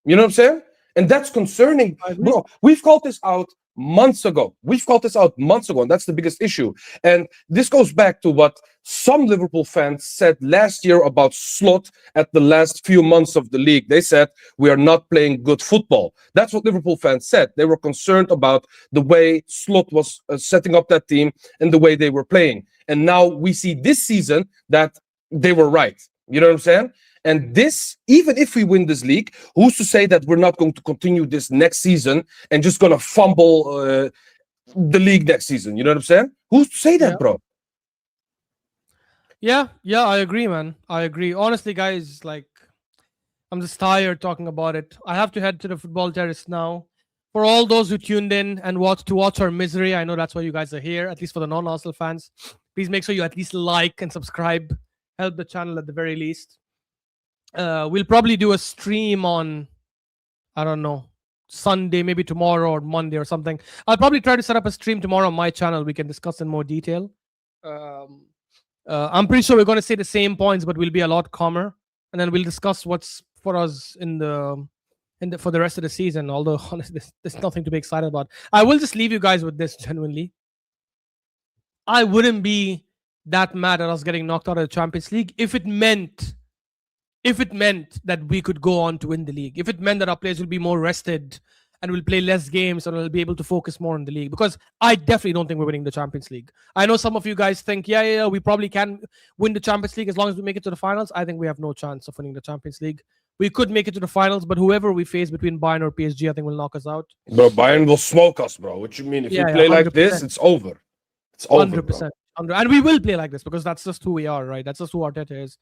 You know what I'm saying? And that's concerning, bro. We've called this out months ago. And that's the biggest issue. And this goes back to what some Liverpool fans said last year about Slot at the last few months of the league. They said, we are not playing good football. That's what Liverpool fans said. They were concerned about the way Slot was setting up that team and the way they were playing. And now we see this season that they were right. You know what I'm saying? And this, even if we win this league, who's to say that we're not going to continue this next season and just going to fumble the league next season? You know what I'm saying? Who's to say that, bro? Yeah, I agree, man. I agree. Honestly, guys, like, I'm just tired talking about it. I have to head to the football terrace now. For all those who tuned in and watch our misery, I know that's why you guys are here, at least for the non-Arsenal fans. Please make sure you at least like and subscribe help the channel at the very least. We'll probably do a stream on, I don't know, Sunday, maybe tomorrow or Monday or something. I'll probably try to set up a stream tomorrow on my channel. We can discuss in more detail. I'm pretty sure we're going to say the same points, but we'll be a lot calmer, and then we'll discuss what's for us for the rest of the season. Although honestly, there's nothing to be excited about. I will just leave you guys with this. Genuinely, I wouldn't be that mad at us getting knocked out of the Champions League if it meant that we could go on to win the league. If it meant that our players will be more rested and will play less games and will be able to focus more on the league. Because I definitely don't think we're winning the Champions League. I know some of you guys think, yeah, we probably can win the Champions League as long as we make it to the finals. I think we have no chance of winning the Champions League. We could make it to the finals, but whoever we face between Bayern or PSG, I think will knock us out. Bro, Bayern will smoke us, bro. What you mean? If we play like this, it's over. It's over, 100%. And we will play like this because that's just who we are, right? That's just who Arteta is.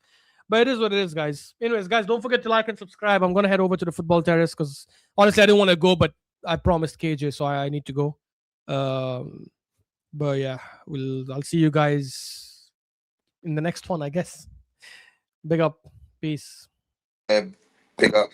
But it is what it is, guys. Anyways, guys, don't forget to like and subscribe. I'm going to head over to the football terrace because honestly, I didn't want to go, but I promised KJ, so I need to go. But yeah, I'll see you guys in the next one, I guess. Big up. Peace. Big up.